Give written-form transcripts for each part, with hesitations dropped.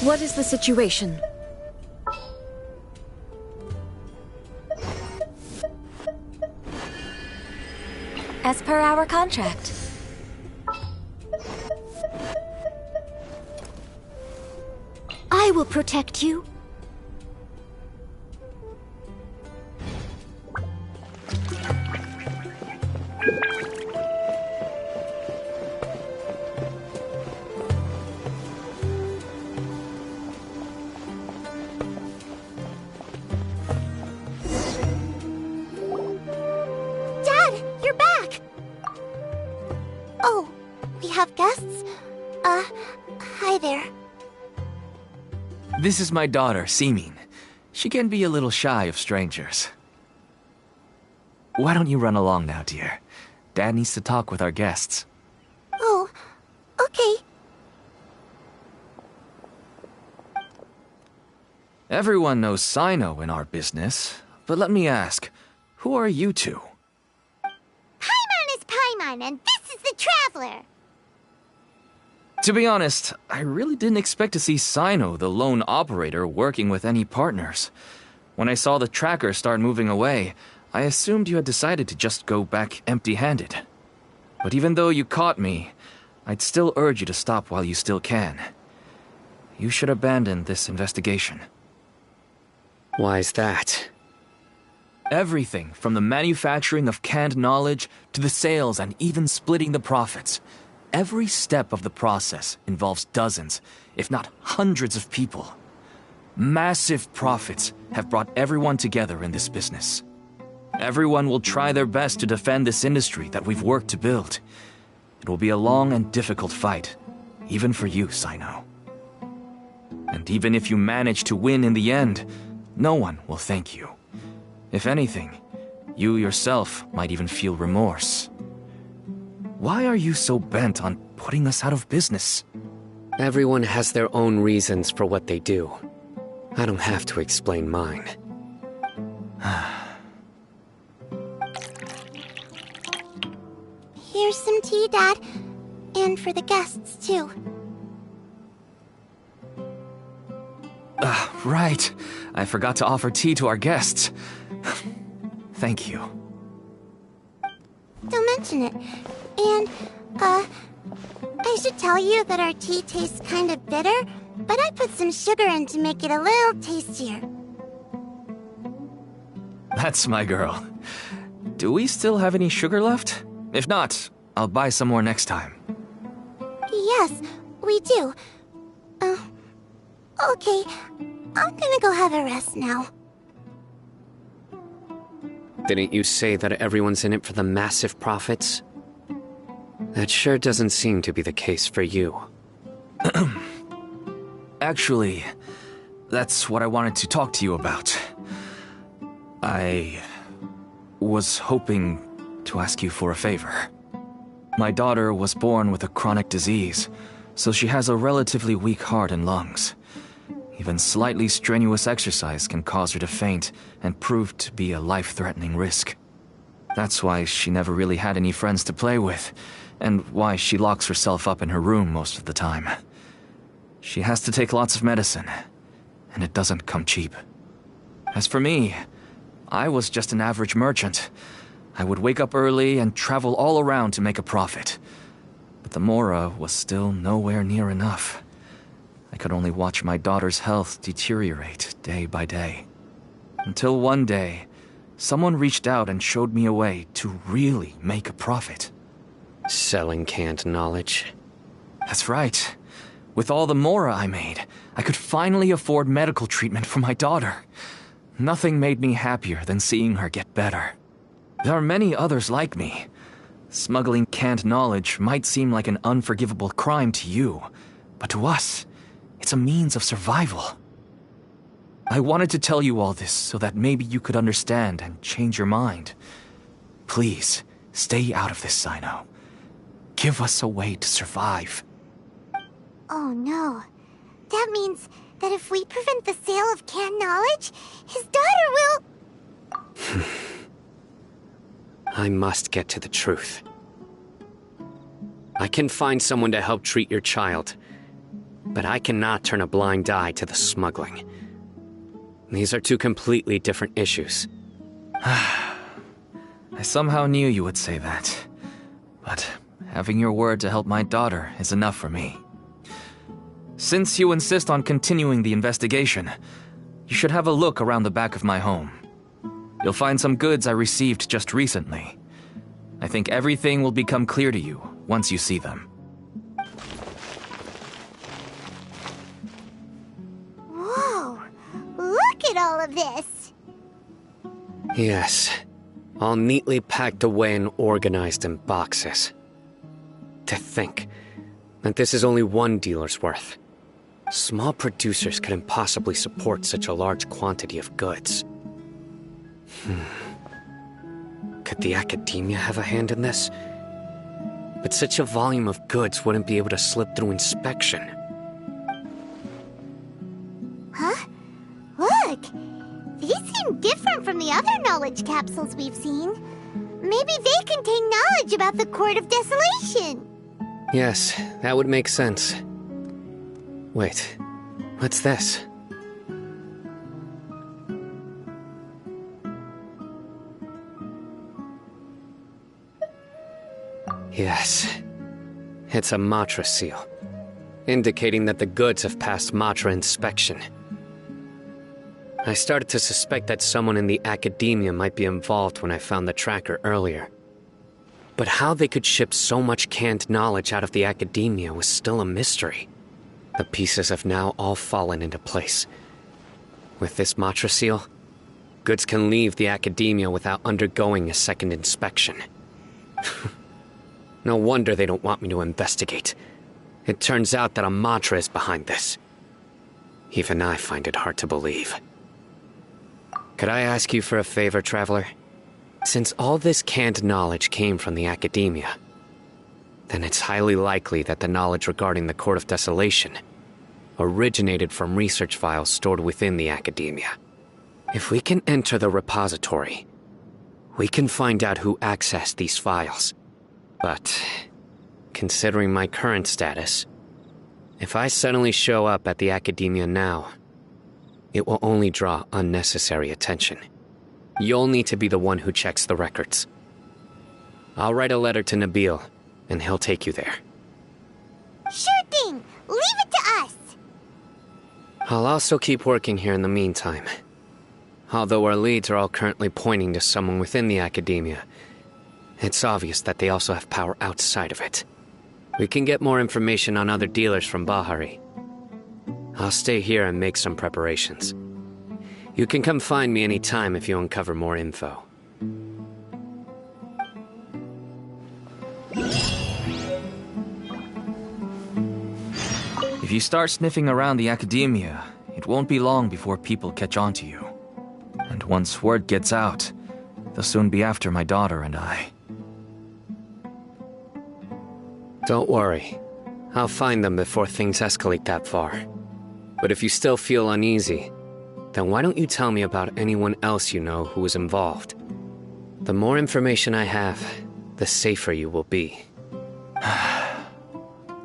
What is the situation? As per our contract. I will protect you. Dad, you're back! Oh, we have guests? Hi there. This is my daughter, Seeming. She can be a little shy of strangers. Why don't you run along now, dear? Dad needs to talk with our guests. Oh, okay. Everyone knows Sino in our business, but let me ask, who are you two? Paimon is Paimon, and this is the Traveler! To be honest, I really didn't expect to see Sino, the lone operator, working with any partners. When I saw the tracker start moving away, I assumed you had decided to just go back empty-handed. But even though you caught me, I'd still urge you to stop while you still can. You should abandon this investigation. Why is that? Everything from the manufacturing of canned knowledge to the sales and even splitting the profits. Every step of the process involves dozens, if not hundreds of people. Massive profits have brought everyone together in this business. Everyone will try their best to defend this industry that we've worked to build. It will be a long and difficult fight, even for you, Sino. And even if you manage to win in the end, no one will thank you. If anything, you yourself might even feel remorse. Why are you so bent on putting us out of business? Everyone has their own reasons for what they do. I don't have to explain mine. Here's some tea, Dad. And for the guests, too. Right. I forgot to offer tea to our guests. Thank you. Don't mention it. And, I should tell you that our tea tastes kind of bitter, but I put some sugar in to make it a little tastier. That's my girl. Do we still have any sugar left? If not, I'll buy some more next time. Yes, we do. Okay. I'm gonna go have a rest now. Didn't you say that everyone's in it for the massive profits? That sure doesn't seem to be the case for you. Actually, that's what I wanted to talk to you about. I was hoping to ask you for a favor. My daughter was born with a chronic disease, so she has a relatively weak heart and lungs. Even slightly strenuous exercise can cause her to faint and prove to be a life-threatening risk. That's why she never really had any friends to play with, and why she locks herself up in her room most of the time. She has to take lots of medicine, and it doesn't come cheap. As for me, I was just an average merchant. I would wake up early and travel all around to make a profit. But the Mora was still nowhere near enough. I could only watch my daughter's health deteriorate day by day. Until one day, someone reached out and showed me a way to really make a profit. Selling canned knowledge? That's right. With all the Mora I made, I could finally afford medical treatment for my daughter. Nothing made me happier than seeing her get better. There are many others like me. Smuggling canned knowledge might seem like an unforgivable crime to you, but to us, it's a means of survival. I wanted to tell you all this so that maybe you could understand and change your mind. Please, stay out of this, Sino. Give us a way to survive. Oh no. That means that if we prevent the sale of canned knowledge, his daughter will... I must get to the truth. I can find someone to help treat your child. but I cannot turn a blind eye to the smuggling. These are two completely different issues. I somehow knew you would say that. But having your word to help my daughter is enough for me. Since you insist on continuing the investigation, you should have a look around the back of my home. You'll find some goods I received just recently. I think everything will become clear to you once you see them. Whoa! Look at all of this! Yes, all neatly packed away and organized in boxes. To think that this is only one dealer's worth. Small producers couldn't possibly support such a large quantity of goods. Could the academia have a hand in this? But such a volume of goods wouldn't be able to slip through inspection. Huh? Look! These seem different from the other knowledge capsules we've seen. Maybe they contain knowledge about the Court of Desolation. Yes, that would make sense. Wait, what's this? Yes, it's a Matra seal, indicating that the goods have passed Matra inspection. I started to suspect that someone in the academia might be involved when I found the tracker earlier. But how they could ship so much canned knowledge out of the academia was still a mystery. The pieces have now all fallen into place. With this Matra seal, goods can leave the academia without undergoing a second inspection. No wonder they don't want me to investigate. It turns out that a Matra is behind this. Even I find it hard to believe. Could I ask you for a favor, Traveler? Since all this canned knowledge came from the academia, then it's highly likely that the knowledge regarding the Court of Desolation originated from research files stored within the academia. If we can enter the repository, we can find out who accessed these files. But, considering my current status, if I suddenly show up at the academia now, it will only draw unnecessary attention. You'll need to be the one who checks the records. I'll write a letter to Nabil, and he'll take you there. Sure thing! Leave it to us! I'll also keep working here in the meantime. Although our leads are all currently pointing to someone within the academia, it's obvious that they also have power outside of it. We can get more information on other dealers from Bahari. I'll stay here and make some preparations. You can come find me anytime if you uncover more info. If you start sniffing around the academia, it won't be long before people catch on to you. And once word gets out, they'll soon be after my daughter and I. Don't worry. I'll find them before things escalate that far. But if you still feel uneasy, then why don't you tell me about anyone else you know who is involved? The more information I have, the safer you will be.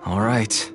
All right.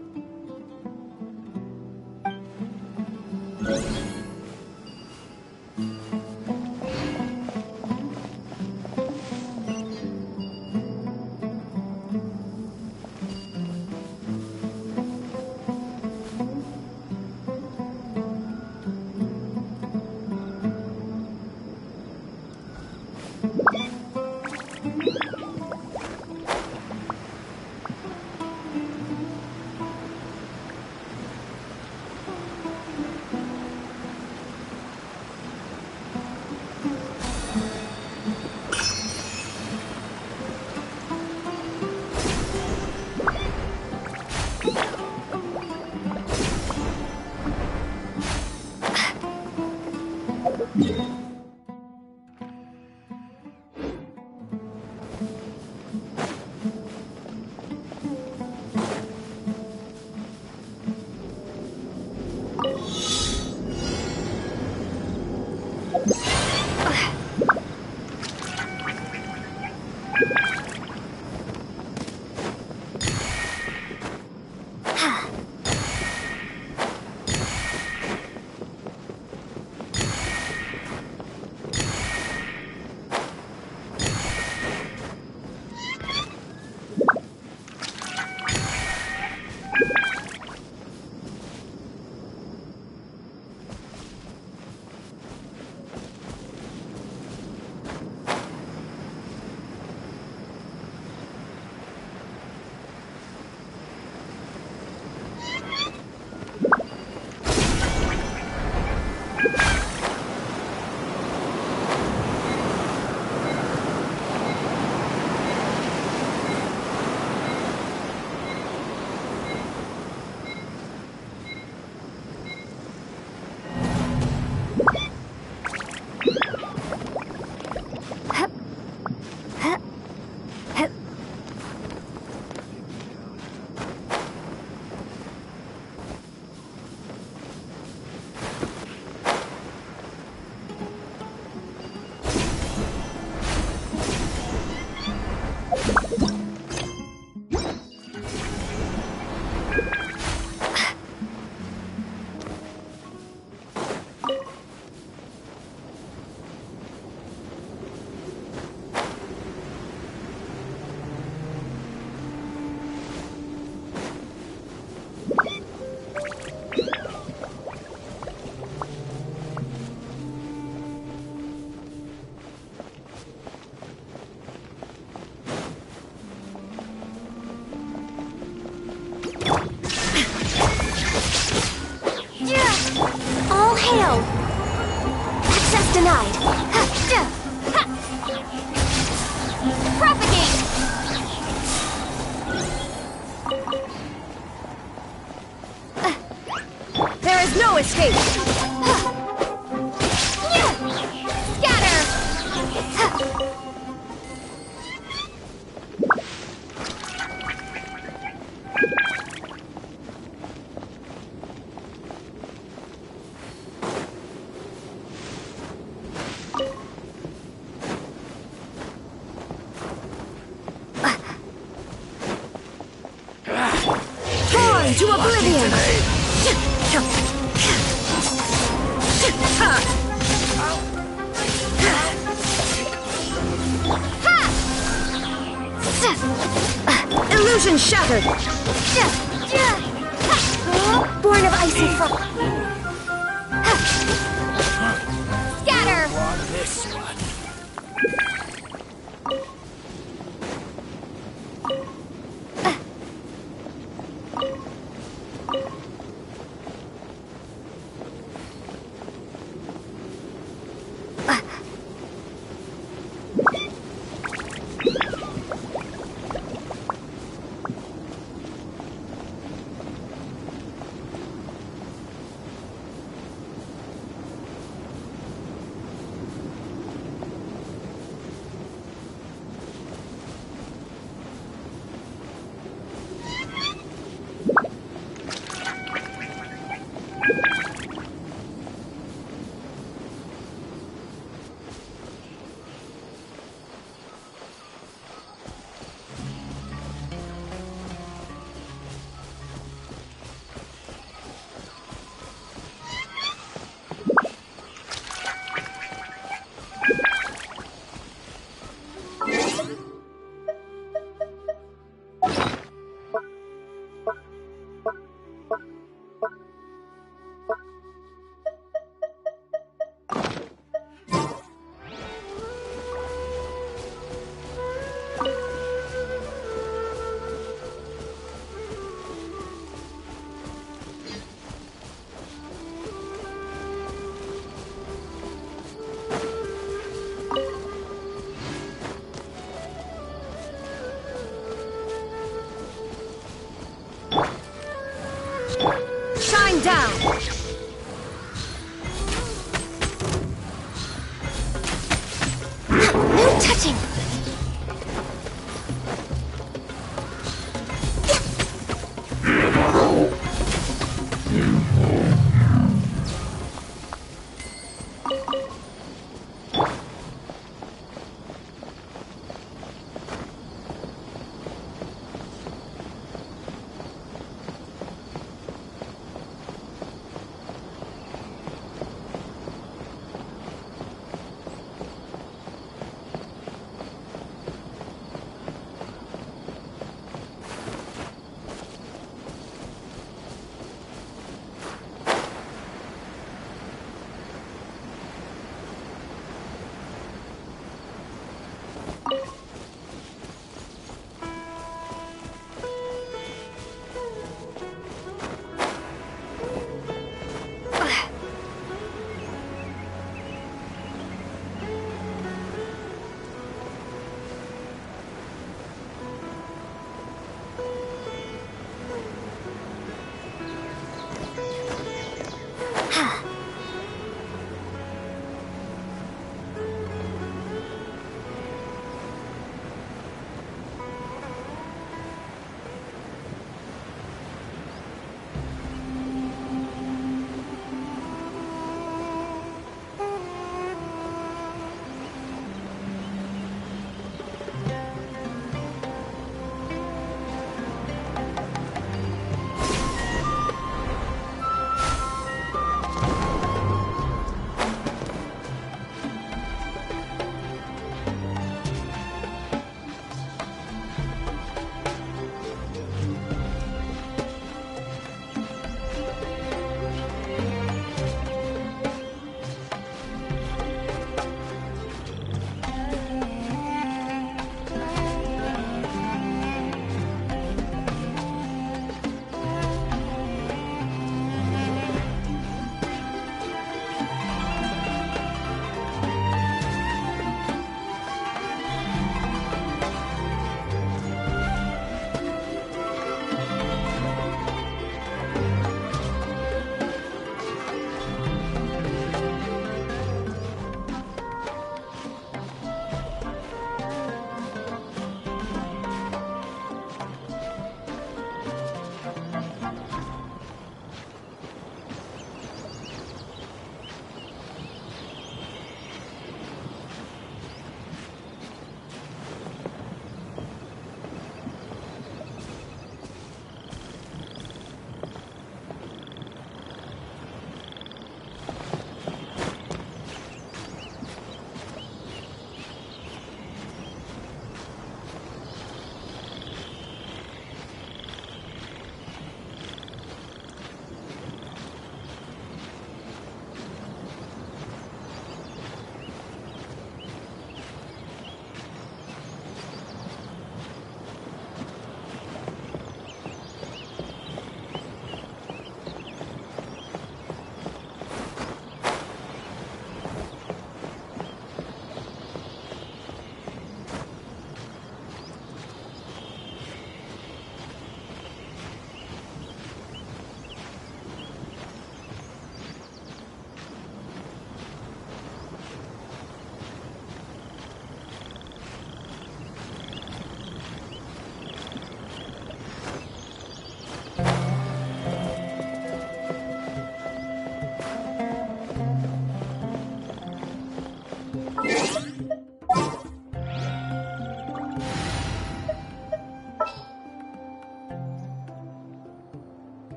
escape! Scatter! Born to oblivion! Illusion shattered! Born of icy frost! Scatter! This one. Shine down! No touching!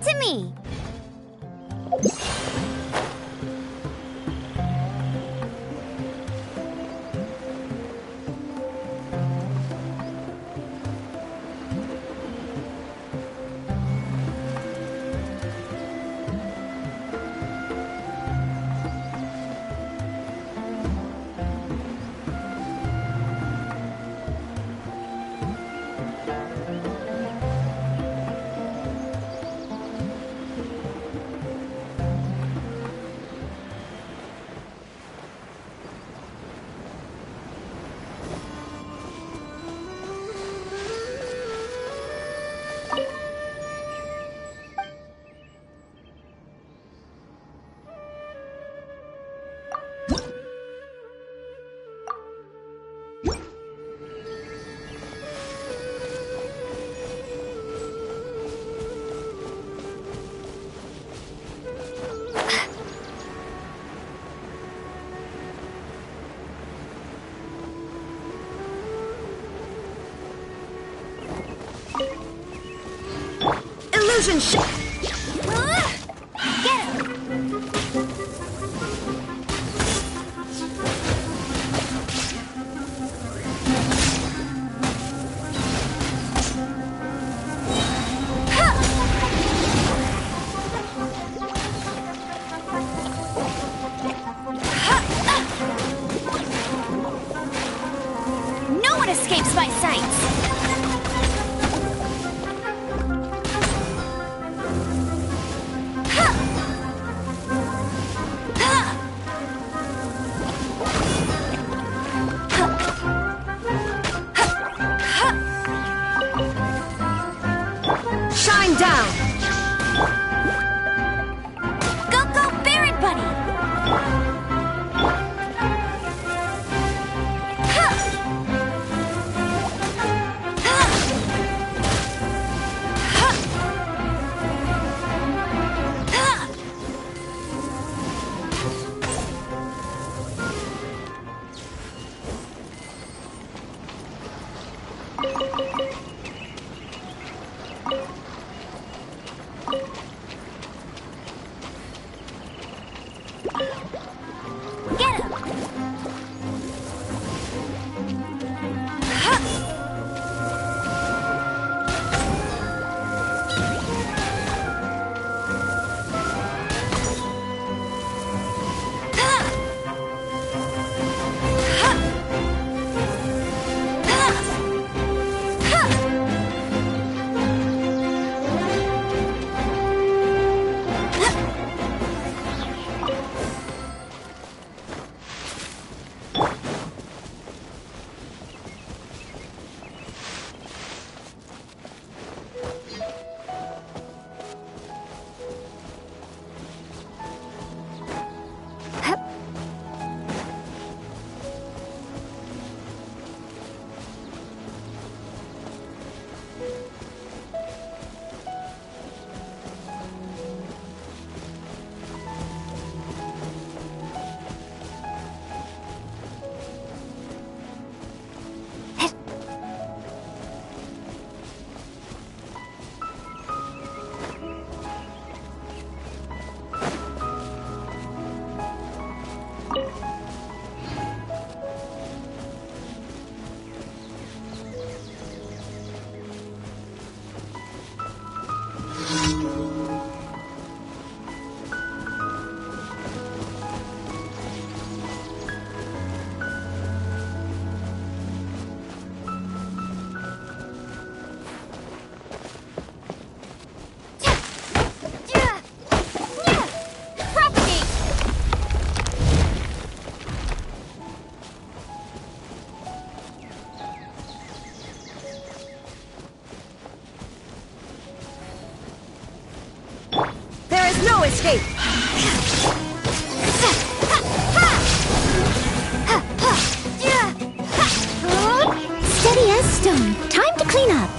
to me. Illusion Get him! No one escapes my sights! Shine down! Go, go, Barret Bunny! Get him! No escape! Steady as stone. Time to clean up.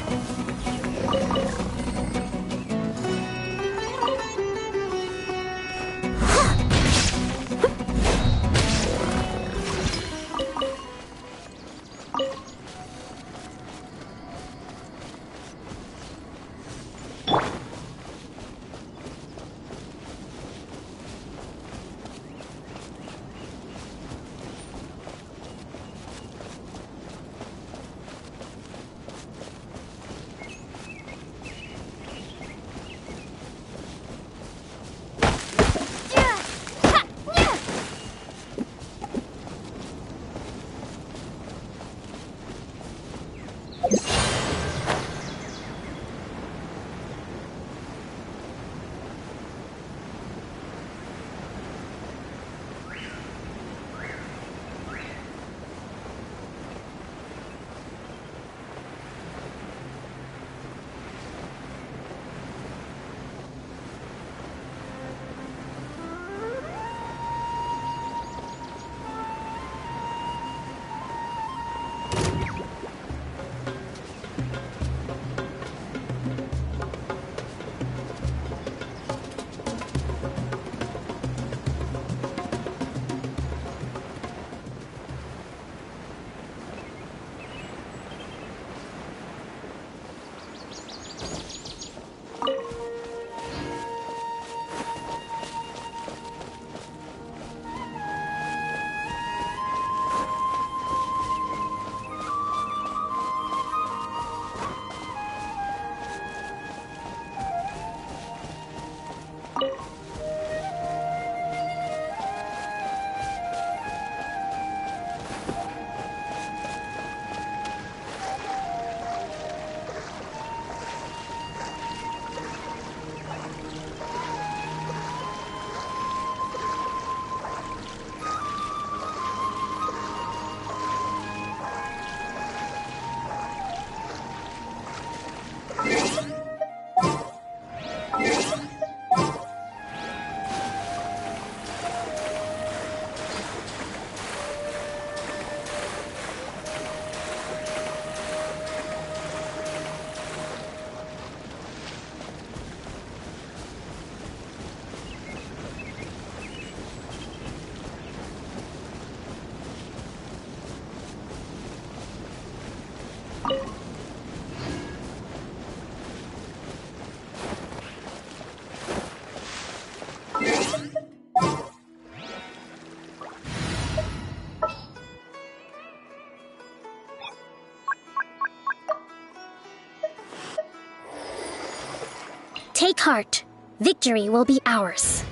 Take heart. Victory will be ours.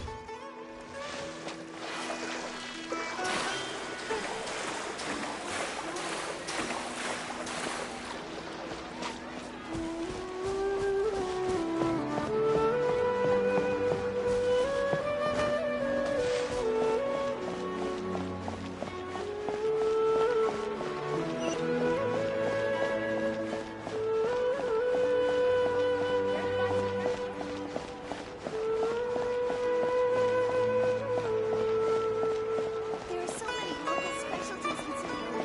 There are so many local specialties in Cebu.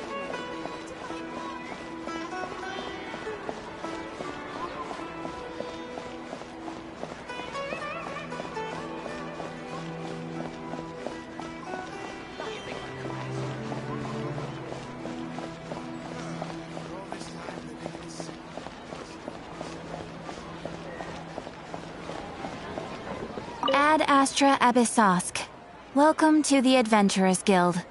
Ad Astra Abyssosk. Welcome to the Adventurers Guild.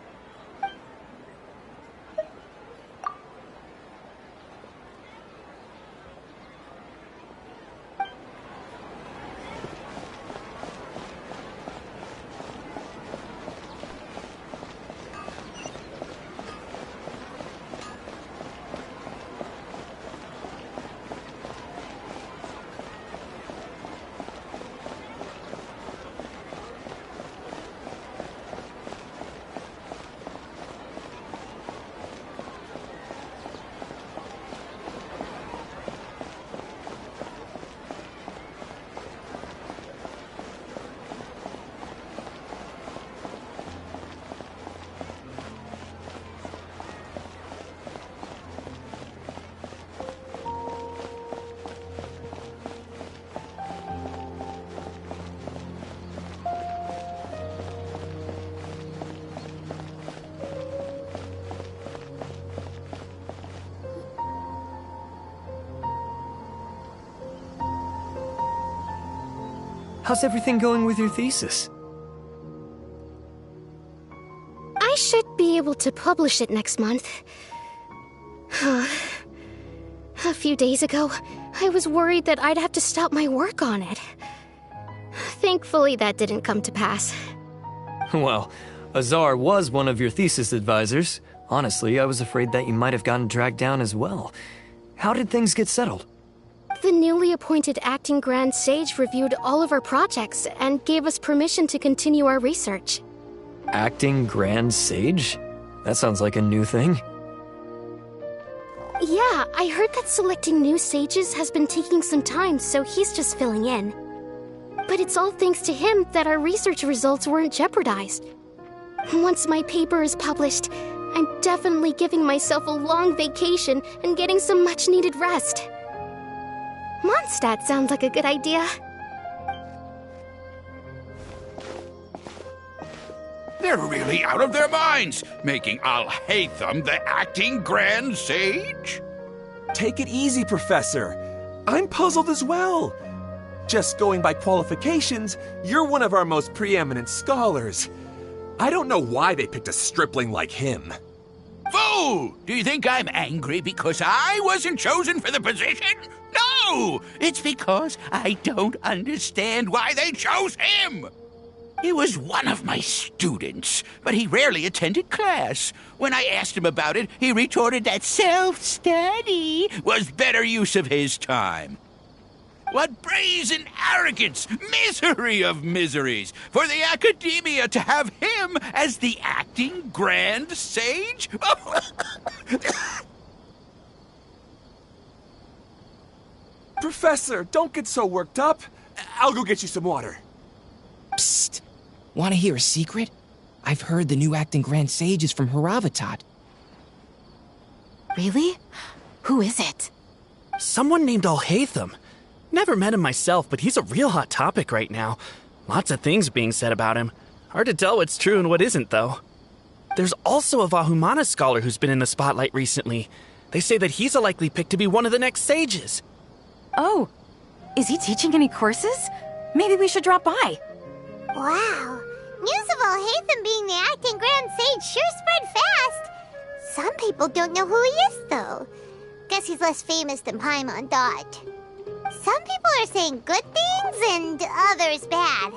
How's everything going with your thesis? I should be able to publish it next month. A few days ago, I was worried that I'd have to stop my work on it. Thankfully, that didn't come to pass. Well, Azar was one of your thesis advisors. Honestly, I was afraid that you might have gotten dragged down as well. How did things get settled? The newly appointed acting Grand Sage reviewed all of our projects and gave us permission to continue our research. Acting Grand Sage? That sounds like a new thing. Yeah, I heard that selecting new sages has been taking some time, so he's just filling in. But it's all thanks to him that our research results weren't jeopardized. Once my paper is published, I'm definitely giving myself a long vacation and getting some much-needed rest. Mondstadt sounds like a good idea. They're really out of their minds, making Al-Haytham the acting Grand Sage? Take it easy, Professor. I'm puzzled as well. Just going by qualifications, you're one of our most preeminent scholars. I don't know why they picked a stripling like him. Fool! Do you think I'm angry because I wasn't chosen for the position? No! It's because I don't understand why they chose him! He was one of my students, but he rarely attended class. When I asked him about it, he retorted that self-study was better use of his time. What brazen arrogance, misery of miseries, for the academia to have him as the acting Grand Sage? Professor, don't get so worked up. I'll go get you some water. Psst. Want to hear a secret? I've heard the new acting Grand Sage is from Haravatat. Really? Who is it? Someone named Al-Haytham. Never met him myself, but he's a real hot topic right now. Lots of things being said about him. Hard to tell what's true and what isn't, though. There's also a Vahumana scholar who's been in the spotlight recently. They say that he's a likely pick to be one of the next sages. Oh, is he teaching any courses? Maybe we should drop by. Wow. News of Al-Haytham being the acting Grand Sage sure spread fast. Some people don't know who he is, though. Guess he's less famous than Paimon Dot. Some people are saying good things and others bad.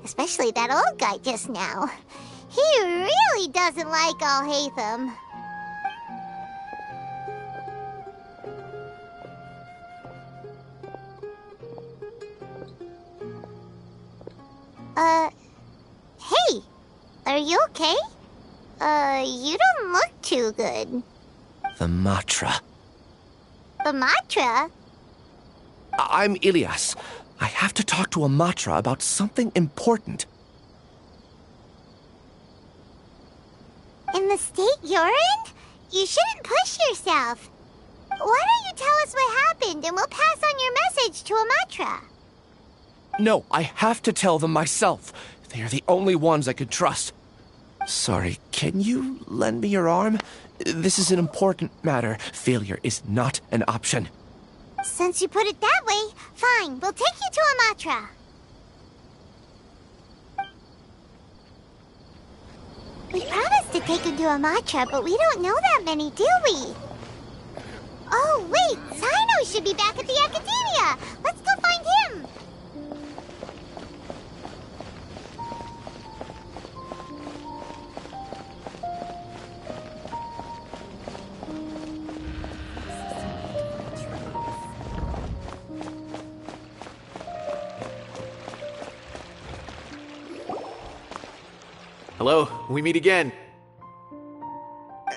Especially that old guy just now. He really doesn't like Alhaitham. Hey, are you okay? You don't look too good. The Matra. The Matra? I'm Ilias. I have to talk to a Matra about something important. In the state you're in? You shouldn't push yourself. Why don't you tell us what happened and we'll pass on your message to a Matra? No, I have to tell them myself. They are the only ones I could trust. Sorry, can you lend me your arm? This is an important matter. Failure is not an option. Since you put it that way, fine, we'll take you to a Matra. We promised to take him to a Matra, but we don't know that many, do we? Oh, wait, Sino should be back at the Academia. Let's go find him. Hello, we meet again.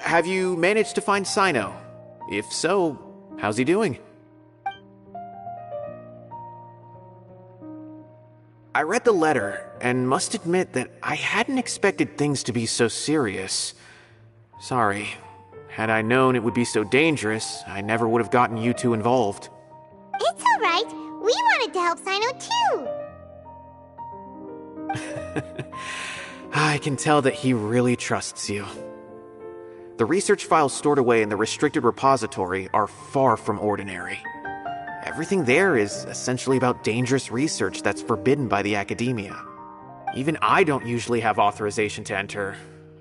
Have you managed to find Sino? If so, how's he doing? I read the letter and must admit that I hadn't expected things to be so serious. Sorry. Had I known it would be so dangerous, I never would have gotten you two involved. It's all right. We wanted to help Sino too. I can tell that he really trusts you. The research files stored away in the restricted repository are far from ordinary. Everything there is essentially about dangerous research that's forbidden by the Academia. Even I don't usually have authorization to enter,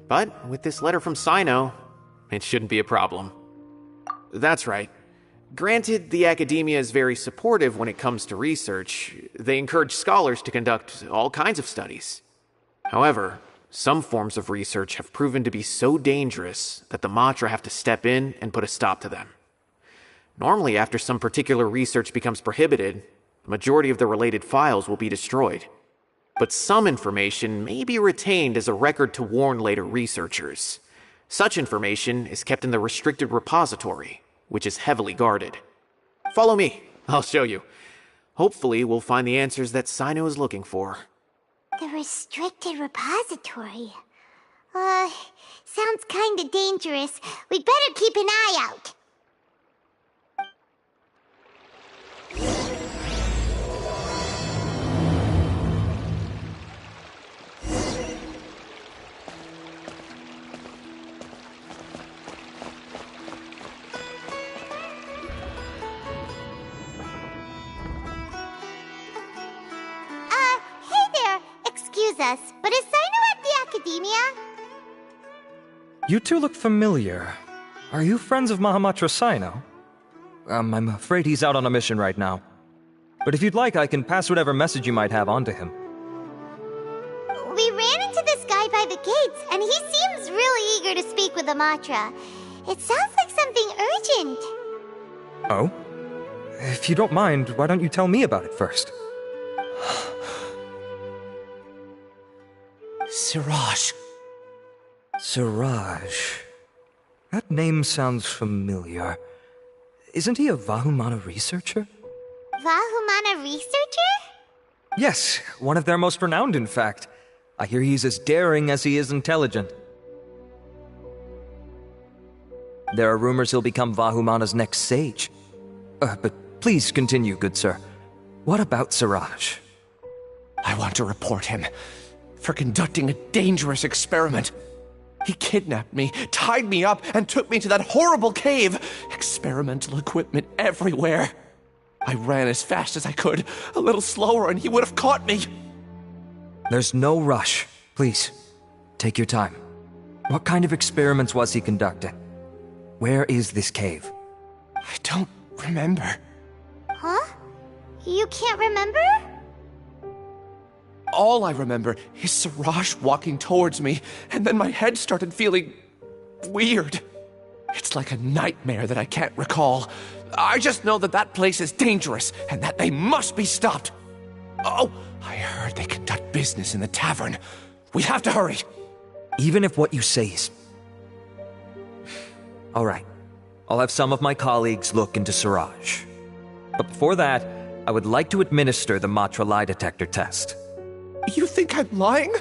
but with this letter from Sino, it shouldn't be a problem. That's right. Granted, the Academia is very supportive when it comes to research. They encourage scholars to conduct all kinds of studies. However, some forms of research have proven to be so dangerous that the Matra have to step in and put a stop to them. Normally, after some particular research becomes prohibited, the majority of the related files will be destroyed. But some information may be retained as a record to warn later researchers. Such information is kept in the restricted repository, which is heavily guarded. Follow me, I'll show you. Hopefully, we'll find the answers that Sino is looking for. The restricted repository. Sounds kinda dangerous. We'd better keep an eye out. Excuse us, but is Sino at the Academia? You two look familiar. Are you friends of Mahamatra Sino? I'm afraid he's out on a mission right now. But if you'd like, I can pass whatever message you might have on to him. We ran into this guy by the gates, and he seems really eager to speak with the Matra. It sounds like something urgent. Oh? If you don't mind, why don't you tell me about it first? Siraj. Siraj. That name sounds familiar. Isn't he a Vahumana researcher? Vahumana researcher? Yes, one of their most renowned, in fact. I hear he's as daring as he is intelligent. There are rumors he'll become Vahumana's next sage. But please continue, good sir. What about Siraj? I want to report him for conducting a dangerous experiment. He kidnapped me, tied me up, and took me to that horrible cave. Experimental equipment everywhere. I ran as fast as I could, a little slower, and he would have caught me. There's no rush. Please, take your time. What kind of experiments was he conducting? Where is this cave? I don't remember. Huh? You can't remember? All I remember is Siraj walking towards me, and then my head started feeling weird. It's like a nightmare that I can't recall. I just know that that place is dangerous, and that they must be stopped. Oh, I heard they conduct business in the tavern. We have to hurry. Even if what you say is... All right. I'll have some of my colleagues look into Siraj. But before that, I would like to administer the Matra lie detector test. You think I'm lying?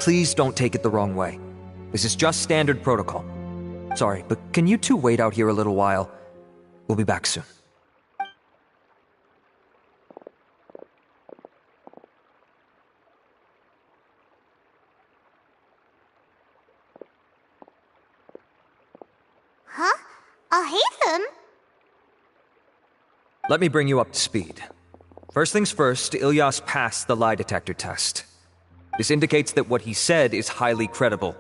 Please don't take it the wrong way. This is just standard protocol. Sorry, but can you two wait out here a little while? We'll be back soon. Huh? Al-Haytham? Let me bring you up to speed. First things first, Ilyas passed the lie detector test. This indicates that what he said is highly credible.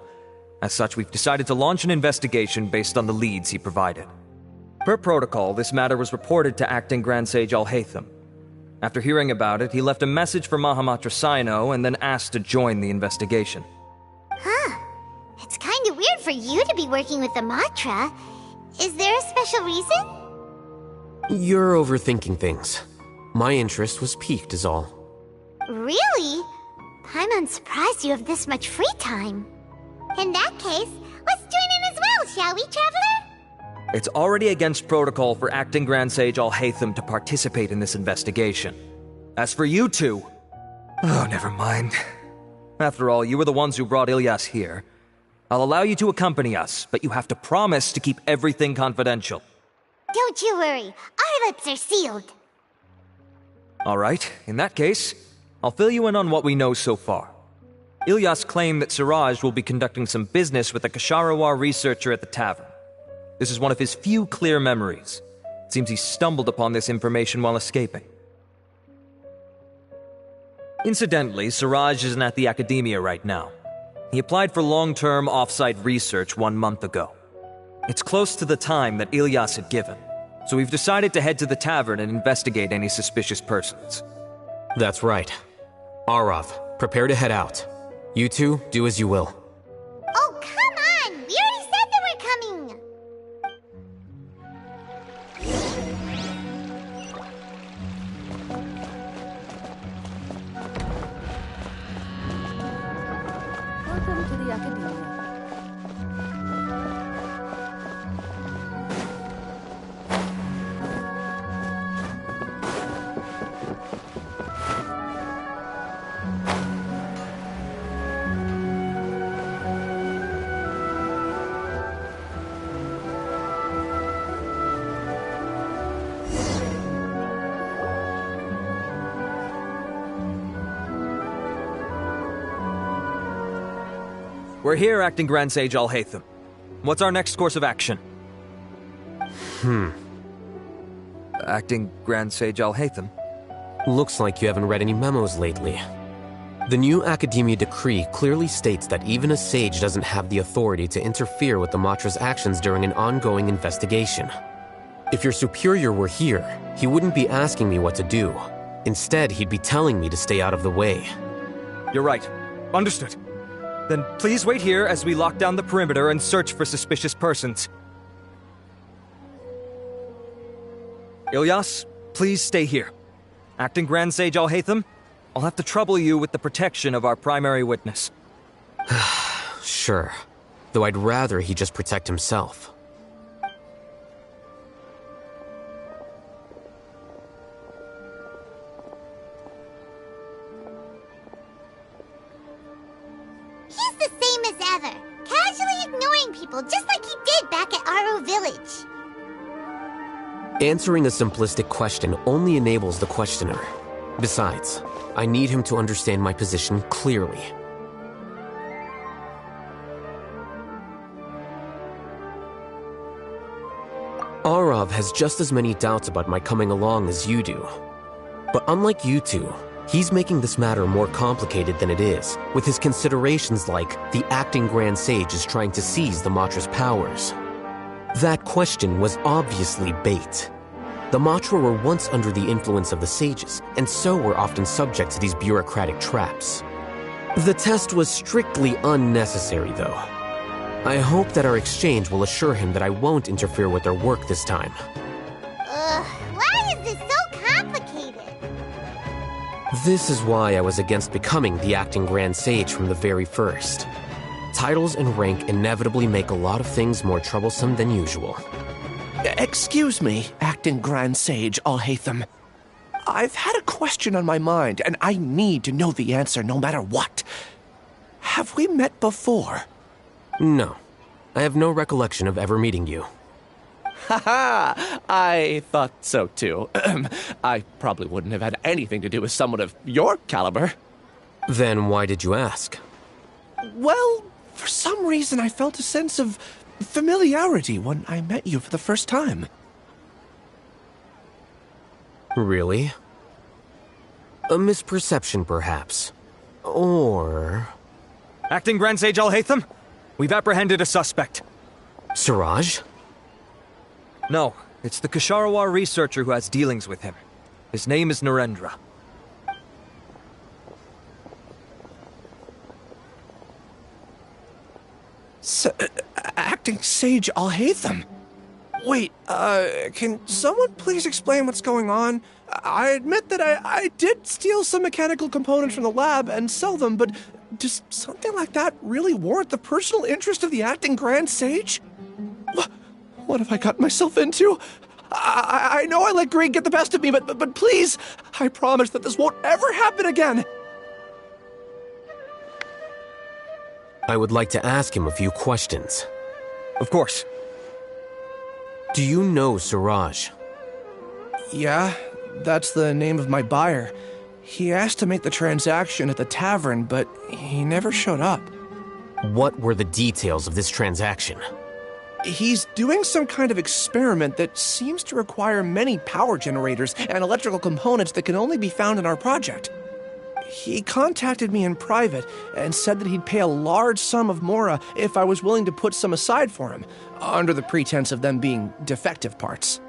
As such, we've decided to launch an investigation based on the leads he provided. Per protocol, this matter was reported to Acting Grand Sage Al-Haytham. After hearing about it, he left a message for Mahamatra Sino and then asked to join the investigation. Huh. It's kinda weird for you to be working with the Matra. Is there a special reason? You're overthinking things. My interest was piqued is all. Really? I'm unsurprised you have this much free time. In that case, let's join in as well, shall we, Traveler? It's already against protocol for Acting Grand Sage Al-Haytham to participate in this investigation. As for you two... Oh, never mind. After all, you were the ones who brought Ilyas here. I'll allow you to accompany us, but you have to promise to keep everything confidential. Don't you worry, our lips are sealed. All right, in that case, I'll fill you in on what we know so far. Ilyas claimed that Siraj will be conducting some business with a Kasharawar researcher at the tavern. This is one of his few clear memories. It seems he stumbled upon this information while escaping. Incidentally, Siraj isn't at the academia right now. He applied for long-term off-site research 1 month ago. It's close to the time that Ilyas had given, so we've decided to head to the tavern and investigate any suspicious persons. That's right. Arav, prepare to head out. You two, do as you will. Oh, come on! We already said that we're coming! Welcome to the Academia. We're here, Acting Grand Sage Al-Haytham. What's our next course of action? Acting Grand Sage Al-Haytham? Looks like you haven't read any memos lately. The new Academia decree clearly states that even a sage doesn't have the authority to interfere with the Matra's actions during an ongoing investigation. If your superior were here, he wouldn't be asking me what to do. Instead, he'd be telling me to stay out of the way. You're right. Understood. Then please wait here as we lock down the perimeter and search for suspicious persons. Ilyas, please stay here. Acting Grand Sage Al-Haytham, I'll have to trouble you with the protection of our primary witness. Sure. Though I'd rather he just protect himself. He's the same as ever, casually ignoring people just like he did back at Aro Village. Answering a simplistic question only enables the questioner. Besides, I need him to understand my position clearly. Arav has just as many doubts about my coming along as you do. But unlike you two, he's making this matter more complicated than it is, with his considerations like the acting Grand Sage is trying to seize the Matra's powers. That question was obviously bait. The Matra were once under the influence of the sages, and so were often subject to these bureaucratic traps. The test was strictly unnecessary, though. I hope that our exchange will assure him that I won't interfere with their work this time. Why is this so complicated? This is why I was against becoming the acting Grand Sage from the very first. Titles and rank inevitably make a lot of things more troublesome than usual. Excuse me, acting Grand Sage Alhaitham. I've had a question on my mind, and I need to know the answer no matter what. Have we met before? No. I have no recollection of ever meeting you. Haha! I thought so too. I probably wouldn't have had anything to do with someone of your caliber. Then why did you ask? Well, for some reason I felt a sense of familiarity when I met you for the first time. Really? A misperception, perhaps. Or... Acting Grand Sage Alhaitham, we've apprehended a suspect. Siraj? No, it's the Ksharawar researcher who has dealings with him. His name is Narendra. Acting Sage Alhaitham? Wait, can someone please explain what's going on? I admit that I did steal some mechanical components from the lab and sell them, but does something like that really warrant the personal interest of the acting Grand Sage? What have I gotten myself into? I know I let greed get the best of me, but please, I promise that this won't ever happen again. I would like to ask him a few questions. Of course. Do you know Siraj? Yeah, that's the name of my buyer. He asked to make the transaction at the tavern, but he never showed up. What were the details of this transaction? He's doing some kind of experiment that seems to require many power generators and electrical components that can only be found in our project. He contacted me in private and said that he'd pay a large sum of Mora if I was willing to put some aside for him, under the pretense of them being defective parts.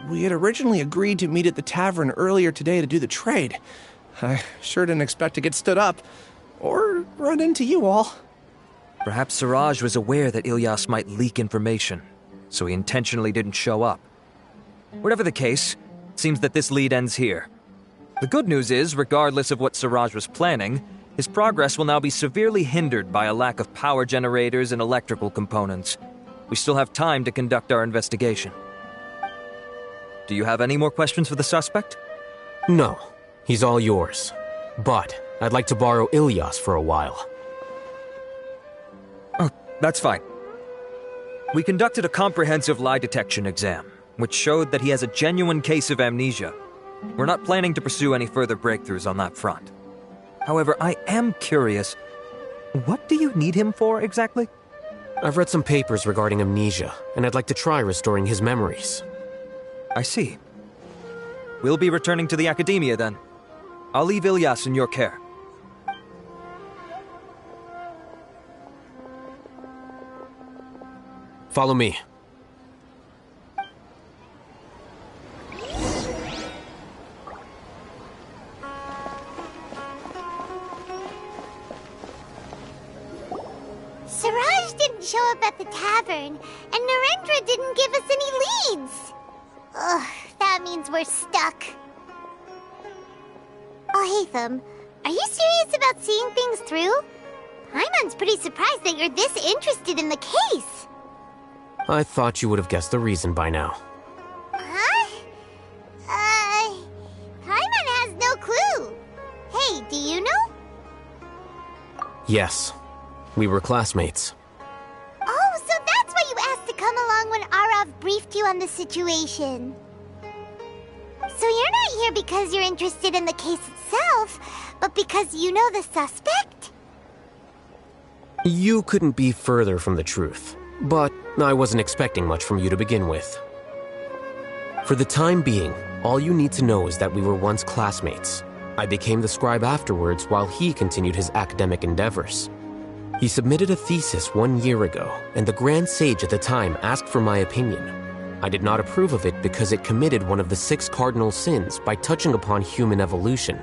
We had originally agreed to meet at the tavern earlier today to do the trade. I sure didn't expect to get stood up, or run into you all. Perhaps Siraj was aware that Ilyas might leak information, so he intentionally didn't show up. Whatever the case, it seems that this lead ends here. The good news is, regardless of what Siraj was planning, his progress will now be severely hindered by a lack of power generators and electrical components. We still have time to conduct our investigation. Do you have any more questions for the suspect? No. He's all yours. But I'd like to borrow Ilyas for a while. Oh, that's fine. We conducted a comprehensive lie detection exam, which showed that he has a genuine case of amnesia. We're not planning to pursue any further breakthroughs on that front. However, I am curious, what do you need him for exactly? I've read some papers regarding amnesia, and I'd like to try restoring his memories. I see. We'll be returning to the Academia then. I'll leave Ilyas in your care. Follow me. Siraj didn't show up at the tavern, and Narendra didn't give us any leads. Ugh, that means we're stuck. Alhaitham, are you serious about seeing things through? Paimon's pretty surprised that you're this interested in the case. I thought you would have guessed the reason by now. Huh? Paimon has no clue. Hey, do you know? Yes. We were classmates. Oh, so that's why you asked to come along when Arav briefed you on the situation. So you're not here because you're interested in the case itself, but because you know the suspect? You couldn't be further from the truth, but I wasn't expecting much from you to begin with. For the time being, all you need to know is that we were once classmates. I became the scribe afterwards while he continued his academic endeavors. He submitted a thesis 1 year ago, and the Grand Sage at the time asked for my opinion. I did not approve of it because it committed one of the 6 cardinal sins by touching upon human evolution.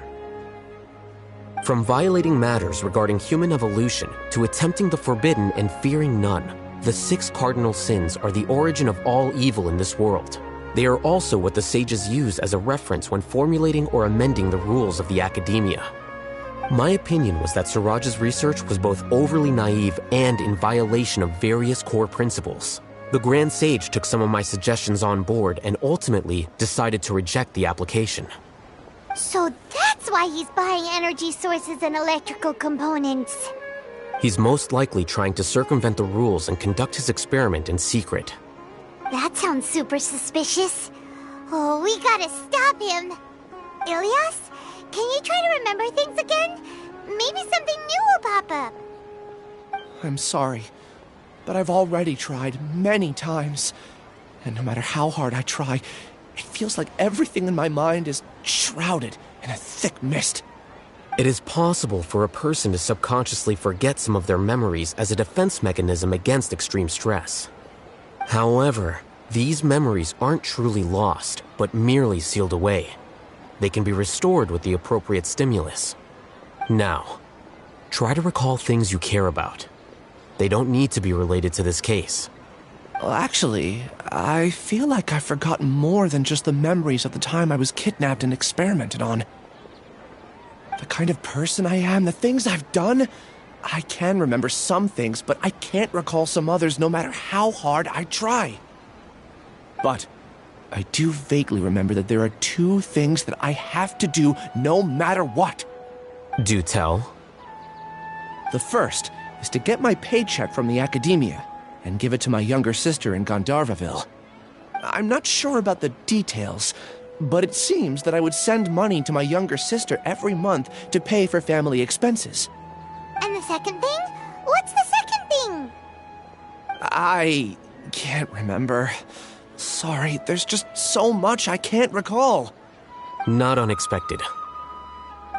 From violating matters regarding human evolution to attempting the forbidden and fearing none, the 6 cardinal sins are the origin of all evil in this world. They are also what the sages use as a reference when formulating or amending the rules of the academia. My opinion was that Suraj's research was both overly naive and in violation of various core principles. The Grand Sage took some of my suggestions on board and ultimately decided to reject the application. So that's why he's buying energy sources and electrical components. He's most likely trying to circumvent the rules and conduct his experiment in secret. That sounds super suspicious. Oh, we gotta stop him. Ilias, can you try to remember things again? Maybe something new will pop up. I'm sorry, but I've already tried many times. And no matter how hard I try, it feels like everything in my mind is shrouded in a thick mist. It is possible for a person to subconsciously forget some of their memories as a defense mechanism against extreme stress. However, these memories aren't truly lost, but merely sealed away. They can be restored with the appropriate stimulus. Now, try to recall things you care about. They don't need to be related to this case. Well, actually, I feel like I've forgotten more than just the memories of the time I was kidnapped and experimented on. The kind of person I am, the things I've done, I can remember some things, but I can't recall some others no matter how hard I try. But I do vaguely remember that there are 2 things that I have to do no matter what. Do tell. The first is to get my paycheck from the academia and give it to my younger sister in Gandharvaville. I'm not sure about the details, but it seems that I would send money to my younger sister every month to pay for family expenses. And the second thing? What's the second thing? I can't remember. Sorry, there's just so much I can't recall. Not unexpected.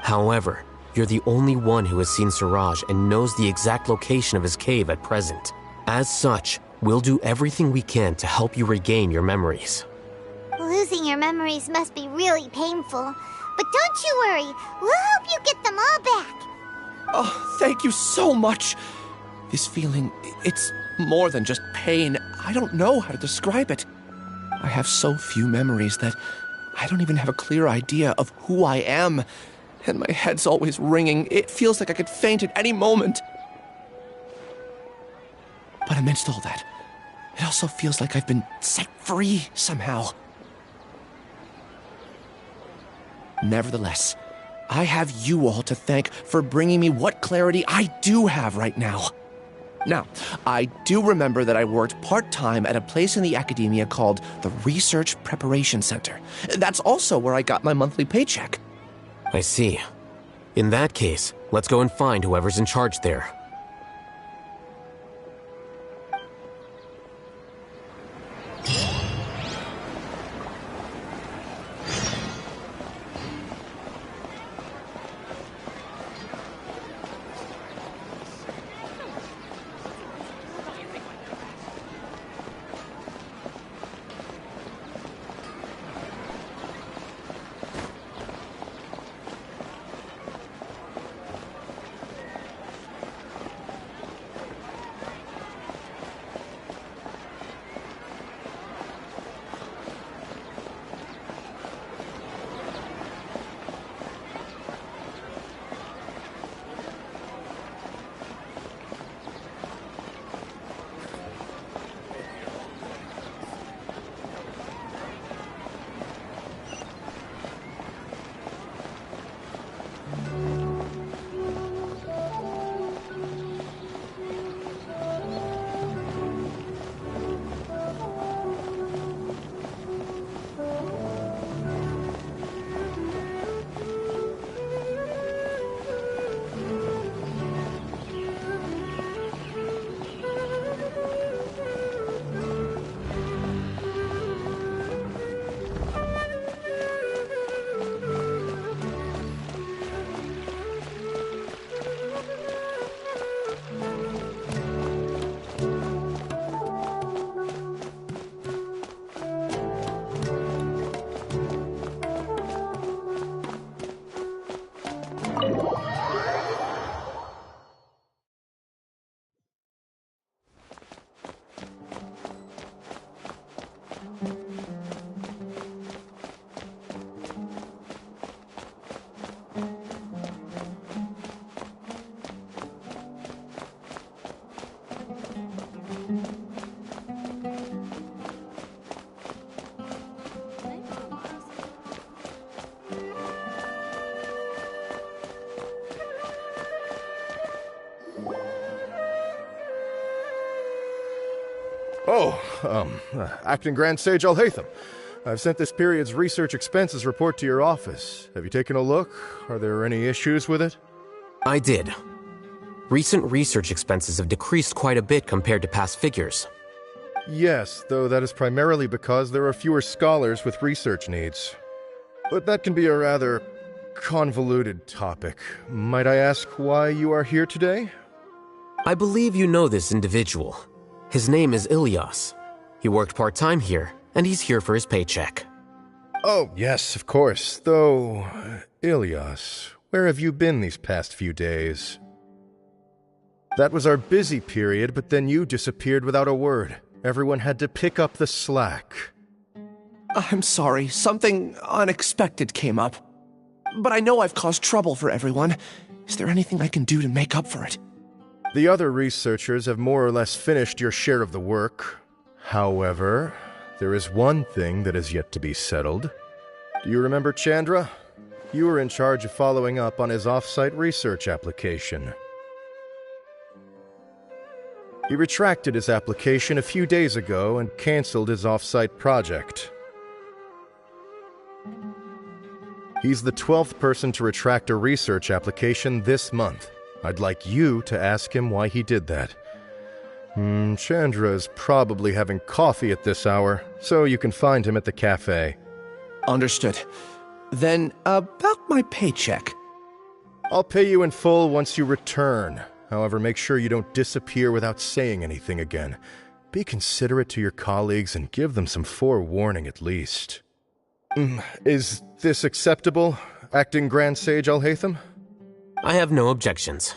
However, you're the only one who has seen Suraj and knows the exact location of his cave at present. As such, we'll do everything we can to help you regain your memories. Losing your memories must be really painful. But don't you worry, we'll help you get them all back. Oh, thank you so much. This feeling, it's more than just pain. I don't know how to describe it. I have so few memories that I don't even have a clear idea of who I am. And my head's always ringing. It feels like I could faint at any moment. But amidst all that, it also feels like I've been set free somehow. Nevertheless, I have you all to thank for bringing me what clarity I do have right now. Now, I do remember that I worked part-time at a place in the academia called the Research Preparation Center. That's also where I got my monthly paycheck. I see. In that case, let's go and find whoever's in charge there. Acting Grand Sage Alhaitham. I've sent this period's research expenses report to your office. Have you taken a look? Are there any issues with it? I did. Recent research expenses have decreased quite a bit compared to past figures. Yes, though that is primarily because there are fewer scholars with research needs. But that can be a rather convoluted topic. Might I ask why you are here today? I believe you know this individual. His name is Ilyas. He worked part-time here, and he's here for his paycheck. Oh, yes, of course. Though, Ilyas, where have you been these past few days? That was our busy period, but then you disappeared without a word. Everyone had to pick up the slack. I'm sorry, something unexpected came up. But I know I've caused trouble for everyone. Is there anything I can do to make up for it? The other researchers have more or less finished your share of the work. However, there is one thing that is yet to be settled. Do you remember Chandra? You were in charge of following up on his off-site research application. He retracted his application a few days ago and canceled his off-site project. He's the 12th person to retract a research application this month. I'd like you to ask him why he did that. Chandra is probably having coffee at this hour, so you can find him at the cafe. Understood. Then, about my paycheck. I'll pay you in full once you return. However, make sure you don't disappear without saying anything again. Be considerate to your colleagues and give them some forewarning at least. Is this acceptable, Acting Grand Sage Alhaitham? I have no objections.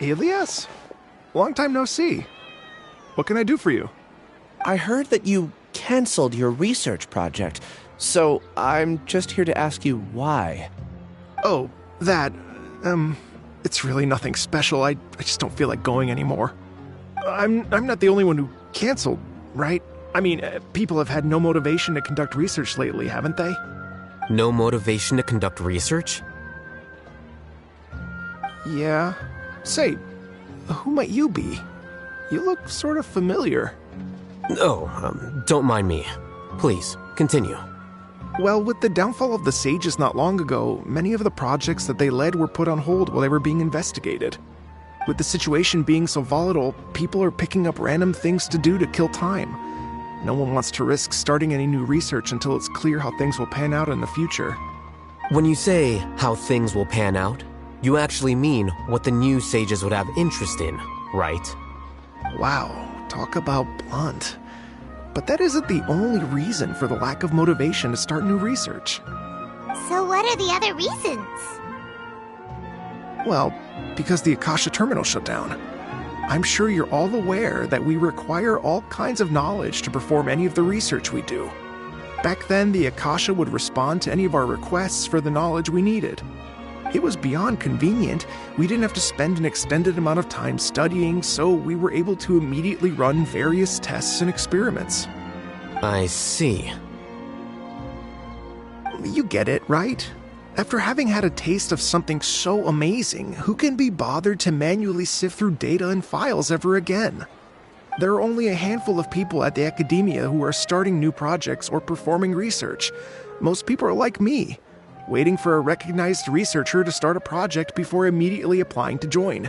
Ilyas? Long time no see. What can I do for you? I heard that you canceled your research project, so I'm just here to ask you why. Oh, that... it's really nothing special. I just don't feel like going anymore. I'm not the only one who canceled, right? I mean, people have had no motivation to conduct research lately, haven't they? No motivation to conduct research? Yeah. Say, who might you be? You look sort of familiar. Oh, don't mind me. Please, continue. Well, with the downfall of the Sages not long ago, many of the projects that they led were put on hold while they were being investigated. With the situation being so volatile, people are picking up random things to do to kill time. No one wants to risk starting any new research until it's clear how things will pan out in the future. When you say how things will pan out, you actually mean what the new sages would have interest in, right? Wow, talk about blunt. But that isn't the only reason for the lack of motivation to start new research. So what are the other reasons? Well, because the Akasha terminal shut down. I'm sure you're all aware that we require all kinds of knowledge to perform any of the research we do. Back then, the Akasha would respond to any of our requests for the knowledge we needed. It was beyond convenient. We didn't have to spend an extended amount of time studying, so we were able to immediately run various tests and experiments. I see. You get it, right? After having had a taste of something so amazing, who can be bothered to manually sift through data and files ever again? There are only a handful of people at the academia who are starting new projects or performing research. Most people are like me, waiting for a recognized researcher to start a project before immediately applying to join.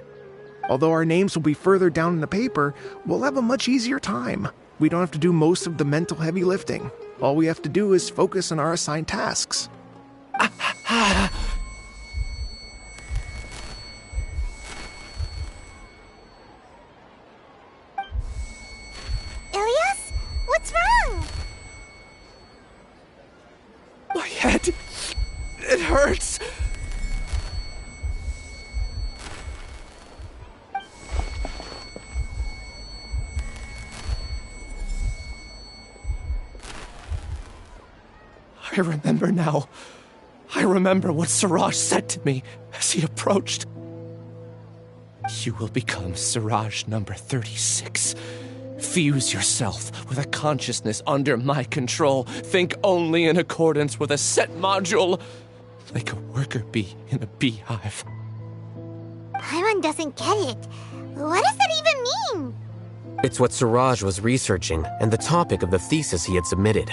Although our names will be further down in the paper, we'll have a much easier time. We don't have to do most of the mental heavy lifting. All we have to do is focus on our assigned tasks. Ilias? What's wrong? My head. It hurts. I remember now. I remember what Siraj said to me as he approached. You will become Siraj number 36. Fuse yourself with a consciousness under my control. Think only in accordance with a set module, like a worker bee in a beehive. Paimon doesn't get it. What does that even mean? It's what Siraj was researching and the topic of the thesis he had submitted.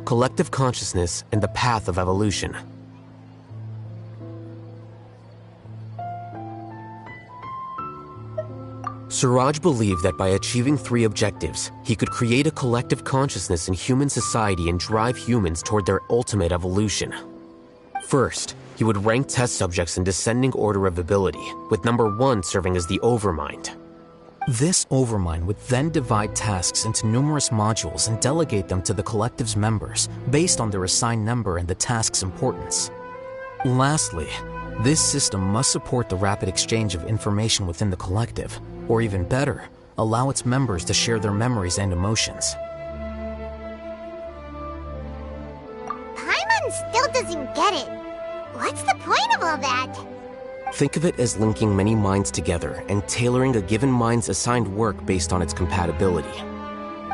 Collective consciousness and the path of evolution. Siraj believed that by achieving 3 objectives, he could create a collective consciousness in human society and drive humans toward their ultimate evolution. First, he would rank test subjects in descending order of ability, with number 1 serving as the Overmind. This Overmind would then divide tasks into numerous modules and delegate them to the collective's members based on their assigned number and the task's importance. Lastly, this system must support the rapid exchange of information within the collective, or even better, allow its members to share their memories and emotions. Paimon still doesn't get it. What's the point of all that? Think of it as linking many minds together and tailoring a given mind's assigned work based on its compatibility.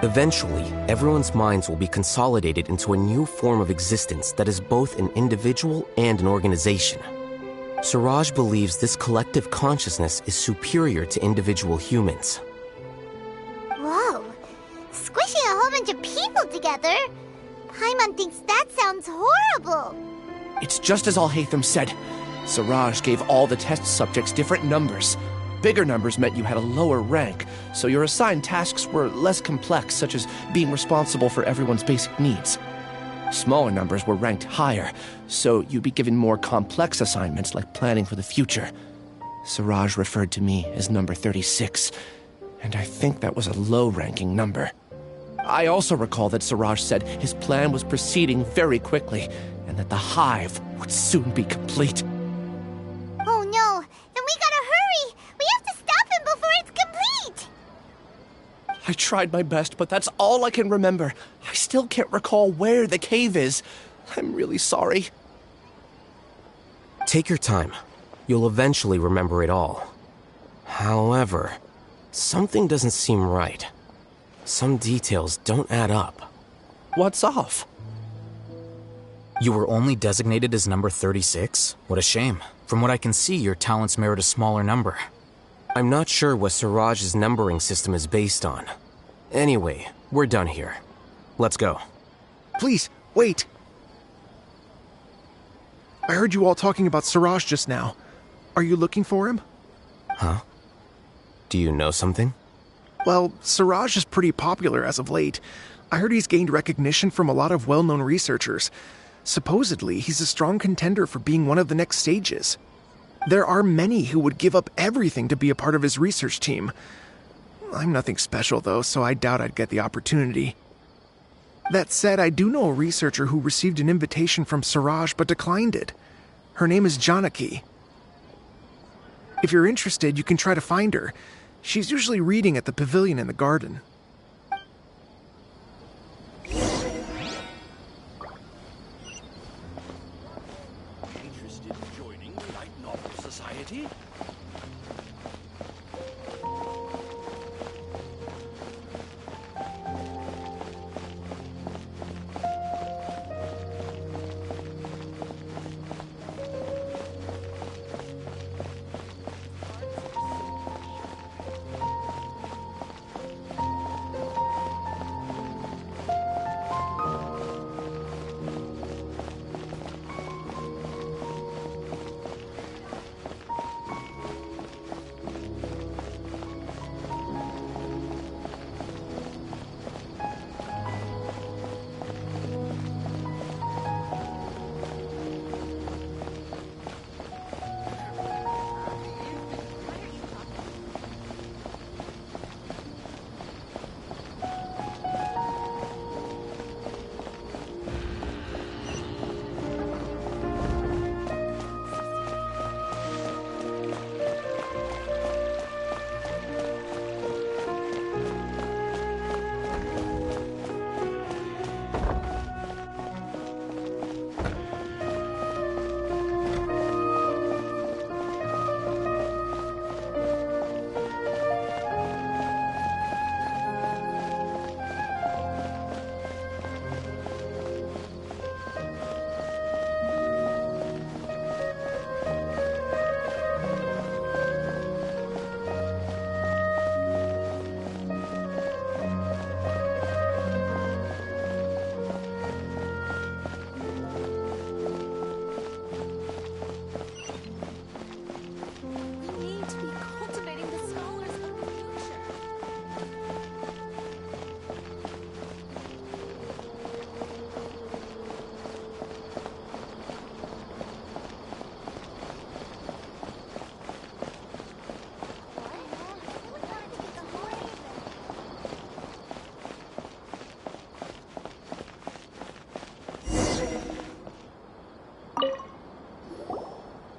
Eventually, everyone's minds will be consolidated into a new form of existence that is both an individual and an organization. Siraj believes this collective consciousness is superior to individual humans. Whoa. Squishing a whole bunch of people together? Paimon thinks that sounds horrible. It's just as Al-Haytham said. Siraj gave all the test subjects different numbers. Bigger numbers meant you had a lower rank, so your assigned tasks were less complex, such as being responsible for everyone's basic needs. Smaller numbers were ranked higher, so you'd be given more complex assignments like planning for the future. Siraj referred to me as number 36, and I think that was a low-ranking number. I also recall that Siraj said his plan was proceeding very quickly, and that the hive would soon be complete. Oh no, then we gotta hurry! We have to stop him before it's complete! I tried my best, but that's all I can remember. I still can't recall where the cave is. I'm really sorry. Take your time. You'll eventually remember it all. However, something doesn't seem right. Some details don't add up. What's off? You were only designated as number 36? What a shame. From what I can see, your talents merit a smaller number. I'm not sure what Siraj's numbering system is based on. Anyway, we're done here. Let's go. Please, wait. I heard you all talking about Siraj just now. Are you looking for him? Huh? Do you know something? Well, Siraj is pretty popular as of late. I heard he's gained recognition from a lot of well-known researchers. Supposedly, he's a strong contender for being one of the next sages. There are many who would give up everything to be a part of his research team. I'm nothing special, though, so I doubt I'd get the opportunity. That said, I do know a researcher who received an invitation from Siraj but declined it. Her name is Janaki. If you're interested, you can try to find her. She's usually reading at the pavilion in the garden. Interested in joining the Light Novel Society?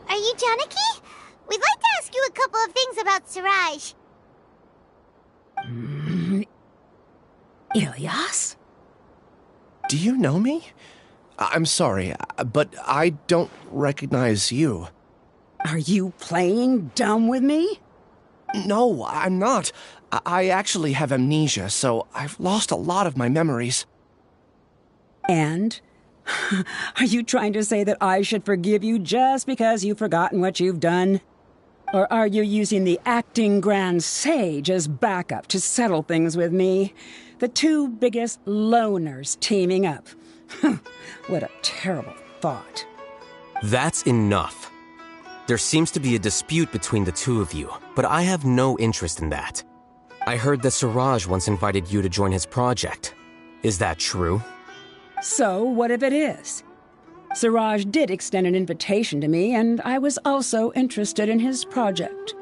Are you Janaki? We'd like to ask you a couple of things about Siraj. Ilyas? Do you know me? I'm sorry, but I don't recognize you. Are you playing dumb with me? No, I'm not. I actually have amnesia, so I've lost a lot of my memories. And? Are you trying to say that I should forgive you just because you've forgotten what you've done? Or are you using the acting Grand Sage as backup to settle things with me? The two biggest loners teaming up. What a terrible thought. That's enough. There seems to be a dispute between the two of you, but I have no interest in that. I heard that Siraj once invited you to join his project. Is that true? So, what if it is? Siraj did extend an invitation to me, and I was also interested in his project.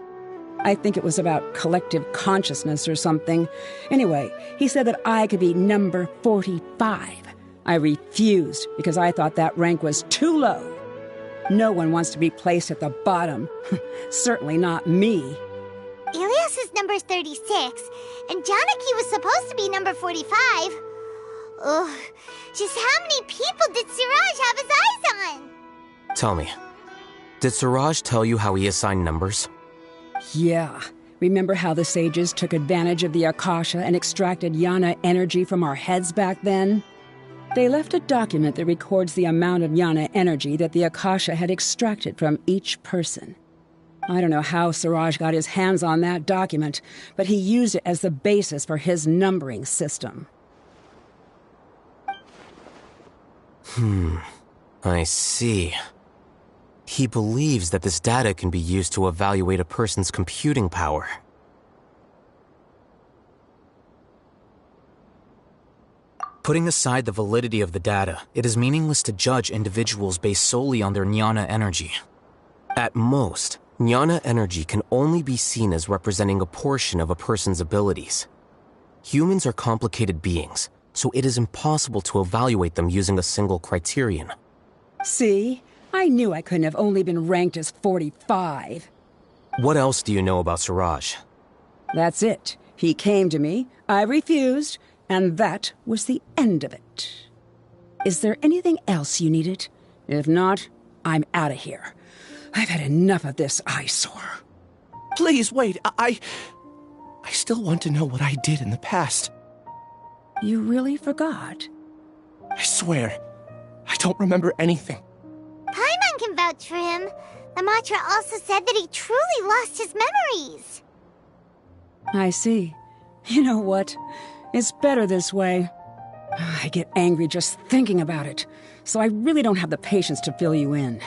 I think it was about collective consciousness or something. Anyway, he said that I could be number 45. I refused because I thought that rank was too low. No one wants to be placed at the bottom. Certainly not me. Ilyas is number 36, and Janaki was supposed to be number 45. Ugh, just how many people did Siraj have his eyes on? Tell me, did Siraj tell you how he assigned numbers? Yeah. Remember how the sages took advantage of the Akasha and extracted Yana energy from our heads back then? They left a document that records the amount of Yana energy that the Akasha had extracted from each person. I don't know how Siraj got his hands on that document, but he used it as the basis for his numbering system. I see. He believes that this data can be used to evaluate a person's computing power. Putting aside the validity of the data, it is meaningless to judge individuals based solely on their jnana energy. At most, jnana energy can only be seen as representing a portion of a person's abilities. Humans are complicated beings, so it is impossible to evaluate them using a single criterion. See? I knew I couldn't have only been ranked as 45. What else do you know about Suraj? That's it. He came to me, I refused, and that was the end of it. Is there anything else you needed? If not, I'm out of here. I've had enough of this eyesore. Please, wait. I still want to know what I did in the past. You really forgot? I swear, I don't remember anything. Paimon can vouch for him. The mantra also said that he truly lost his memories. I see. You know what? It's better this way. I get angry just thinking about it, so I really don't have the patience to fill you in.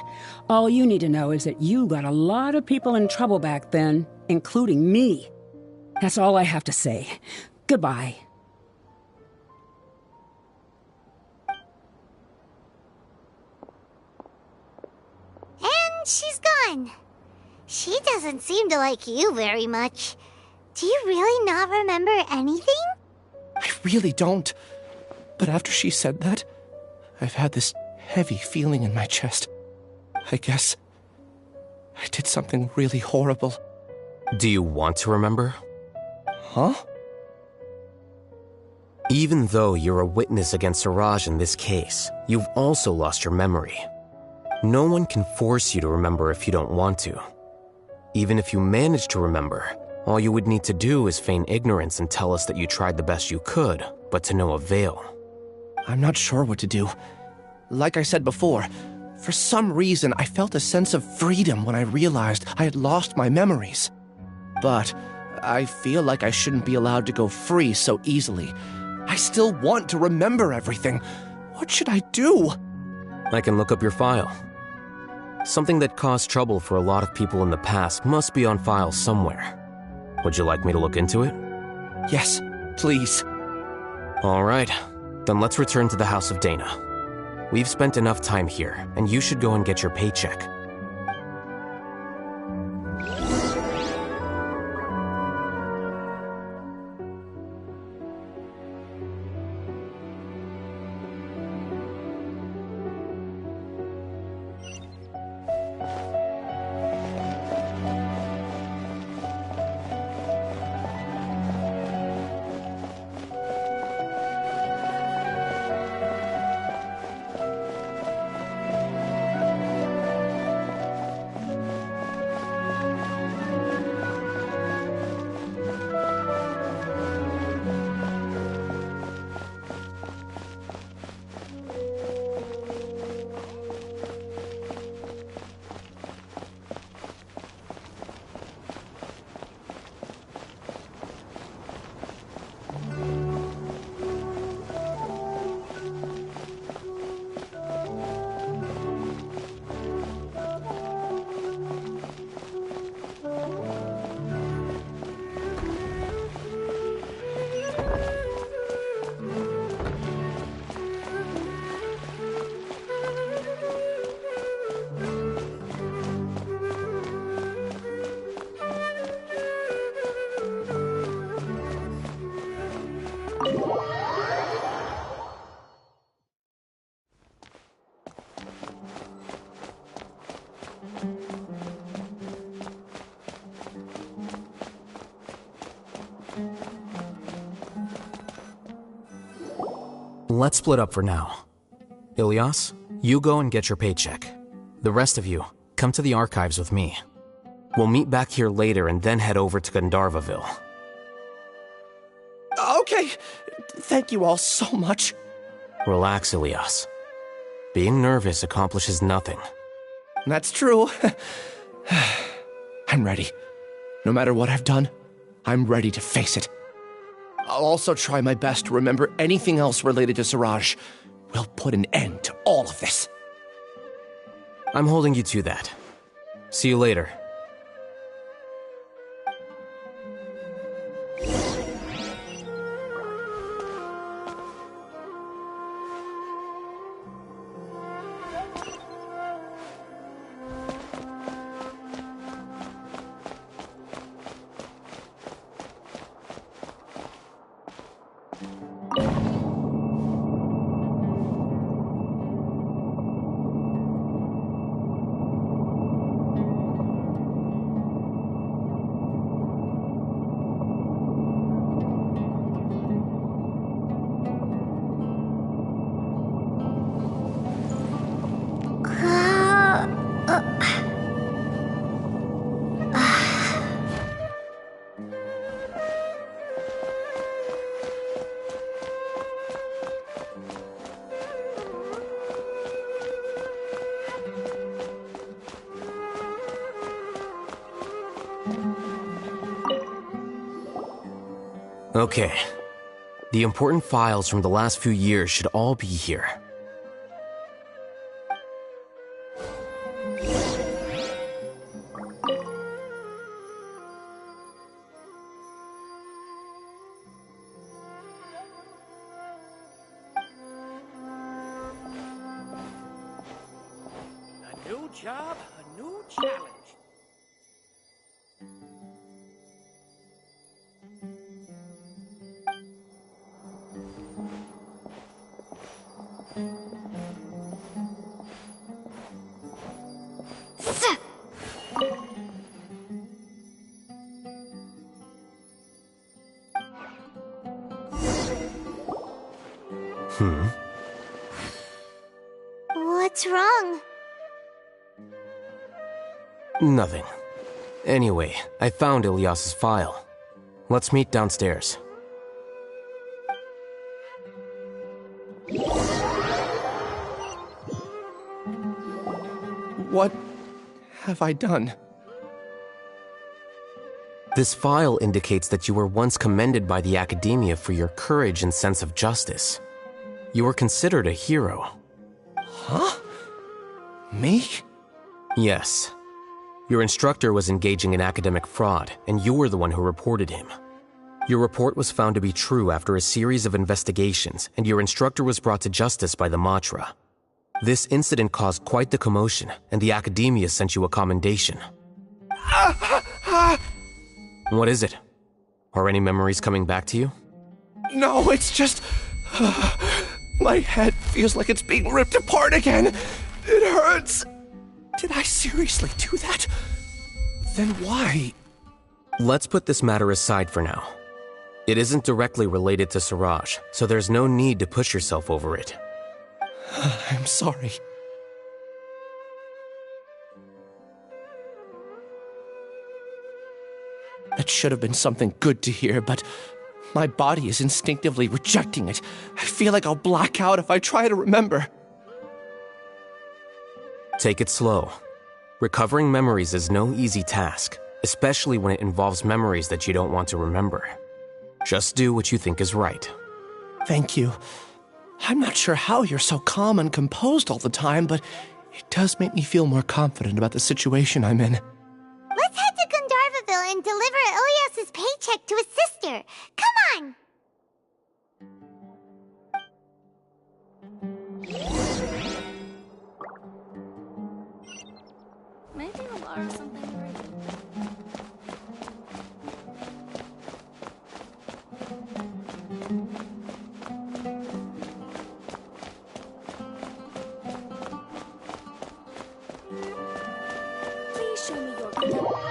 All you need to know is that you got a lot of people in trouble back then, including me. That's all I have to say. Goodbye. And she's gone. She doesn't seem to like you very much. Do you really not remember anything? I really don't. But after she said that, I've had this heavy feeling in my chest. I guess I did something really horrible. Do you want to remember? Huh? Even though you're a witness against Suraj in this case, you've also lost your memory. No one can force you to remember if you don't want to. Even if you manage to remember, all you would need to do is feign ignorance and tell us that you tried the best you could, but to no avail. I'm not sure what to do. Like I said before, for some reason I felt a sense of freedom when I realized I had lost my memories. But I feel like I shouldn't be allowed to go free so easily. I still want to remember everything. What should I do? I can look up your file. Something that caused trouble for a lot of people in the past must be on file somewhere. Would you like me to look into it? Yes, please. All right, then let's return to the House of Dana. We've spent enough time here, and you should go and get your paycheck. Let's split up for now. Ilyas, you go and get your paycheck. The rest of you, come to the archives with me. We'll meet back here later and then head over to Gandharvaville. Okay, thank you all so much. Relax, Ilyas. Being nervous accomplishes nothing. That's true. I'm ready. No matter what I've done, I'm ready to face it. I'll also try my best to remember anything else related to Suraj. We'll put an end to all of this. I'm holding you to that. See you later. Okay. The important files from the last few years should all be here. A new job, a new challenge. What's wrong? Nothing. Anyway, I found Ilyas's file. Let's meet downstairs. What have I done? This file indicates that you were once commended by the Academia for your courage and sense of justice. You were considered a hero. Huh? Me? Yes. Your instructor was engaging in academic fraud, and you were the one who reported him. Your report was found to be true after a series of investigations, and your instructor was brought to justice by the Matra. This incident caused quite the commotion, and the Academia sent you a commendation. What is it? Are any memories coming back to you? No, it's just... my head feels like it's being ripped apart again. It hurts. Did I seriously do that? Then why? Let's put this matter aside for now. It isn't directly related to Siraj, so there's no need to push yourself over it. I'm sorry. It should have been something good to hear, but my body is instinctively rejecting it. I feel like I'll black out if I try to remember. Take it slow. Recovering memories is no easy task, especially when it involves memories that you don't want to remember. Just do what you think is right. Thank you. I'm not sure how you're so calm and composed all the time, but it does make me feel more confident about the situation I'm in. Let's head to Gandharvaville and deliver Ilyas's paycheck to his sister. Come on! Maybe I'll borrow something for you. Please show me your credentials.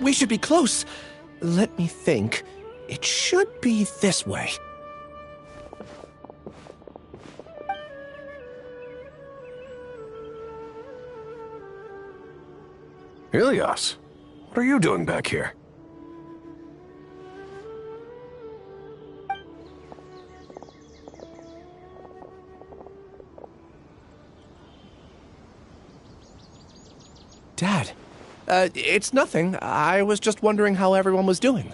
We should be close. Let me think. It should be this way. Ilias, what are you doing back here? Dad, it's nothing. I was just wondering how everyone was doing.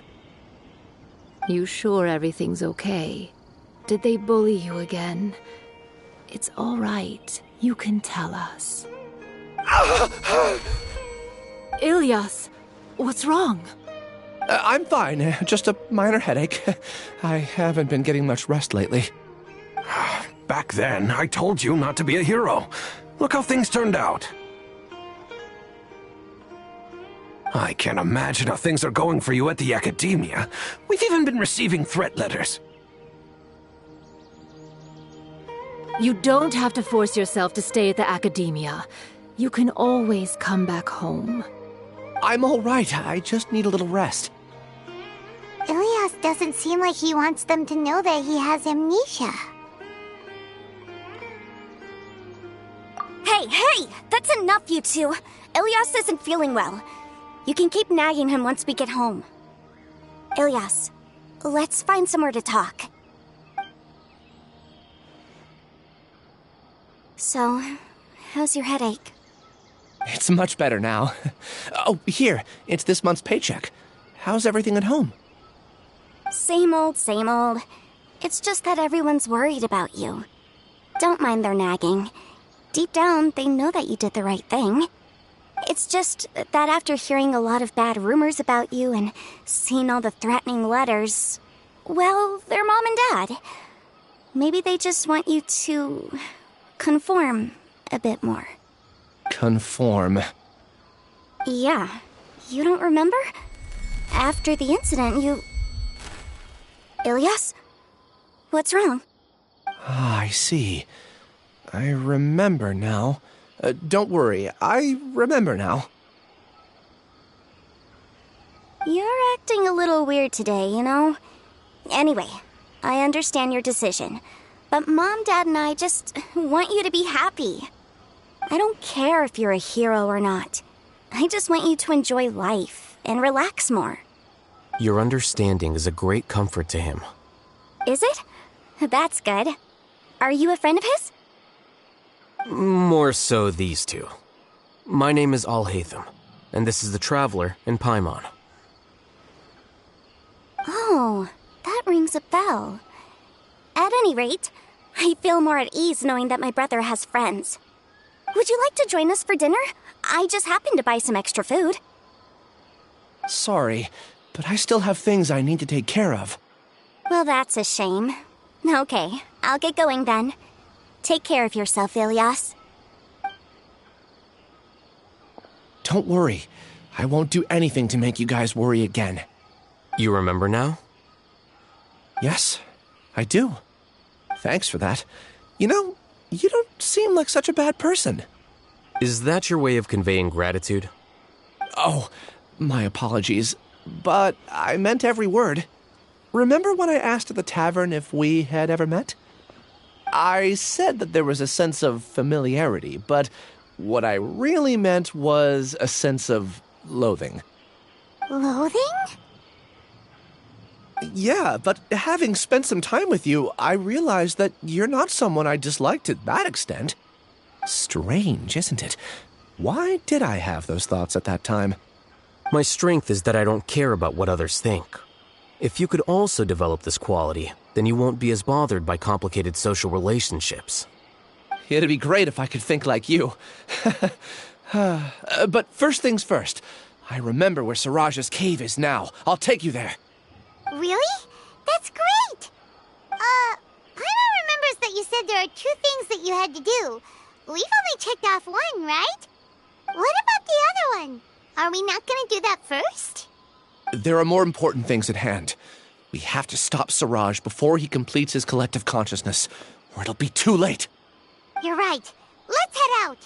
You sure everything's okay? Did they bully you again? It's all right. You can tell us. Ilias, what's wrong? I'm fine. Just a minor headache. I haven't been getting much rest lately. Back then, I told you not to be a hero. Look how things turned out. I can't imagine how things are going for you at the Academia. We've even been receiving threat letters. You don't have to force yourself to stay at the Academia. You can always come back home. I'm all right. I just need a little rest. Ilias doesn't seem like he wants them to know that he has amnesia. Hey! That's enough, you two! Ilias isn't feeling well. You can keep nagging him once we get home. Ilias, let's find somewhere to talk. So, how's your headache? It's much better now. Oh, here. It's this month's paycheck. How's everything at home? Same old, same old. It's just that everyone's worried about you. Don't mind their nagging. Deep down, they know that you did the right thing. It's just that after hearing a lot of bad rumors about you and seeing all the threatening letters, well, they're mom and dad. Maybe they just want you to conform a bit more. Conform. Yeah. You don't remember? After the incident, you... Ilias? What's wrong? Ah, I see. I remember now. Don't worry, I remember now. You're acting a little weird today, you know? Anyway, I understand your decision. But Mom, Dad, and I just want you to be happy. I don't care if you're a hero or not. I just want you to enjoy life and relax more. Your understanding is a great comfort to him. Is it? That's good. Are you a friend of his? More so these two. My name is Al-Haytham, and this is the Traveler in Paimon. Oh, that rings a bell. At any rate, I feel more at ease knowing that my brother has friends. Would you like to join us for dinner? I just happened to buy some extra food. Sorry, but I still have things I need to take care of. Well, that's a shame. Okay, I'll get going then. Take care of yourself, Ilias. Don't worry. I won't do anything to make you guys worry again. You remember now? Yes, I do. Thanks for that. You know, you don't seem like such a bad person. Is that your way of conveying gratitude? Oh, my apologies. But I meant every word. Remember when I asked at the tavern if we had ever met? I said that there was a sense of familiarity, but what I really meant was a sense of loathing. Loathing? Yeah, but having spent some time with you, I realized that you're not someone I dislike to that extent. Strange, isn't it? Why did I have those thoughts at that time? My strength is that I don't care about what others think. If you could also develop this quality, then you won't be as bothered by complicated social relationships. It'd be great if I could think like you. But first things first. I remember where Siraj's cave is now. I'll take you there. Really? That's great! Paimon remembers that you said there are 2 things that you had to do. We've only checked off 1, right? What about the other one? Are we not gonna do that first? There are more important things at hand. We have to stop Siraj before he completes his collective consciousness, or it'll be too late. You're right. Let's head out.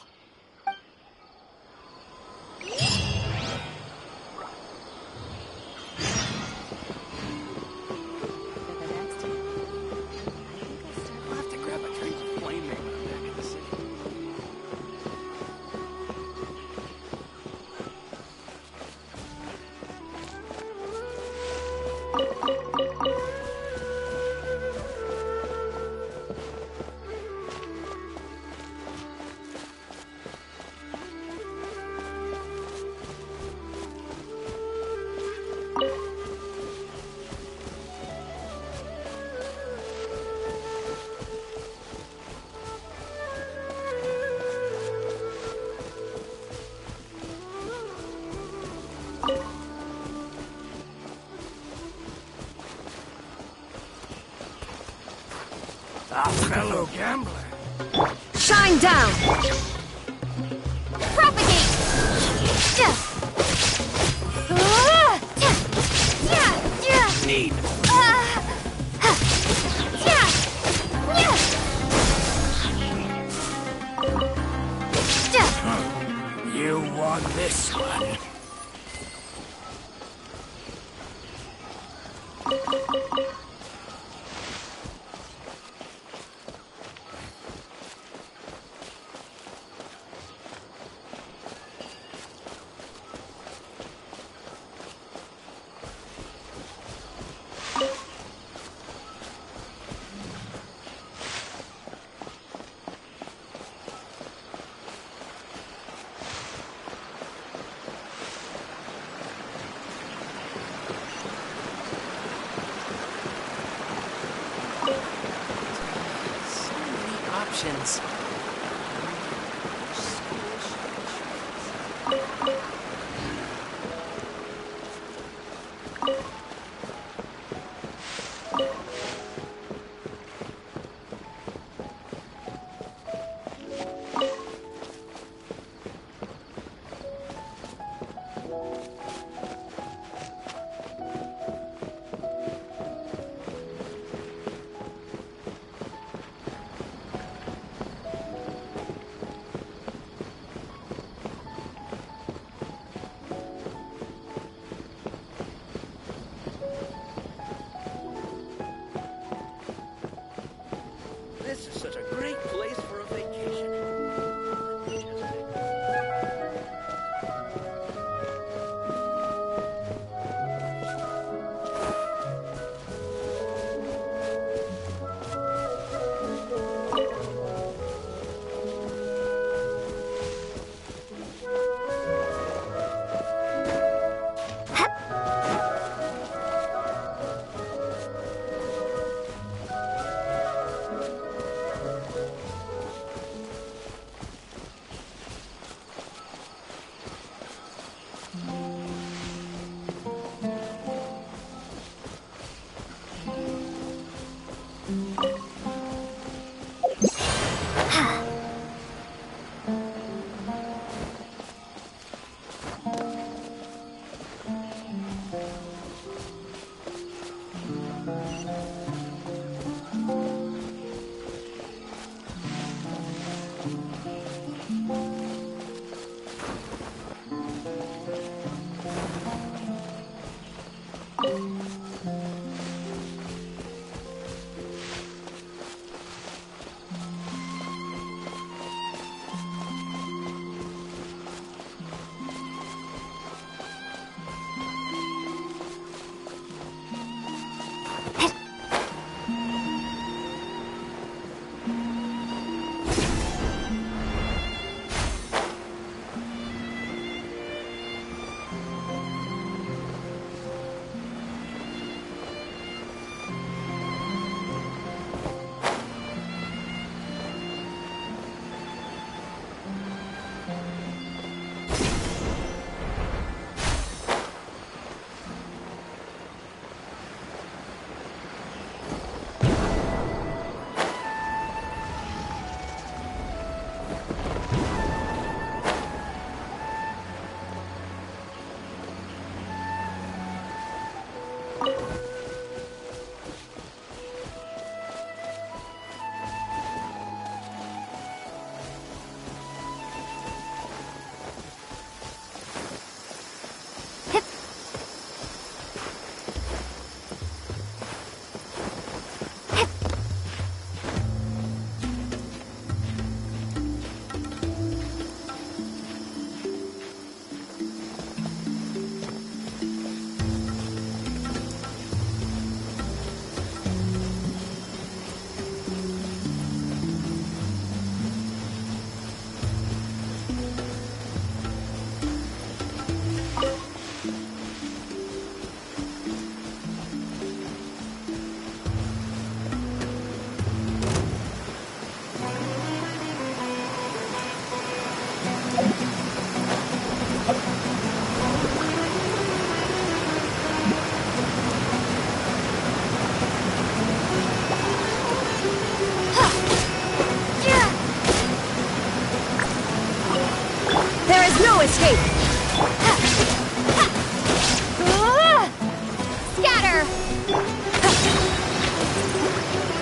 A fellow gambler. Shine down! Propagate! Need. You won this one. Options.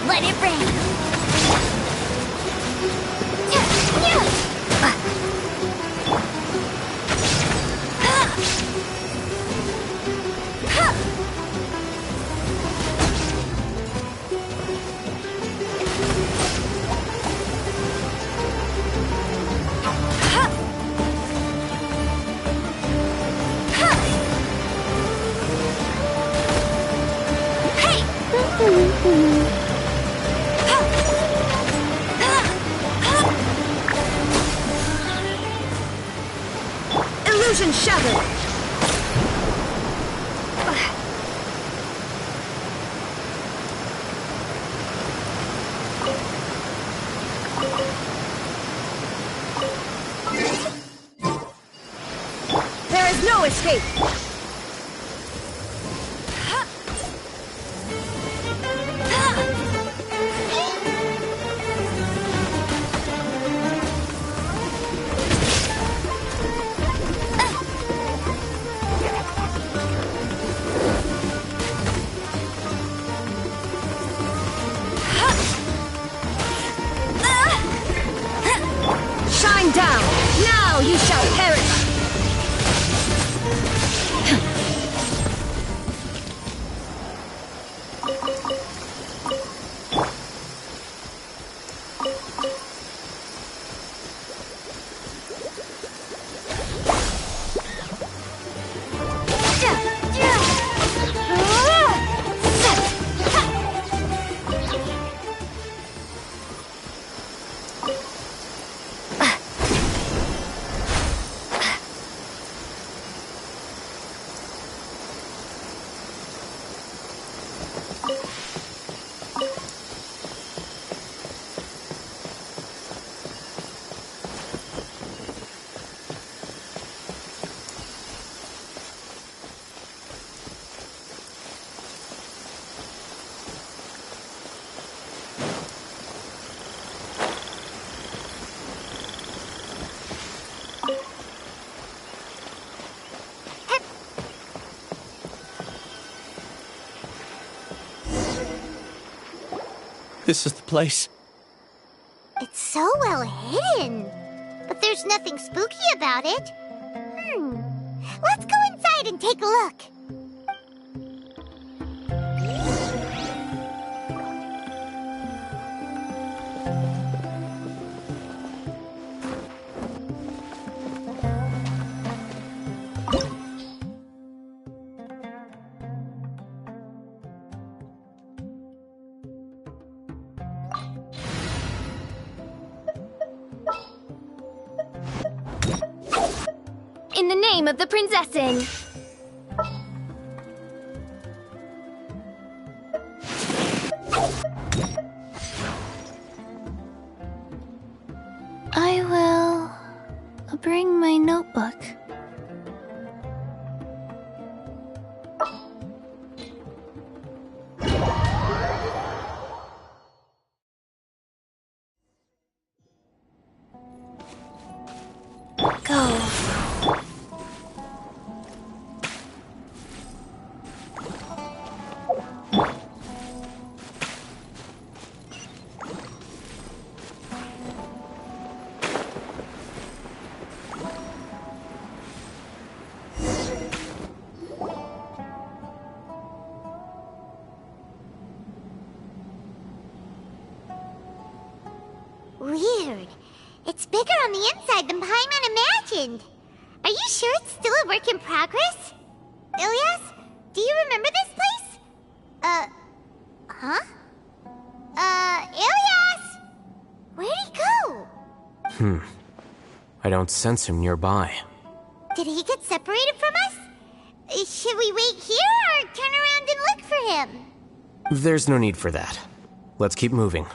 Let it rain! Illusion shattered! There is no escape! Shine down! Now you shall perish! This is the place. It's so well hidden. But there's nothing spooky about it. Let's go inside and take a look. In the name of the princessing! I will bring my notebook. Go. Weird. It's bigger on the inside than Paimon imagined. Are you sure it's still a work in progress? Ilyas, do you remember this place? Huh? Ilyas! Where'd he go? I don't sense him nearby. Did he get separated from us? Should we wait here or turn around and look for him? There's no need for that. Let's keep moving.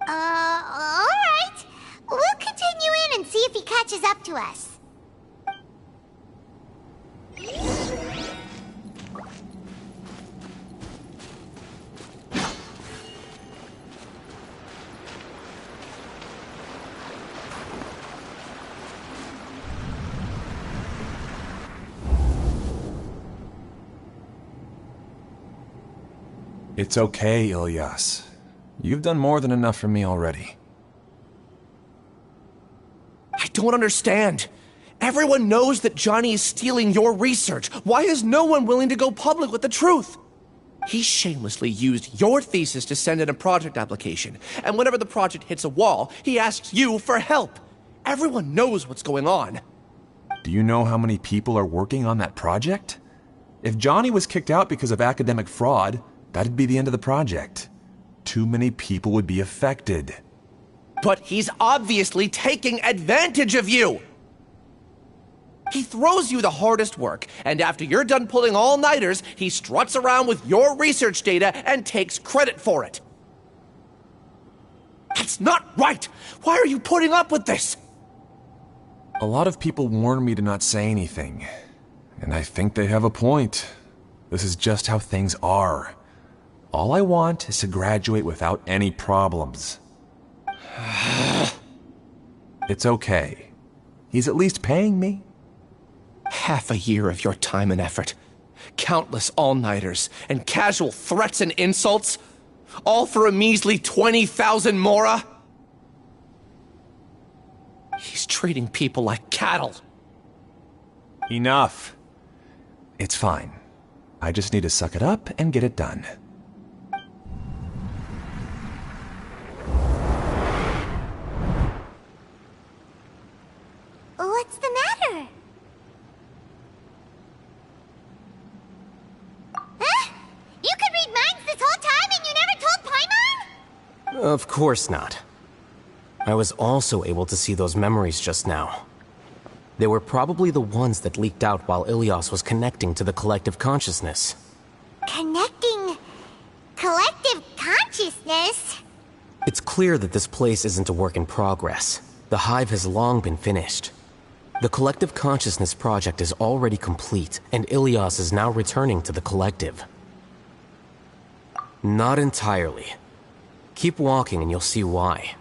Alright. We'll continue in and see if he catches up to us. It's okay, Ilyas. You've done more than enough for me already. I don't understand. Everyone knows that Johnny is stealing your research. Why is no one willing to go public with the truth? He shamelessly used your thesis to send in a project application, and whenever the project hits a wall, he asks you for help. Everyone knows what's going on. Do you know how many people are working on that project? If Johnny was kicked out because of academic fraud, that'd be the end of the project. Too many people would be affected. But he's obviously taking advantage of you! He throws you the hardest work, and after you're done pulling all-nighters, he struts around with your research data and takes credit for it. That's not right! Why are you putting up with this? A lot of people warn me to not say anything, and I think they have a point. This is just how things are. All I want is to graduate without any problems. It's okay. He's at least paying me. Half a year of your time and effort. Countless all-nighters and casual threats and insults. All for a measly 20,000 mora? He's treating people like cattle. Enough. It's fine. I just need to suck it up and get it done. What's the matter? Huh? You could read minds this whole time and you never told Paimon? Of course not. I was also able to see those memories just now. They were probably the ones that leaked out while Ilias was connecting to the collective consciousness. Connecting collective consciousness? It's clear that this place isn't a work in progress. The hive has long been finished. The collective consciousness project is already complete, and Ilias is now returning to the collective. Not entirely. Keep walking and you'll see why.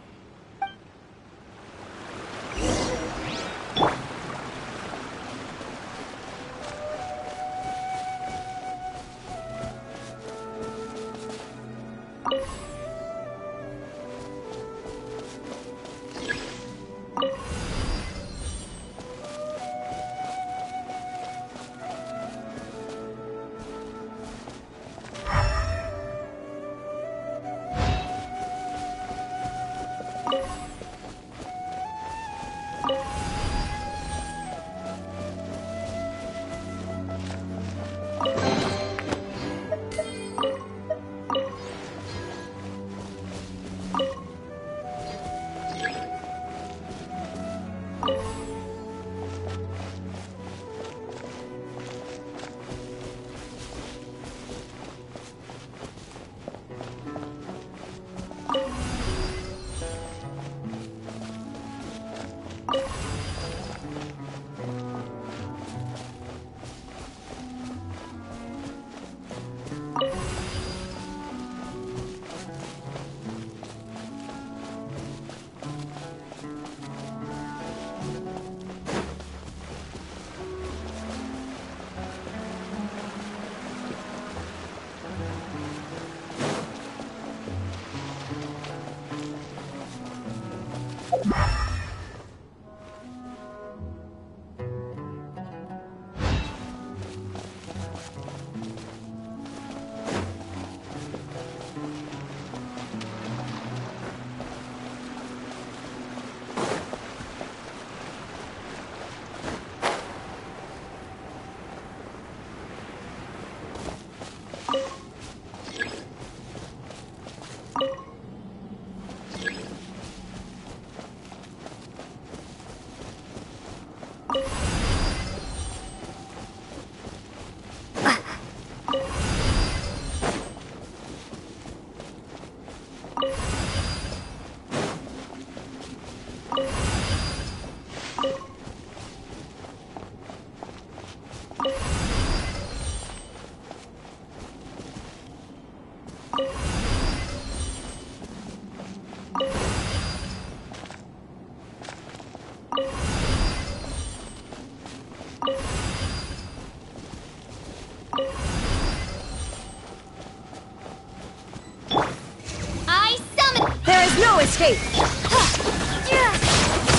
escape!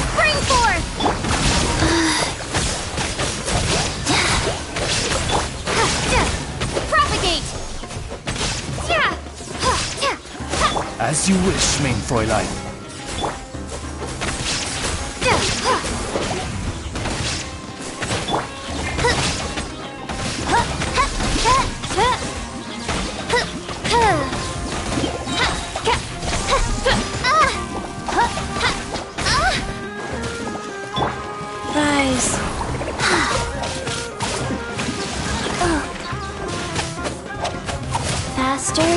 Spring forth! Propagate! As you wish, mein Fräulein. Rise. Faster.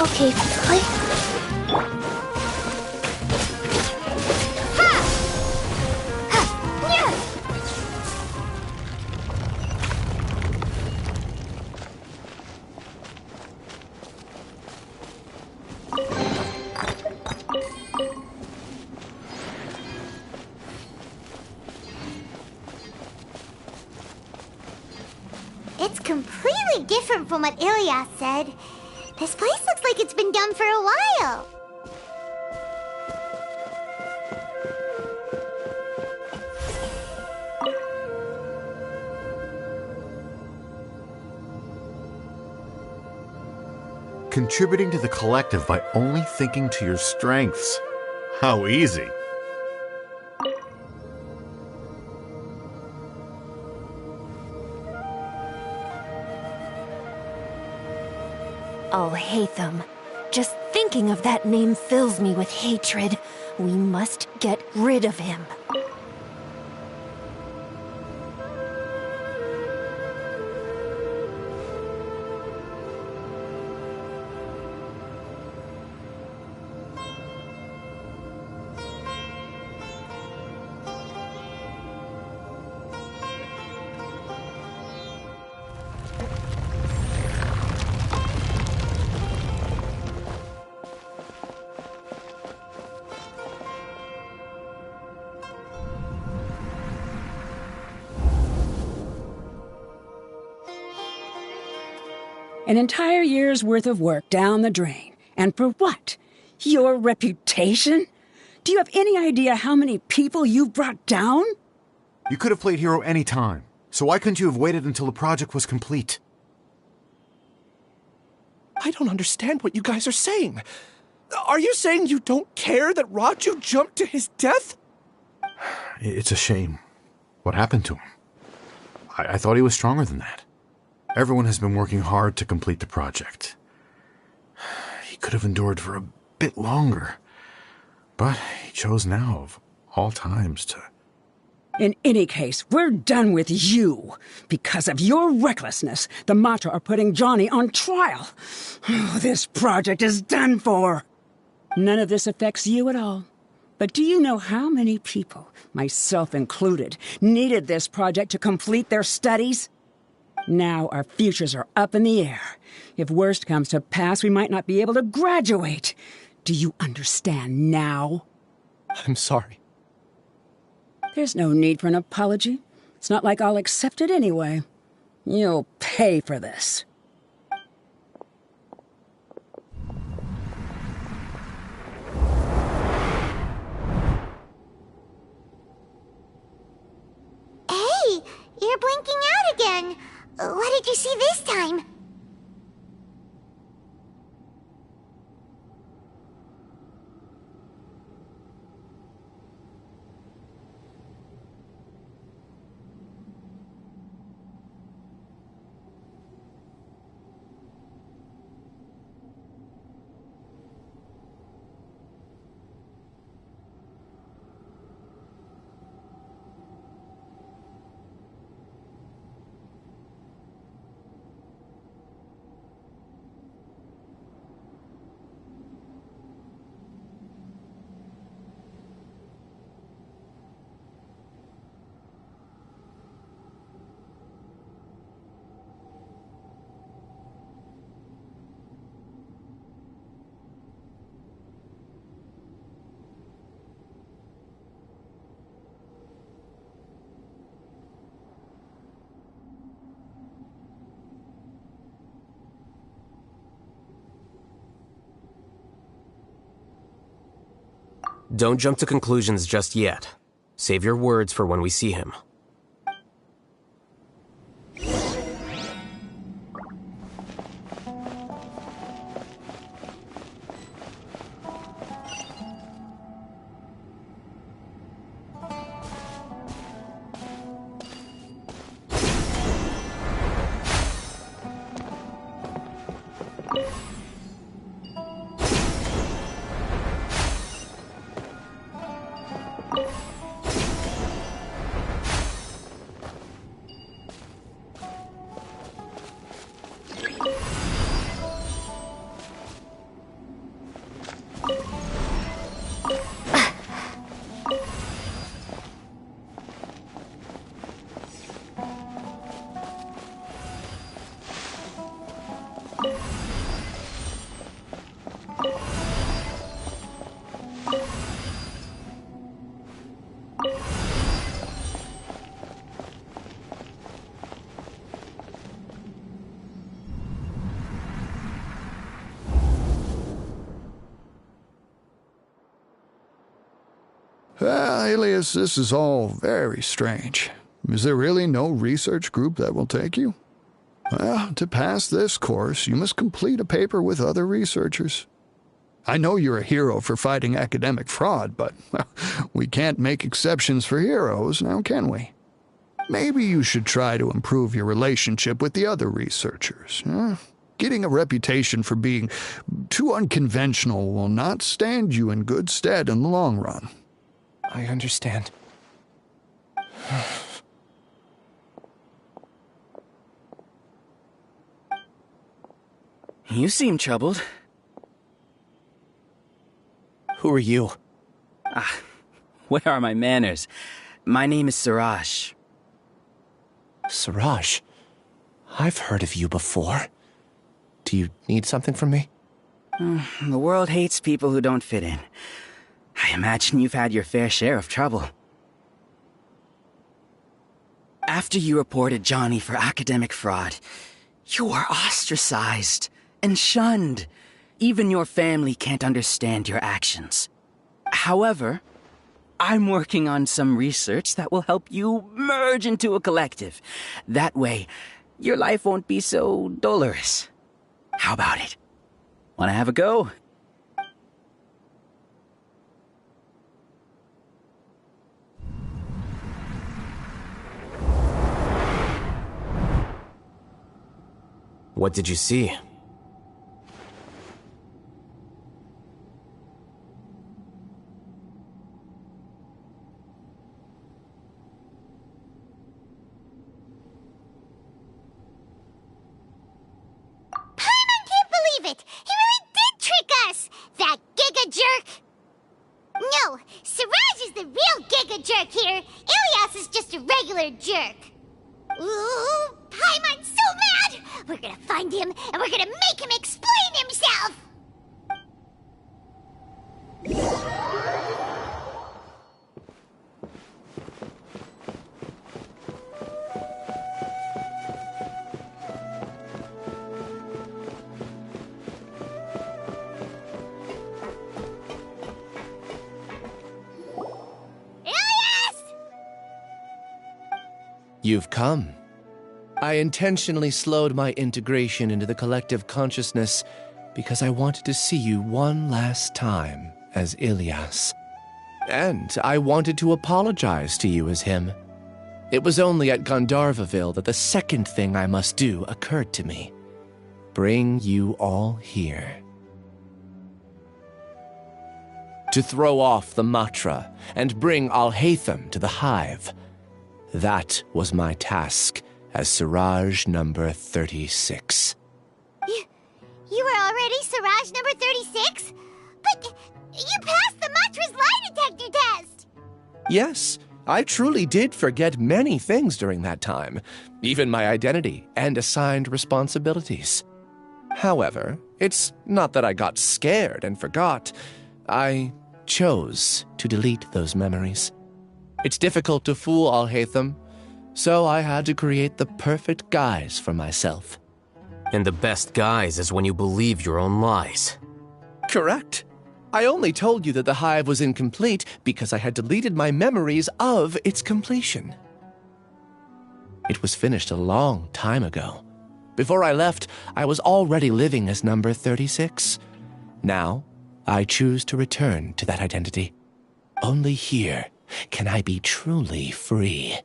Okay, click. It's completely different from what Ilyas said. This place looks like it's been done for a while. Contributing to the collective by only thinking to your strengths. How easy. Oh, Hatham. Just thinking of that name fills me with hatred. We must get rid of him. An entire year's worth of work down the drain. And for what? Your reputation? Do you have any idea how many people you've brought down? You could have played hero any time, so why couldn't you have waited until the project was complete? I don't understand what you guys are saying. Are you saying you don't care that Raju jumped to his death? It's a shame. What happened to him? I thought he was stronger than that. Everyone has been working hard to complete the project. He could have endured for a bit longer, but he chose now, of all times, to... In any case, we're done with you. Because of your recklessness, the Matra are putting Johnny on trial. This project is done for. None of this affects you at all. But do you know how many people, myself included, needed this project to complete their studies? Now our futures are up in the air. If worst comes to pass, we might not be able to graduate. Do you understand now? I'm sorry. There's no need for an apology. It's not like I'll accept it anyway. You'll pay for this. Hey, you're blinking out again. What did you see this time? Don't jump to conclusions just yet. Save your words for when we see him. Alias, this is all very strange. Is there really no research group that will take you? Well, to pass this course, you must complete a paper with other researchers. I know you're a hero for fighting academic fraud, but well, we can't make exceptions for heroes, now can we? Maybe you should try to improve your relationship with the other researchers. Getting a reputation for being too unconventional will not stand you in good stead in the long run. I understand. You seem troubled. Who are you? Where are my manners? My name is Suraj. Suraj? I've heard of you before. Do you need something from me? The world hates people who don't fit in. I imagine you've had your fair share of trouble. After you reported Johnny for academic fraud, you were ostracized and shunned. Even your family can't understand your actions. However, I'm working on some research that will help you merge into a collective. That way, your life won't be so dolorous. How about it? Wanna have a go? What did you see? It! He really did trick us! That Giga Jerk! No, Siraj is the real Giga Jerk here. Ilias is just a regular jerk. Ooh, Paimon's so mad! We're gonna find him, and we're gonna make him explain himself! You've come. I intentionally slowed my integration into the collective consciousness because I wanted to see you one last time as Ilias. And I wanted to apologize to you as him. It was only at Gandharvaville that the second thing I must do occurred to me. Bring you all here. To throw off the Matra and bring Alhaitham to the hive. That was my task as Siraj number 36. You were already Siraj number 36? But you passed the Matra's lie detector test! Yes, I truly did forget many things during that time, even my identity and assigned responsibilities. However, it's not that I got scared and forgot. I chose to delete those memories. It's difficult to fool Alhaitham, so I had to create the perfect guise for myself. And the best guise is when you believe your own lies. Correct. I only told you that the hive was incomplete because I had deleted my memories of its completion. It was finished a long time ago. Before I left, I was already living as number 36. Now, I choose to return to that identity. Only here can I be truly free.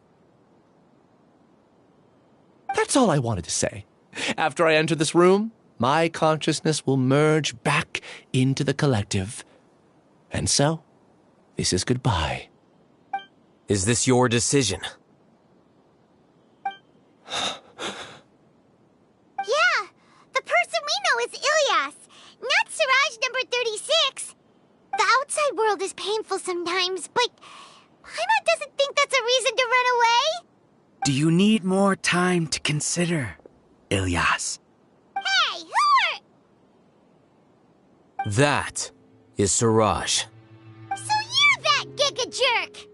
That's all I wanted to say. After I enter this room, my consciousness will merge back into the collective. And so, this is goodbye. Is this your decision? Yeah, the person we know is Ilyas, not Siraj number 36. The outside world is painful sometimes, but Paimon doesn't think that's a reason to run away. Do you need more time to consider, Ilyas? Hey, who are... That is Siraj. So you're that Giga Jerk!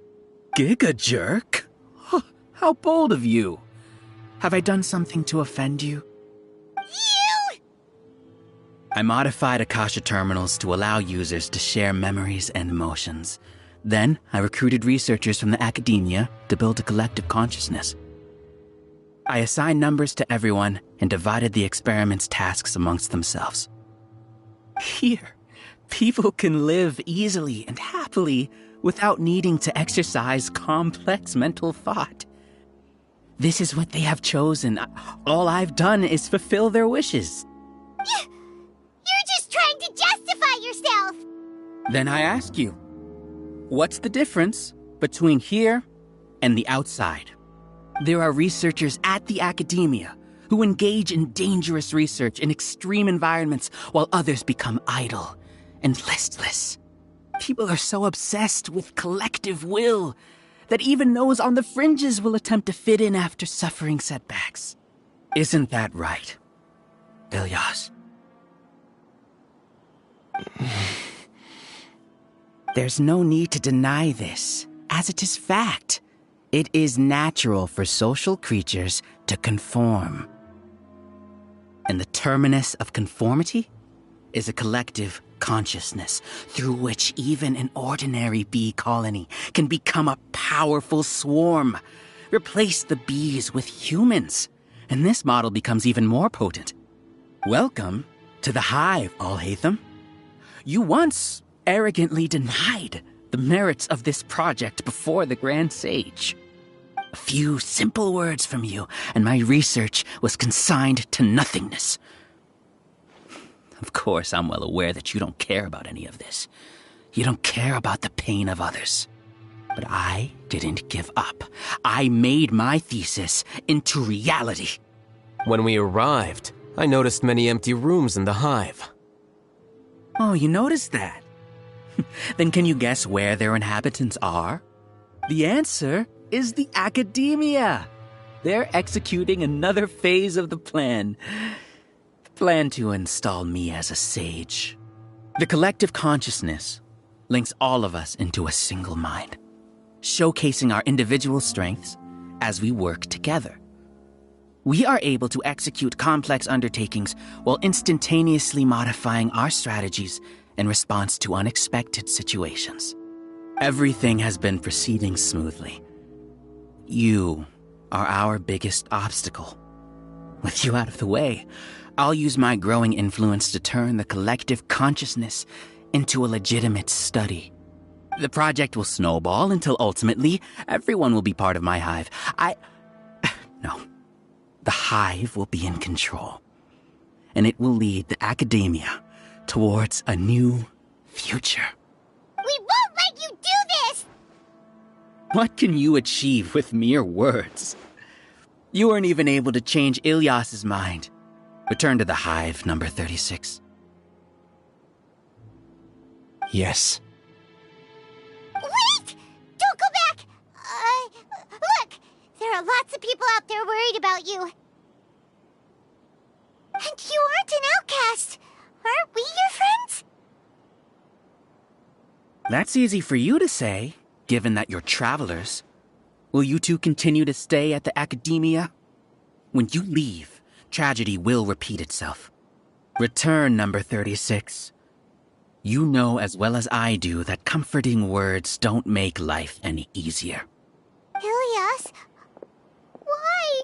Giga Jerk? How bold of you. Have I done something to offend you? You! I modified Akasha terminals to allow users to share memories and emotions. Then, I recruited researchers from the academia to build a collective consciousness. I assigned numbers to everyone and divided the experiment's tasks amongst themselves. Here, people can live easily and happily without needing to exercise complex mental thought. This is what they have chosen. All I've done is fulfill their wishes. You're just trying to justify yourself! Then I ask you, what's the difference between here and the outside? There are researchers at the academia who engage in dangerous research in extreme environments while others become idle and listless. People are so obsessed with collective will that even those on the fringes will attempt to fit in after suffering setbacks. Isn't that right, Ilyas? There's no need to deny this, as it is fact. It is natural for social creatures to conform. And the terminus of conformity is a collective consciousness through which even an ordinary bee colony can become a powerful swarm. Replace the bees with humans, and this model becomes even more potent. Welcome to the hive, Alhaitham. You once arrogantly denied the merits of this project before the Grand Sage. A few simple words from you, and my research was consigned to nothingness. Of course, I'm well aware that you don't care about any of this. You don't care about the pain of others. But I didn't give up. I made my thesis into reality. When we arrived, I noticed many empty rooms in the hive. Oh, you noticed that? Then can you guess where their inhabitants are? The answer is the academia. They're executing another phase of the plan. The plan to install me as a sage. The collective consciousness links all of us into a single mind, showcasing our individual strengths as we work together. We are able to execute complex undertakings while instantaneously modifying our strategies in response to unexpected situations. Everything has been proceeding smoothly. You are our biggest obstacle. With you out of the way, I'll use my growing influence to turn the collective consciousness into a legitimate study. The project will snowball until ultimately everyone will be part of my hive. No. The hive will be in control. And it will lead the academia towards a new future. We won't let you do this! What can you achieve with mere words? You weren't even able to change Ilyas's mind. Return to the hive, number 36. Yes. Wait! Don't go back! Look! There are lots of people out there worried about you. And you aren't an outcast. Aren't we your friends? That's easy for you to say, given that you're travelers. Will you two continue to stay at the academia? When you leave, tragedy will repeat itself. Return, number 36. You know as well as I do that comforting words don't make life any easier. Ilias? Why?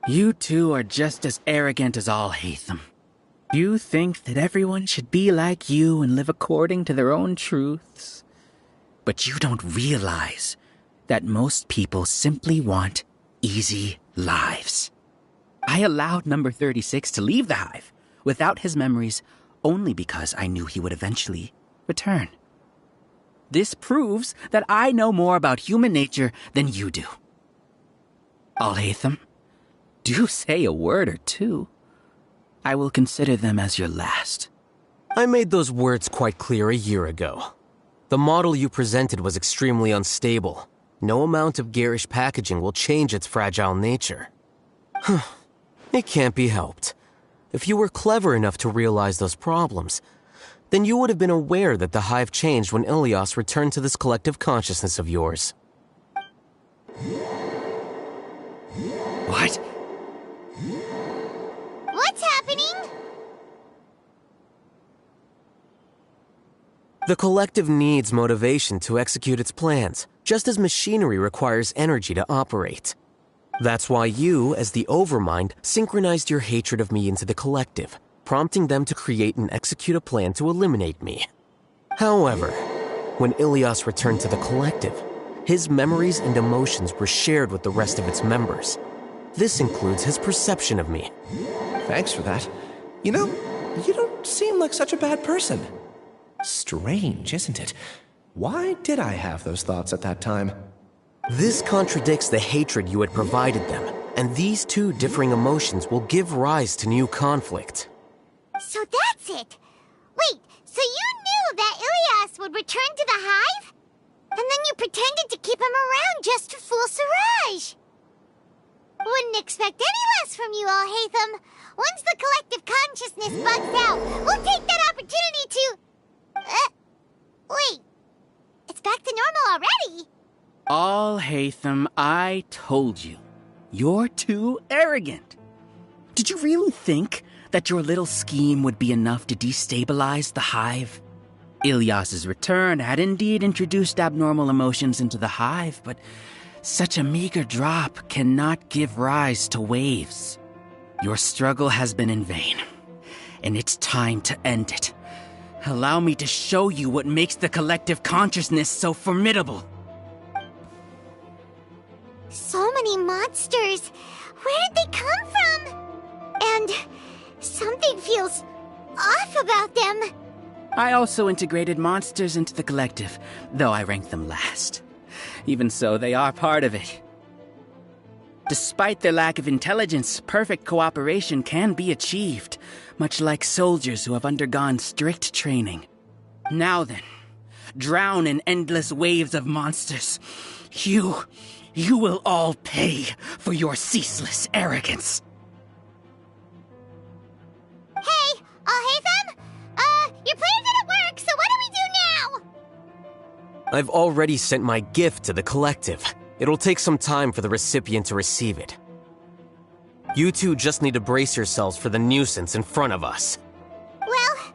You two are just as arrogant as all Hatham. You think that everyone should be like you and live according to their own truths. But you don't realize that most people simply want easy lives. I allowed number 36 to leave the hive without his memories only because I knew he would eventually return. This proves that I know more about human nature than you do. Al-Haytham, do say a word or two. I will consider them as your last. I made those words quite clear a year ago. The model you presented was extremely unstable. No amount of garish packaging will change its fragile nature. It can't be helped. If you were clever enough to realize those problems, then you would have been aware that the hive changed when Ilias returned to this collective consciousness of yours. What? What's happening? The collective needs motivation to execute its plans, just as machinery requires energy to operate. That's why you, as the Overmind, synchronized your hatred of me into the collective, prompting them to create and execute a plan to eliminate me. However, when Ilias returned to the collective, his memories and emotions were shared with the rest of its members. This includes his perception of me. Thanks for that. You know, you don't seem like such a bad person. Strange, isn't it? Why did I have those thoughts at that time? This contradicts the hatred you had provided them, and these two differing emotions will give rise to new conflict. So that's it. Wait, so you knew that Ilias would return to the hive? And then you pretended to keep him around just to fool Siraj. Wouldn't expect any less from you, Al-Haytham. Once the collective consciousness bugs out, we'll take that opportunity to... wait. It's back to normal already. Al-Haytham, I told you. You're too arrogant. Did you really think that your little scheme would be enough to destabilize the hive? Ilias's return had indeed introduced abnormal emotions into the hive, but such a meager drop cannot give rise to waves. Your struggle has been in vain, and it's time to end it. Allow me to show you what makes the collective consciousness so formidable. So many monsters. Where did they come from? And something feels off about them. I also integrated monsters into the collective, though I ranked them last. Even so, they are part of it. Despite their lack of intelligence, perfect cooperation can be achieved, much like soldiers who have undergone strict training. Now then, drown in endless waves of monsters. You will all pay for your ceaseless arrogance. Hey, Al-Haytham? Your plan didn't work, so what do we do now? I've already sent my gift to the collective. It'll take some time for the recipient to receive it. You two just need to brace yourselves for the nuisance in front of us. Well,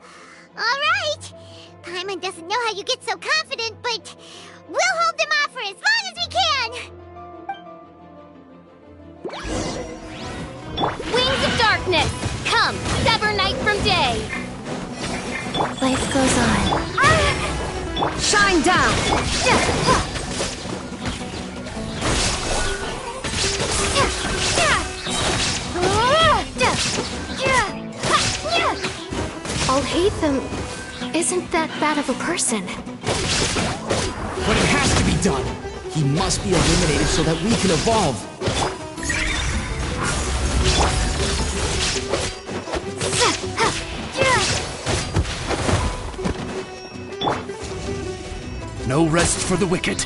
alright. Paimon doesn't know how you get so confident, but we'll hold them off for as long as we can. Wings of darkness! Come, sever night from day! Life goes on. Shine down! Al-Haytham isn't that bad of a person. But it has to be done. He must be eliminated so that we can evolve. No rest for the wicked.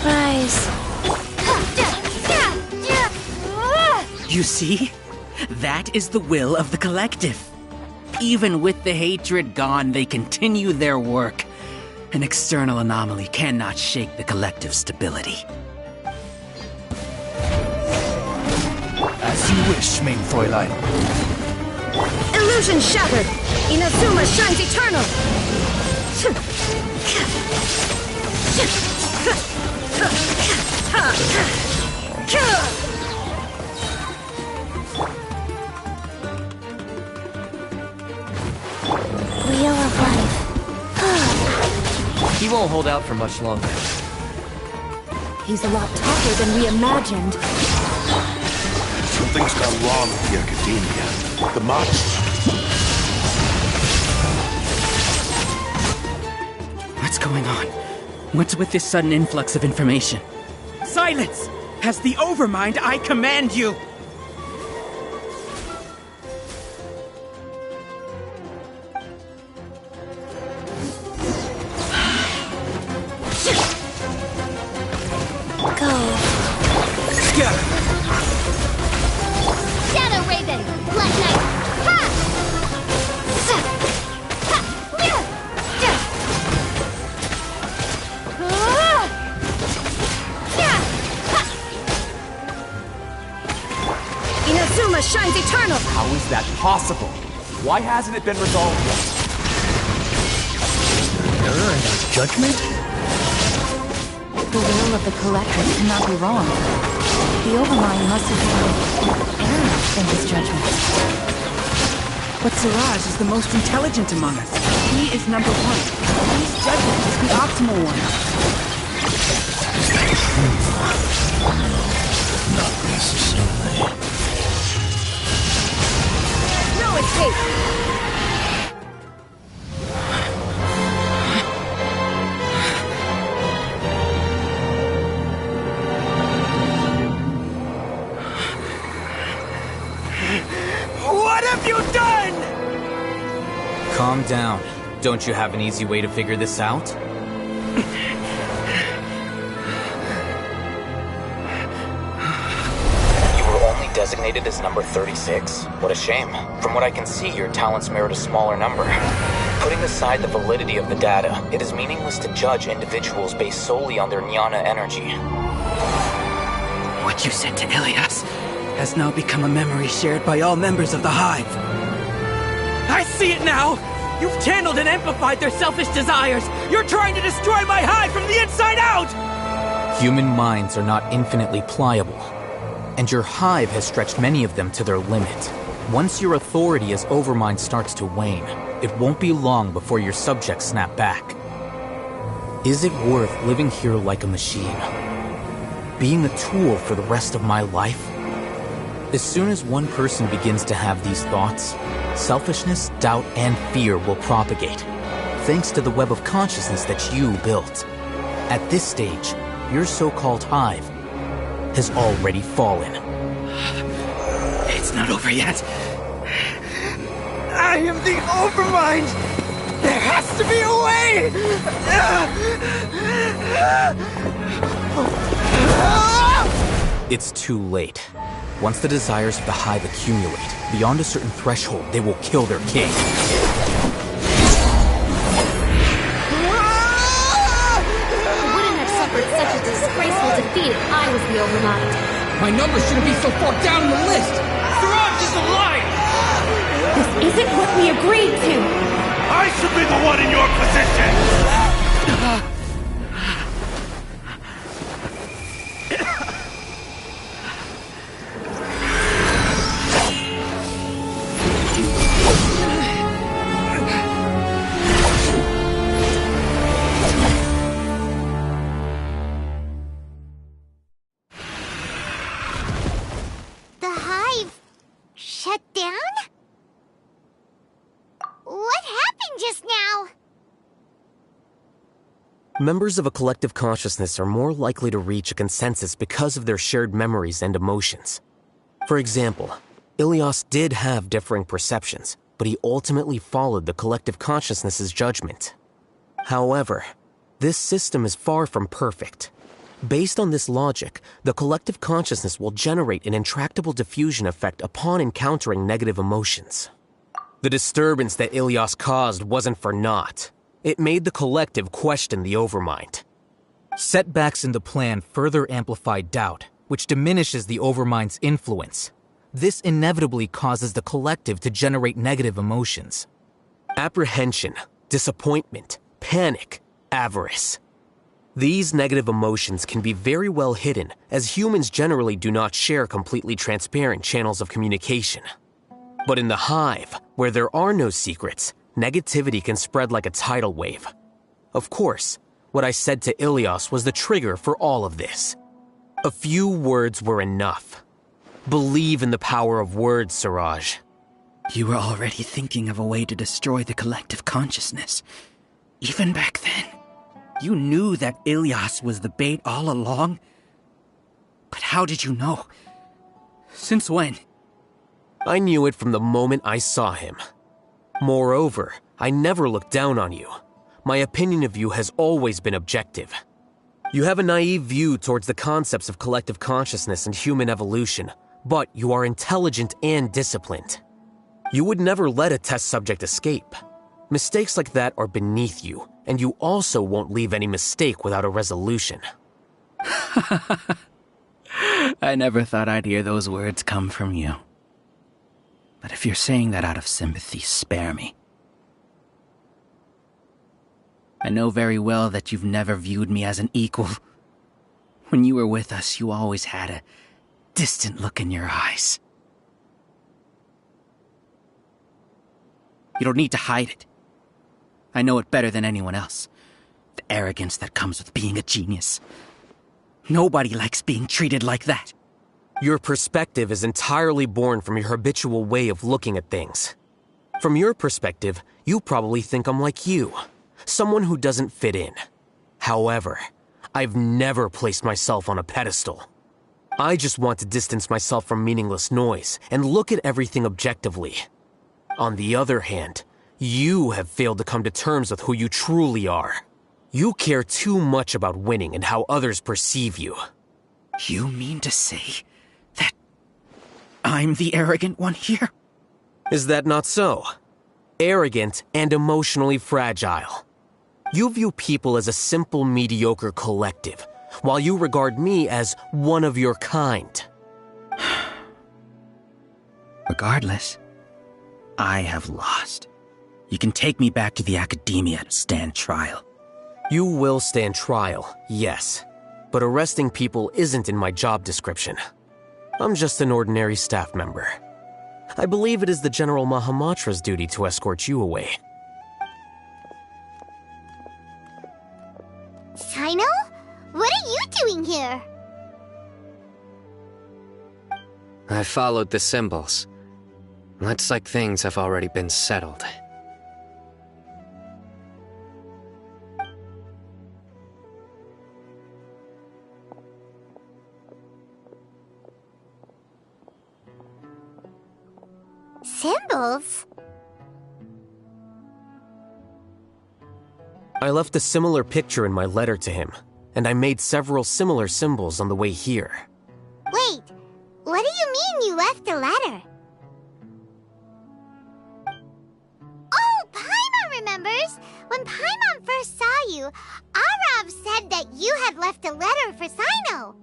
Rise. You see? That is the will of the collective. Even with the hatred gone, they continue their work. An external anomaly cannot shake the collective's stability. As you wish, main Fräulein. Illusion shattered! Inazuma shines eternal! Wheel of Life. He won't hold out for much longer. He's a lot tougher than we imagined. Something's gone wrong with the Academia. The Mach. What's going on? What's with this sudden influx of information? Silence! As the Overmind, I command you! Go. Shadow Raven! Blood Knight! Ha! Inazuma shines eternal! How is that possible? Why hasn't it been resolved yet? Error in his judgment? The will of the Collective cannot be wrong. The Overmind must have been error in his judgment. But Siraj is the most intelligent among us. He is number one. His judgment is the optimal one. Not necessarily. No escape! What have you done? Calm down. Don't you have an easy way to figure this out? You were only designated as number 36? What a shame. From what I can see, your talents merit a smaller number. Putting aside the validity of the data, it is meaningless to judge individuals based solely on their jnana energy. What you said to Ilias has now become a memory shared by all members of the Hive. I see it now! You've channeled and amplified their selfish desires! You're trying to destroy my hive from the inside out! Human minds are not infinitely pliable, and your hive has stretched many of them to their limit. Once your authority as Overmind starts to wane, it won't be long before your subjects snap back. Is it worth living here like a machine? Being a tool for the rest of my life? As soon as one person begins to have these thoughts, selfishness, doubt, and fear will propagate, thanks to the web of consciousness that you built. At this stage, your so-called hive has already fallen. It's not over yet. I am the Overmind! There has to be a way! It's too late. Once the desires of the hive accumulate, beyond a certain threshold, they will kill their king. I wouldn't have suffered such a disgraceful defeat if I was the Overmind. My number shouldn't be so far down in the list! Siraj is alive! This isn't what we agreed to! I should be the one in your position! The hive shut down? What happened just now? Members of a collective consciousness are more likely to reach a consensus because of their shared memories and emotions. For example, Ilias did have differing perceptions, but he ultimately followed the collective consciousness's judgment. However, this system is far from perfect. Based on this logic, the collective consciousness will generate an intractable diffusion effect upon encountering negative emotions. The disturbance that Ilias caused wasn't for naught. It made the collective question the Overmind. Setbacks in the plan further amplify doubt, which diminishes the Overmind's influence. This inevitably causes the collective to generate negative emotions. Apprehension, disappointment, panic, avarice. These negative emotions can be very well hidden, as humans generally do not share completely transparent channels of communication. But in the hive, where there are no secrets, negativity can spread like a tidal wave. Of course, what I said to Ilias was the trigger for all of this. A few words were enough. Believe in the power of words, Siraj. You were already thinking of a way to destroy the collective consciousness. Even back then, you knew that Ilias was the bait all along. But how did you know? Since when? I knew it from the moment I saw him. Moreover, I never looked down on you. My opinion of you has always been objective. You have a naive view towards the concepts of collective consciousness and human evolution, but you are intelligent and disciplined. You would never let a test subject escape. Mistakes like that are beneath you, and you also won't leave any mistake without a resolution. I never thought I'd hear those words come from you. But if you're saying that out of sympathy, spare me. I know very well that you've never viewed me as an equal. When you were with us, you always had a distant look in your eyes. You don't need to hide it. I know it better than anyone else. The arrogance that comes with being a genius. Nobody likes being treated like that. Your perspective is entirely born from your habitual way of looking at things. From your perspective, you probably think I'm like you, someone who doesn't fit in. However, I've never placed myself on a pedestal. I just want to distance myself from meaningless noise and look at everything objectively. On the other hand, you have failed to come to terms with who you truly are. You care too much about winning and how others perceive you. You mean to say that I'm the arrogant one here? Is that not so? Arrogant and emotionally fragile. You view people as a simple, mediocre collective, while you regard me as one of your kind. Regardless, I have lost. You can take me back to the academia to stand trial. You will stand trial, yes. But arresting people isn't in my job description. I'm just an ordinary staff member. I believe it is the General Mahamatra's duty to escort you away. Sino? What are you doing here? I followed the symbols. Looks like things have already been settled. Symbols? I left a similar picture in my letter to him, and I made several similar symbols on the way here. Wait, what do you mean you left a letter? Oh, Paimon remembers! When Paimon first saw you, Arav said that you had left a letter for Sino.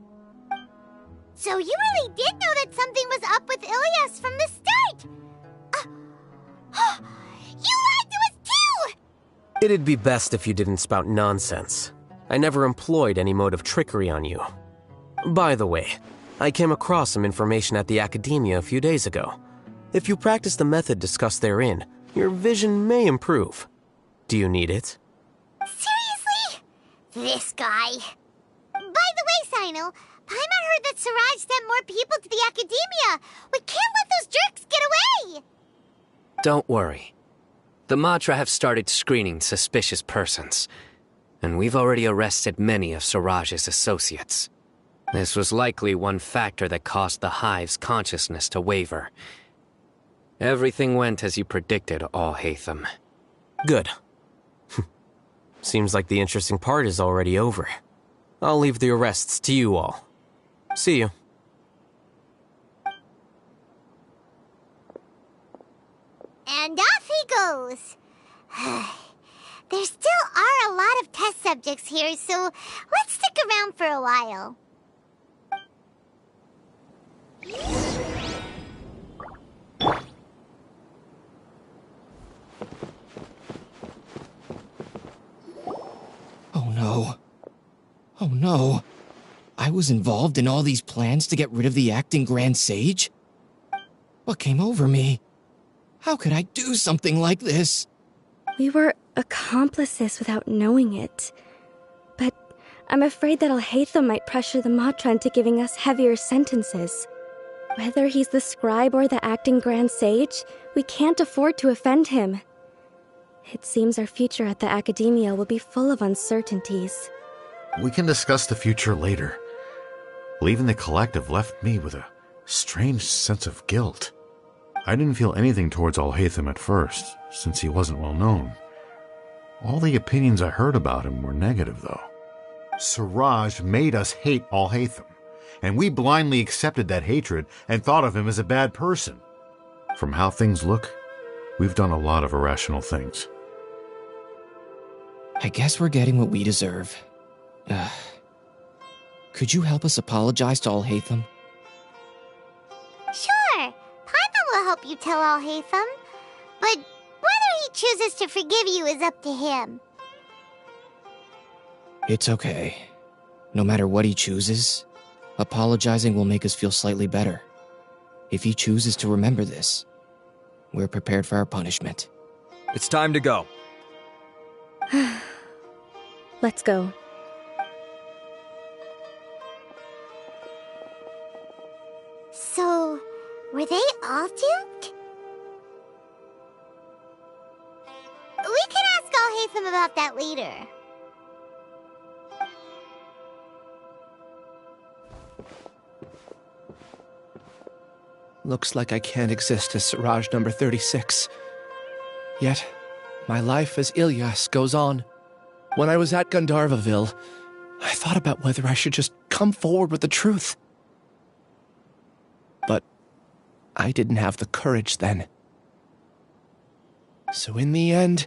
So you really did know that something was up with Ilias from the start! You lied to us too! It'd be best if you didn't spout nonsense. I never employed any mode of trickery on you. By the way, I came across some information at the Academia a few days ago. If you practice the method discussed therein, your vision may improve. Do you need it? Seriously? This guy. By the way, Sino, Paimon heard that Siraj sent more people to the Academia. We can't let those jerks get away! Don't worry. The Matra have started screening suspicious persons, and we've already arrested many of Siraj's associates. This was likely one factor that caused the Hive's consciousness to waver. Everything went as you predicted, All-Hatham. Good. Seems like the interesting part is already over. I'll leave the arrests to you all. See you. And off he goes. There still are a lot of test subjects here, so let's stick around for a while. no. Oh no. I was involved in all these plans to get rid of the acting Grand Sage? What came over me? How could I do something like this? We were accomplices without knowing it. But I'm afraid that Alhaitham might pressure the Matra into giving us heavier sentences. Whether he's the scribe or the acting Grand Sage, we can't afford to offend him. It seems our future at the Academia will be full of uncertainties. We can discuss the future later. Leaving the collective left me with a strange sense of guilt. I didn't feel anything towards Alhaitham at first, since he wasn't well known. All the opinions I heard about him were negative, though. Siraj made us hate Alhaitham, and we blindly accepted that hatred and thought of him as a bad person. From how things look, we've done a lot of irrational things. I guess we're getting what we deserve. Could you help us apologize to Alhaitham? Sure. Paimon will help you tell Alhaitham. But whether he chooses to forgive you is up to him. It's okay. No matter what he chooses, apologizing will make us feel slightly better. If he chooses to remember this, we're prepared for our punishment. It's time to go. Let's go. So, were they all duped? We can ask Alhaitham about that later. Looks like I can't exist as Siraj number 36. Yet, my life as Ilyas goes on. When I was at Gandharvaville, I thought about whether I should just come forward with the truth. But I didn't have the courage then. So in the end,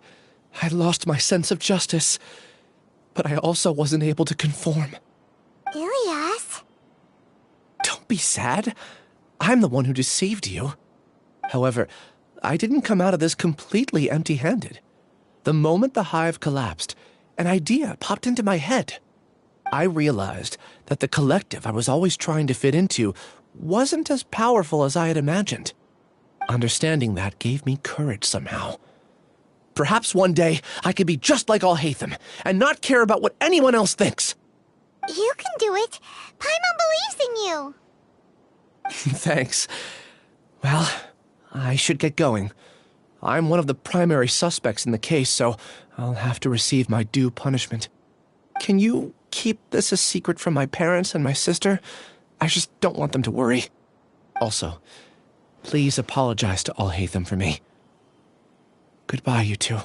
I lost my sense of justice, but I also wasn't able to conform. Ilyas? Don't be sad. I'm the one who deceived you. However, I didn't come out of this completely empty-handed. The moment the hive collapsed, an idea popped into my head. I realized that the collective I was always trying to fit into wasn't as powerful as I had imagined. Understanding that gave me courage somehow. Perhaps one day I could be just like Alhaitham and not care about what anyone else thinks. You can do it. Paimon believes in you. Thanks. Well, I should get going. I'm one of the primary suspects in the case, so I'll have to receive my due punishment. Can you keep this a secret from my parents and my sister? I just don't want them to worry. Also, please apologize to Alhaitham for me. Goodbye, you two.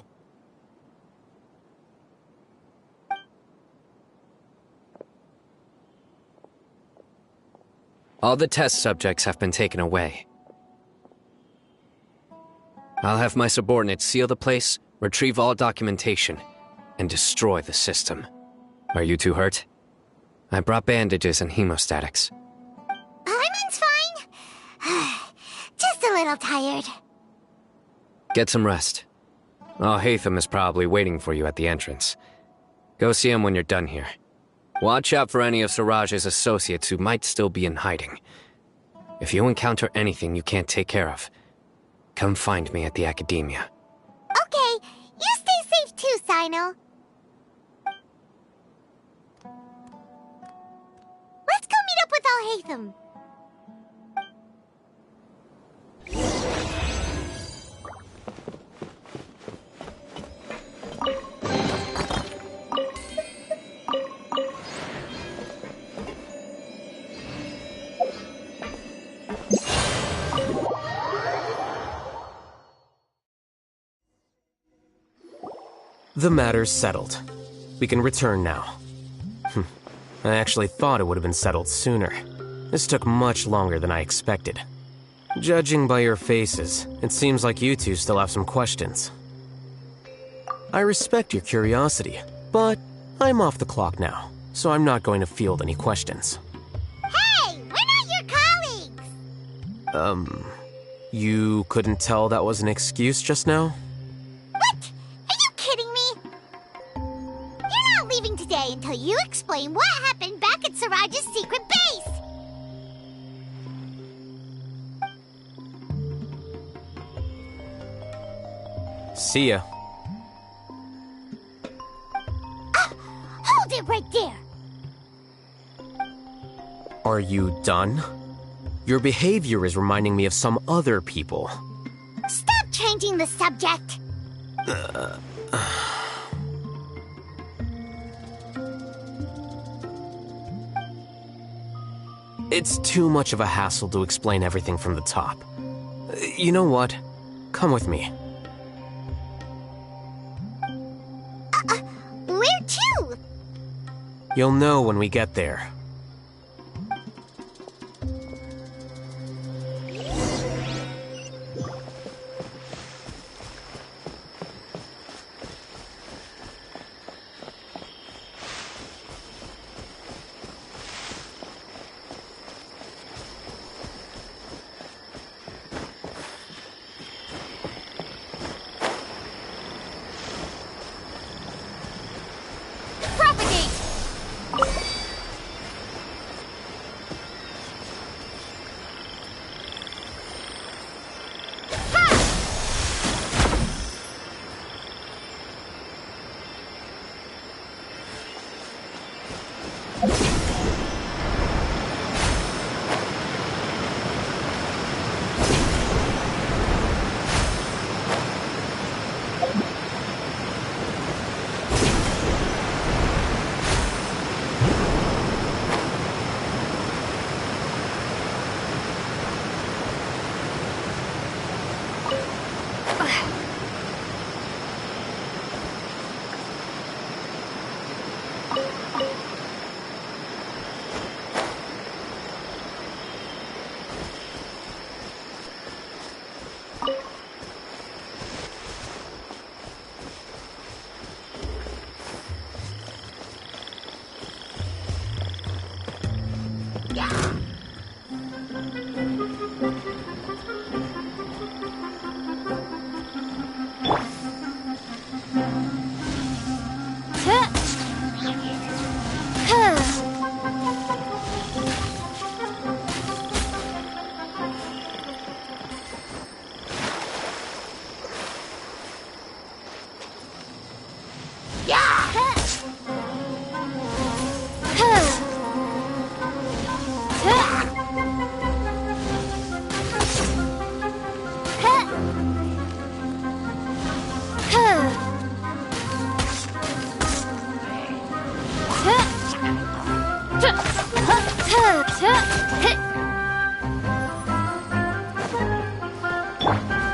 All the test subjects have been taken away. I'll have my subordinates seal the place, retrieve all documentation, and destroy the system. Are you two hurt? I brought bandages and hemostatics. Paimon's fine. Just a little tired. Get some rest. Alhaitham is probably waiting for you at the entrance. Go see him when you're done here. Watch out for any of Siraj's associates who might still be in hiding. If you encounter anything you can't take care of, come find me at the Academia. Okay, you stay safe too, Sino. Let's go meet up with Alhaitham. The matter's settled. We can return now. I actually thought it would have been settled sooner. This took much longer than I expected. Judging by your faces, it seems like you two still have some questions. I respect your curiosity, but I'm off the clock now, so I'm not going to field any questions. Hey, we're not your colleagues! You couldn't tell that was an excuse just now? What? Are you kidding me? You're not leaving today. stay until you explain what happened back at Siraj's secret base. See ya. Hold it right there. Are you done? Your behavior is reminding me of some other people. Stop changing the subject. It's too much of a hassle to explain everything from the top. You know what? Come with me. Where to? You'll know when we get there.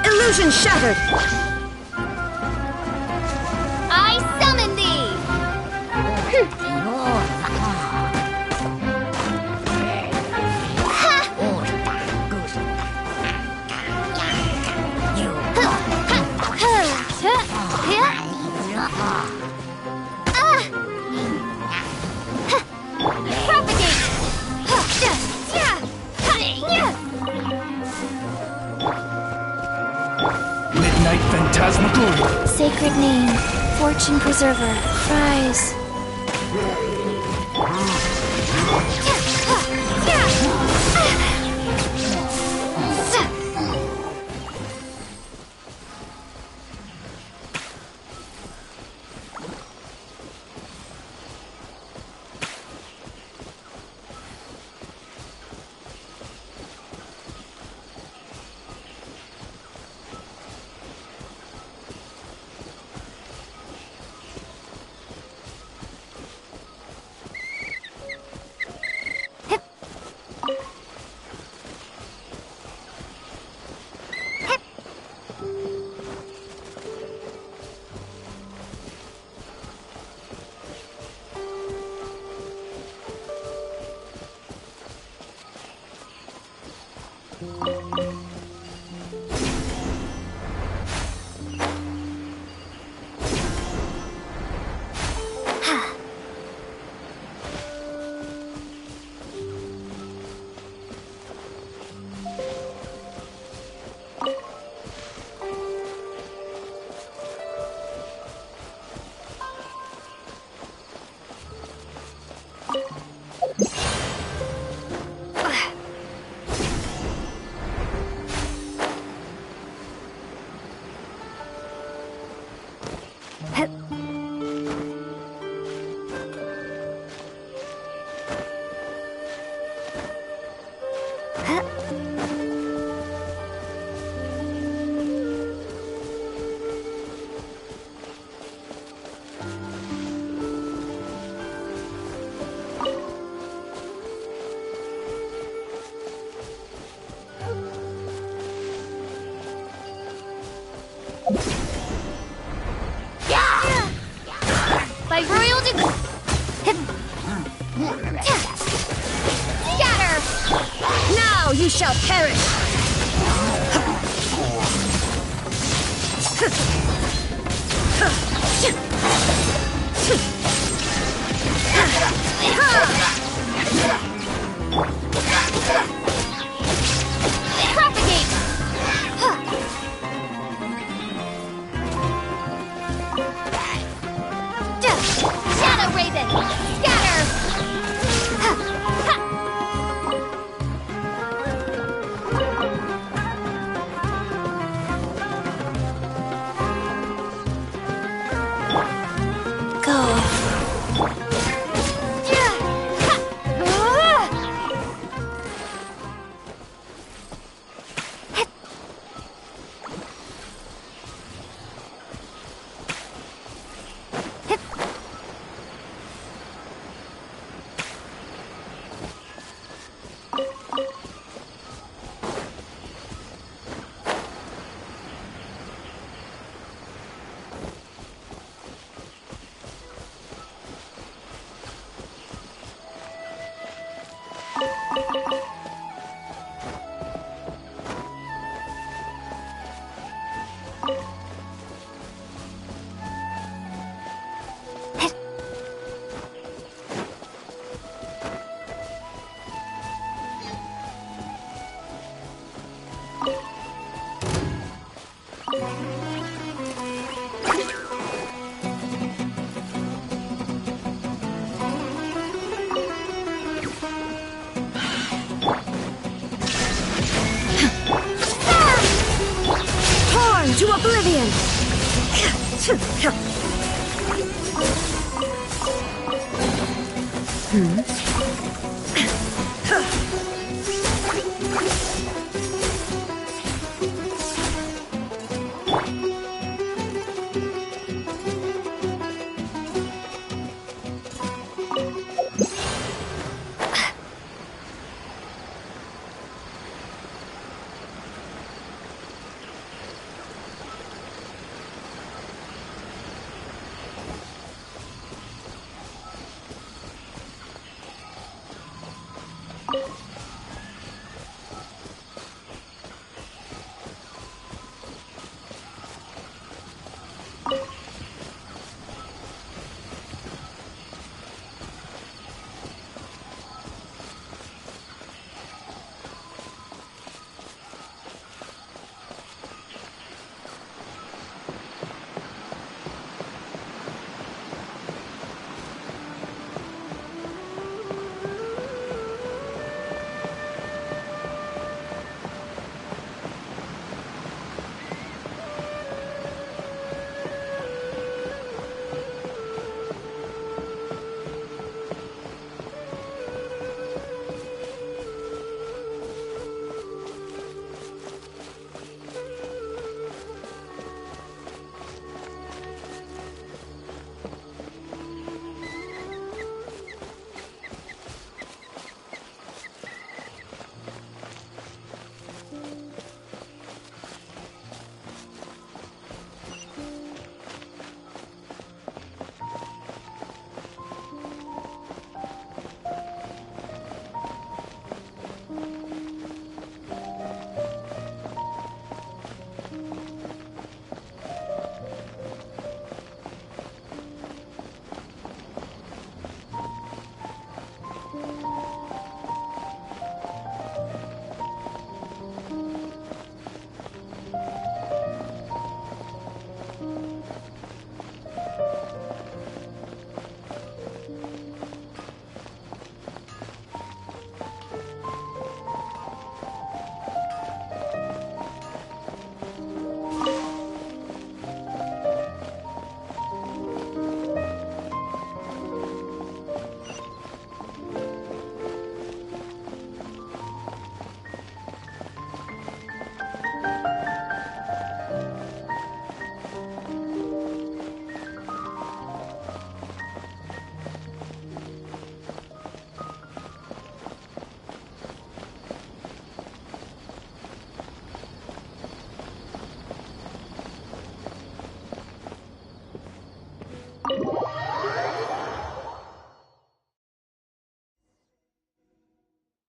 Illusion shattered! I summon thee! Midnight Phantasmagoria. Sacred name, Fortune Preserver, Prize. my royal Scatter! Now you shall perish! Propagate! Shadow Raven! Scatter! To oblivion!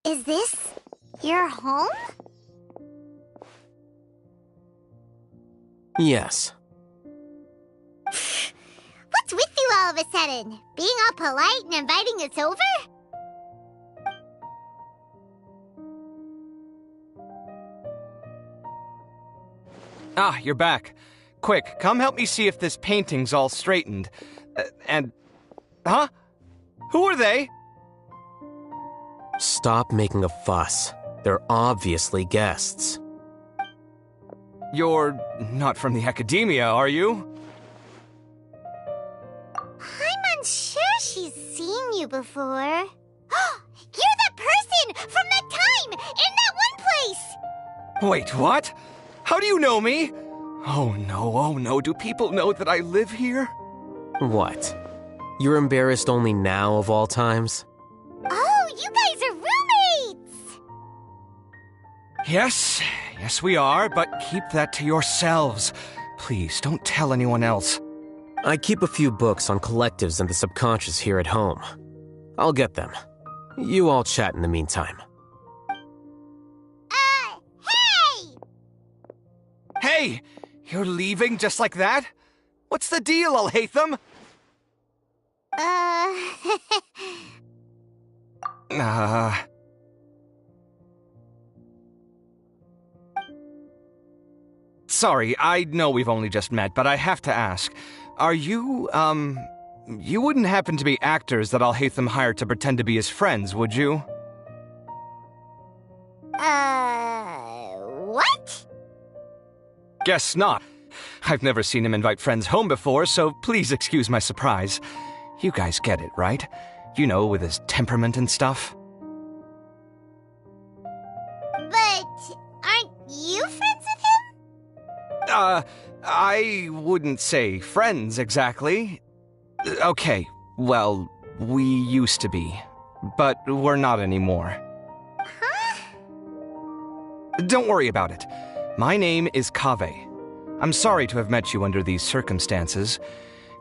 Is this your home? Yes. What's with you all of a sudden? Being all polite and inviting us over? Ah, you're back. Quick, come help me see if this painting's all straightened. Huh? Who are they? Stop making a fuss. They're obviously guests. You're not from the Academia, are you? I'm unsure she's seen you before. You're that person from that time in that one place! Wait, what? How do you know me? Oh no, do people know that I live here? What? You're embarrassed only now of all times? Oh, you guys are roommates! Yes we are, but keep that to yourselves. Please, don't tell anyone else. I keep a few books on collectives and the subconscious here at home. I'll get them. You all chat in the meantime. Hey! You're leaving just like that? What's the deal, Alhaitham? Sorry, I know we've only just met, but I have to ask. Are you, you wouldn't happen to be actors that Alhaitham hired to pretend to be his friends, would you? What? Guess not. I've never seen him invite friends home before, so please excuse my surprise. You guys get it, right? You know, with his temperament and stuff. But aren't you friends with him? I wouldn't say friends exactly. Okay, well, we used to be, but we're not anymore. Huh? Don't worry about it. My name is Kaveh. I'm sorry to have met you under these circumstances.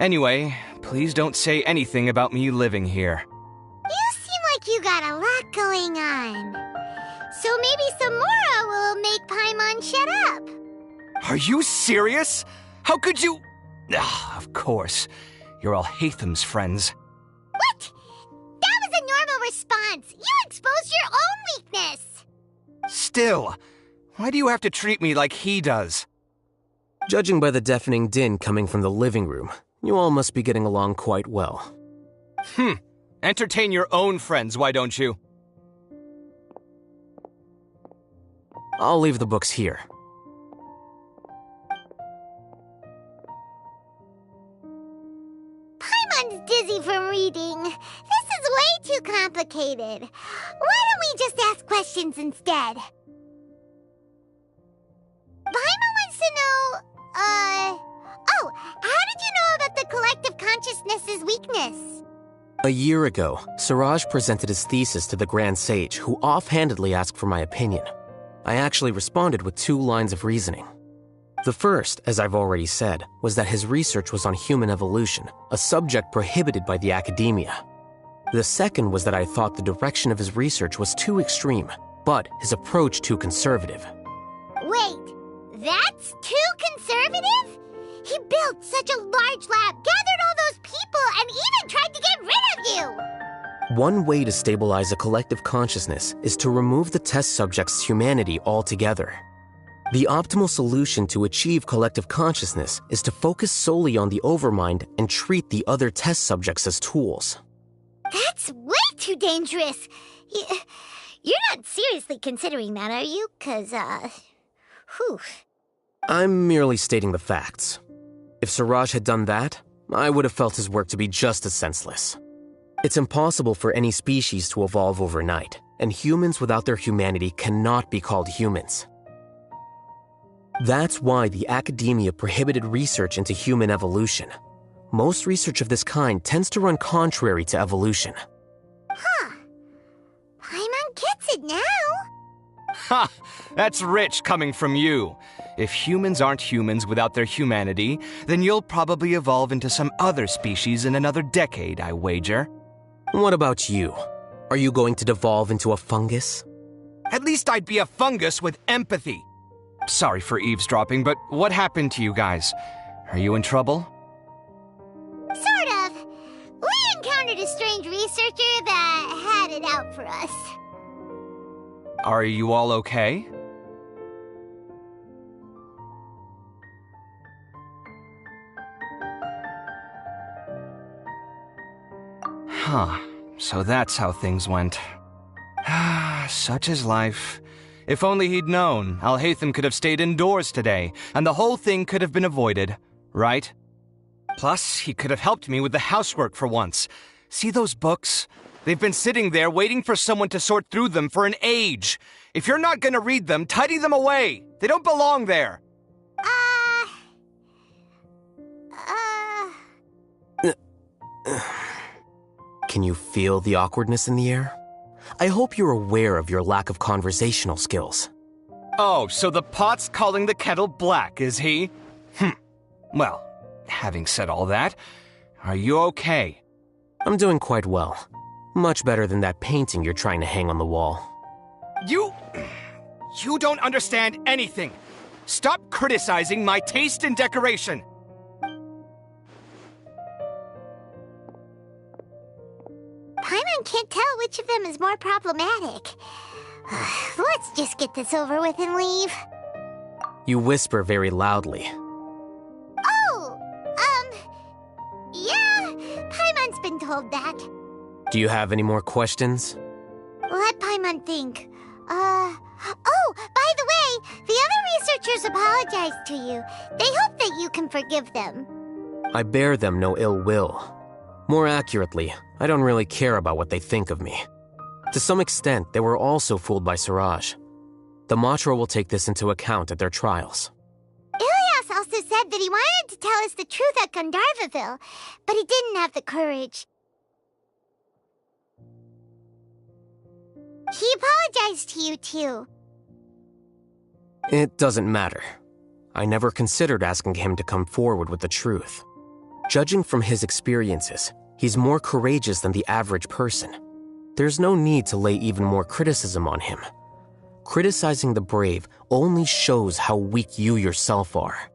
Anyway, please don't say anything about me living here. You seem like you got a lot going on. So maybe Samora will make Paimon shut up. Are you serious? How could you... of course. You're Alhaitham's friends. What? That was a normal response. You exposed your own weakness. Still, why do you have to treat me like he does? Judging by the deafening din coming from the living room, you all must be getting along quite well. Entertain your own friends, why don't you? I'll leave the books here. Paimon's dizzy from reading. This is way too complicated. Why don't we just ask questions instead? Paimon wants to know, how did you know about the collective consciousness's weakness? A year ago, Siraj presented his thesis to the Grand Sage, who offhandedly asked for my opinion. I actually responded with 2 lines of reasoning. The first, as I've already said, was that his research was on human evolution, a subject prohibited by the Academia. The second was that I thought the direction of his research was too extreme, but his approach too conservative. Wait, that's too conservative? He built such a large lab, gathered all those people, and even tried to get rid of you! One way to stabilize a collective consciousness is to remove the test subject's humanity altogether. The optimal solution to achieve collective consciousness is to focus solely on the overmind and treat the other test subjects as tools. That's way too dangerous! You're not seriously considering that, are you? 'Cause, whew. I'm merely stating the facts. If Siraj had done that, I would have felt his work to be just as senseless. It's impossible for any species to evolve overnight, and humans without their humanity cannot be called humans. That's why the Academia prohibited research into human evolution. Most research of this kind tends to run contrary to evolution. Huh. Paimon gets it now. Ha! That's rich coming from you. If humans aren't humans without their humanity, then you'll probably evolve into some other species in another decade, I wager. What about you? Are you going to devolve into a fungus? At least I'd be a fungus with empathy. Sorry for eavesdropping, but what happened to you guys? Are you in trouble? Sort of. We encountered a strange researcher that had it out for us. Are you all okay? Huh. So that's how things went. Such is life. If only he'd known, Alhaitham could have stayed indoors today, and the whole thing could have been avoided, right? Plus, he could have helped me with the housework for once. See those books? They've been sitting there waiting for someone to sort through them for an age. If you're not gonna read them, tidy them away. They don't belong there. Can you feel the awkwardness in the air? I hope you're aware of your lack of conversational skills. Oh, so the pot's calling the kettle black, is he? Well, having said all that, are you okay? I'm doing quite well. Much better than that painting you're trying to hang on the wall. You don't understand anything. Stop criticizing my taste in decoration. Paimon can't tell which of them is more problematic. Let's just get this over with and leave. You whisper very loudly. Yeah, Paimon's been told that. Do you have any more questions? Let Paimon think. Oh, by the way, the other researchers apologized to you. They hope that you can forgive them. I bear them no ill will. More accurately, I don't really care about what they think of me. To some extent, they were also fooled by Siraj. The Matra will take this into account at their trials. Ilias also said that he wanted to tell us the truth at Gandharvaville, but he didn't have the courage. He apologized to you, too. It doesn't matter. I never considered asking him to come forward with the truth. Judging from his experiences, he's more courageous than the average person. There's no need to lay even more criticism on him. Criticizing the brave only shows how weak you yourself are.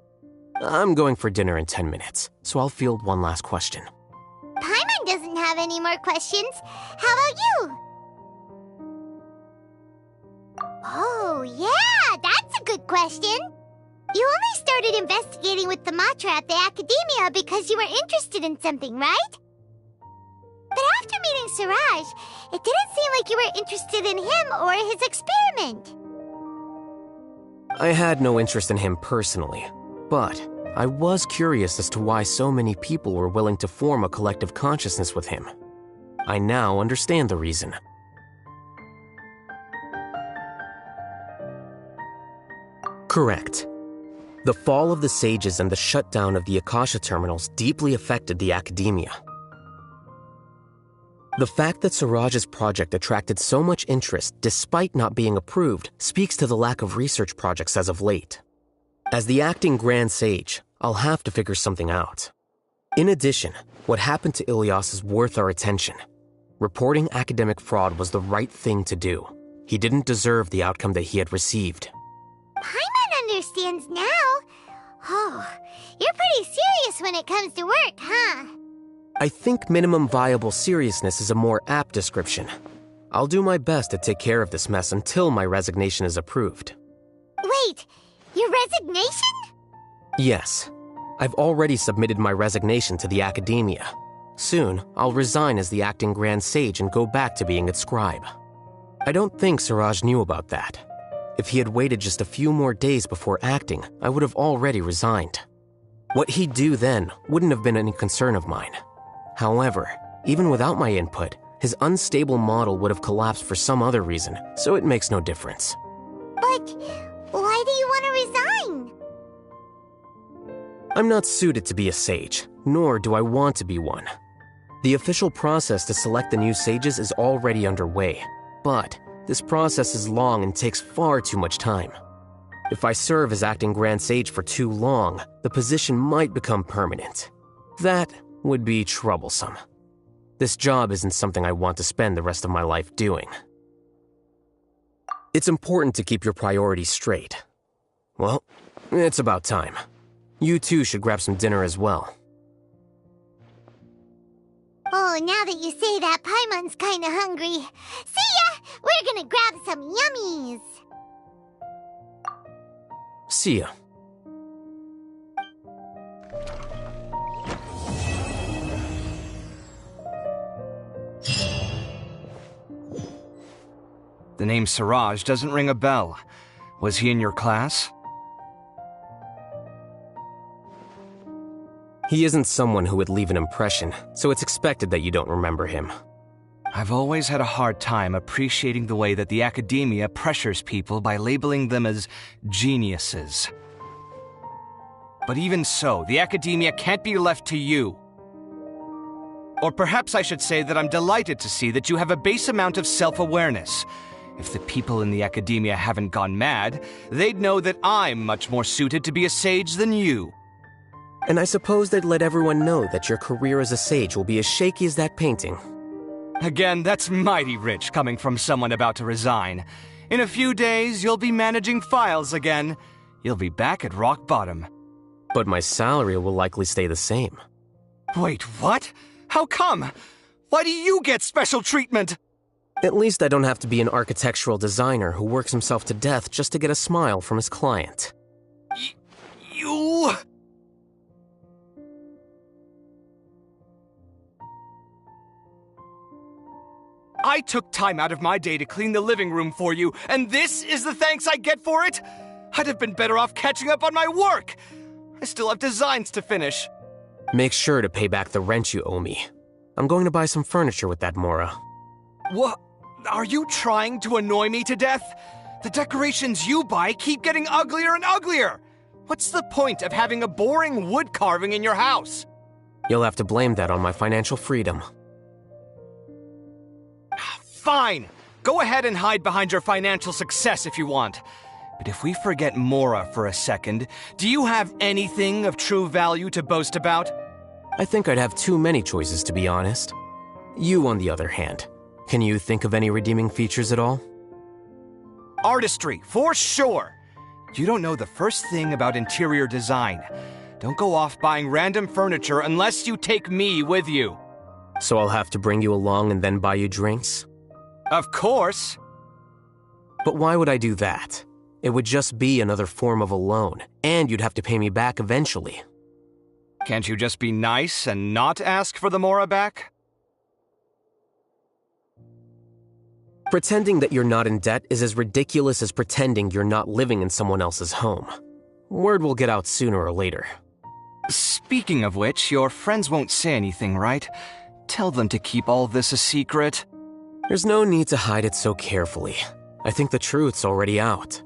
I'm going for dinner in 10 minutes, so I'll field one last question. Paimon doesn't have any more questions. How about you? Oh, yeah, that's a good question. You only started investigating with the Matra at the Academia because you were interested in something, right? But after meeting Siraj, it didn't seem like you were interested in him or his experiment. I had no interest in him personally, but I was curious as to why so many people were willing to form a collective consciousness with him. I now understand the reason. Correct. The fall of the sages and the shutdown of the Akasha terminals deeply affected the Academia. The fact that Siraj's project attracted so much interest despite not being approved speaks to the lack of research projects as of late. As the acting Grand Sage, I'll have to figure something out. In addition, what happened to Ilias is worth our attention. Reporting academic fraud was the right thing to do. He didn't deserve the outcome that he had received. Paimon understands now. Oh, you're pretty serious when it comes to work, huh? I think minimum viable seriousness is a more apt description. I'll do my best to take care of this mess until my resignation is approved. Wait, your resignation? Yes. I've already submitted my resignation to the Academia. Soon, I'll resign as the acting Grand Sage and go back to being its scribe. I don't think Siraj knew about that. If he had waited just a few more days before acting, I would have already resigned. What he'd do then wouldn't have been any concern of mine. However, even without my input, his unstable model would have collapsed for some other reason, so it makes no difference. But why do you want to resign? I'm not suited to be a sage, nor do I want to be one. The official process to select the new sages is already underway, but this process is long and takes far too much time. If I serve as acting Grand Sage for too long, the position might become permanent. That would be troublesome. This job isn't something I want to spend the rest of my life doing. It's important to keep your priorities straight. Well, it's about time. You two should grab some dinner as well. Oh, now that you say that, Paimon's kinda hungry. See ya! We're gonna grab some yummies! See ya. The name Siraj doesn't ring a bell. Was he in your class? He isn't someone who would leave an impression, so it's expected that you don't remember him. I've always had a hard time appreciating the way that the academia pressures people by labeling them as geniuses. But even so, the academia can't be left to you. Or perhaps I should say that I'm delighted to see that you have a base amount of self-awareness. If the people in the academia haven't gone mad, they'd know that I'm much more suited to be a sage than you. And I suppose they'd let everyone know that your career as a sage will be as shaky as that painting. Again, that's mighty rich coming from someone about to resign. In a few days, you'll be managing files again. You'll be back at rock bottom. But my salary will likely stay the same. Wait, what? How come? Why do you get special treatment? At least I don't have to be an architectural designer who works himself to death just to get a smile from his client. You... I took time out of my day to clean the living room for you, and this is the thanks I get for it? I'd have been better off catching up on my work. I still have designs to finish. Make sure to pay back the rent you owe me. I'm going to buy some furniture with that, Mora. What? Are you trying to annoy me to death? The decorations you buy keep getting uglier and uglier. What's the point of having a boring wood carving in your house? You'll have to blame that on my financial freedom. Fine. Go ahead and hide behind your financial success if you want. But if we forget Mora for a second, do you have anything of true value to boast about? I think I'd have too many choices, to be honest. You, on the other hand, can you think of any redeeming features at all? Artistry, for sure. You don't know the first thing about interior design. Don't go off buying random furniture unless you take me with you. So I'll have to bring you along and then buy you drinks? Of course. But why would I do that? It would just be another form of a loan, and you'd have to pay me back eventually. Can't you just be nice and not ask for the Mora back? Pretending that you're not in debt is as ridiculous as pretending you're not living in someone else's home. Word will get out sooner or later. Speaking of which, your friends won't say anything, right? Tell them to keep all this a secret. There's no need to hide it so carefully. I think the truth's already out.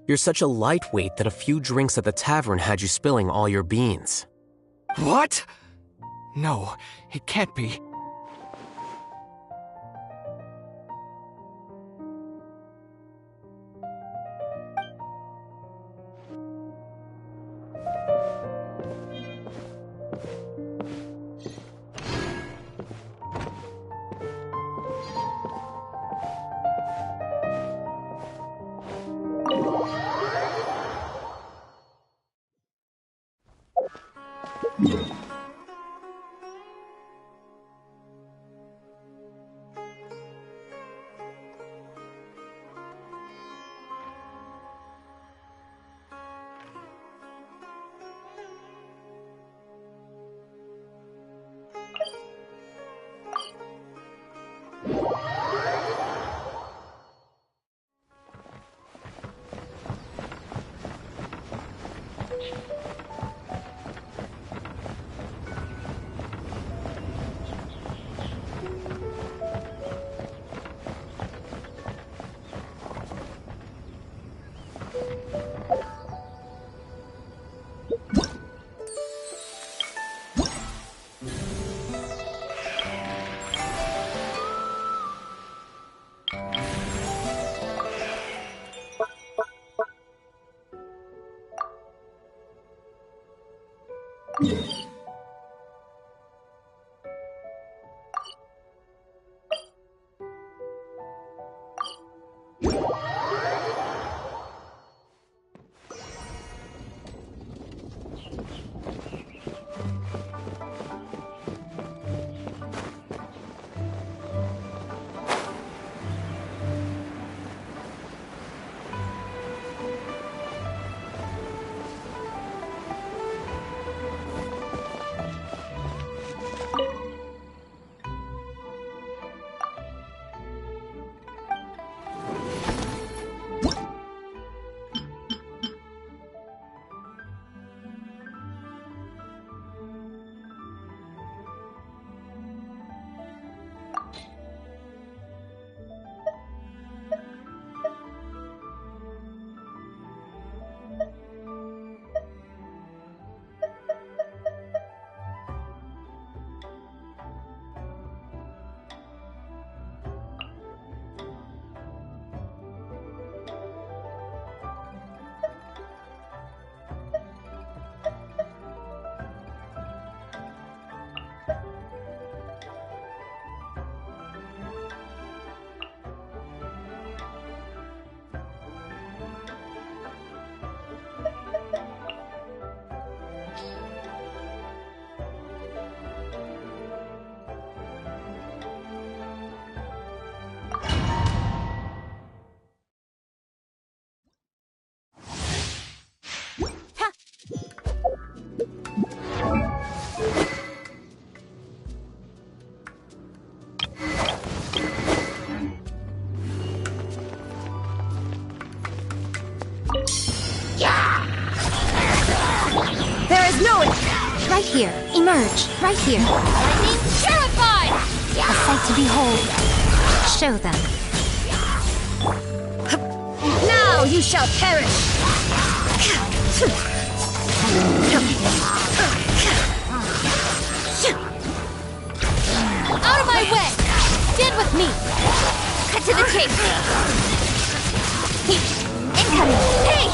You're such a lightweight that a few drinks at the tavern had you spilling all your beans. What? No, it can't be. There is no... Right here. Emerge. Right here. Lightning terrified! A sight to behold. Show them. Now you shall perish! Out of my way! Stand with me! Cut to the chase! Incoming! Hey!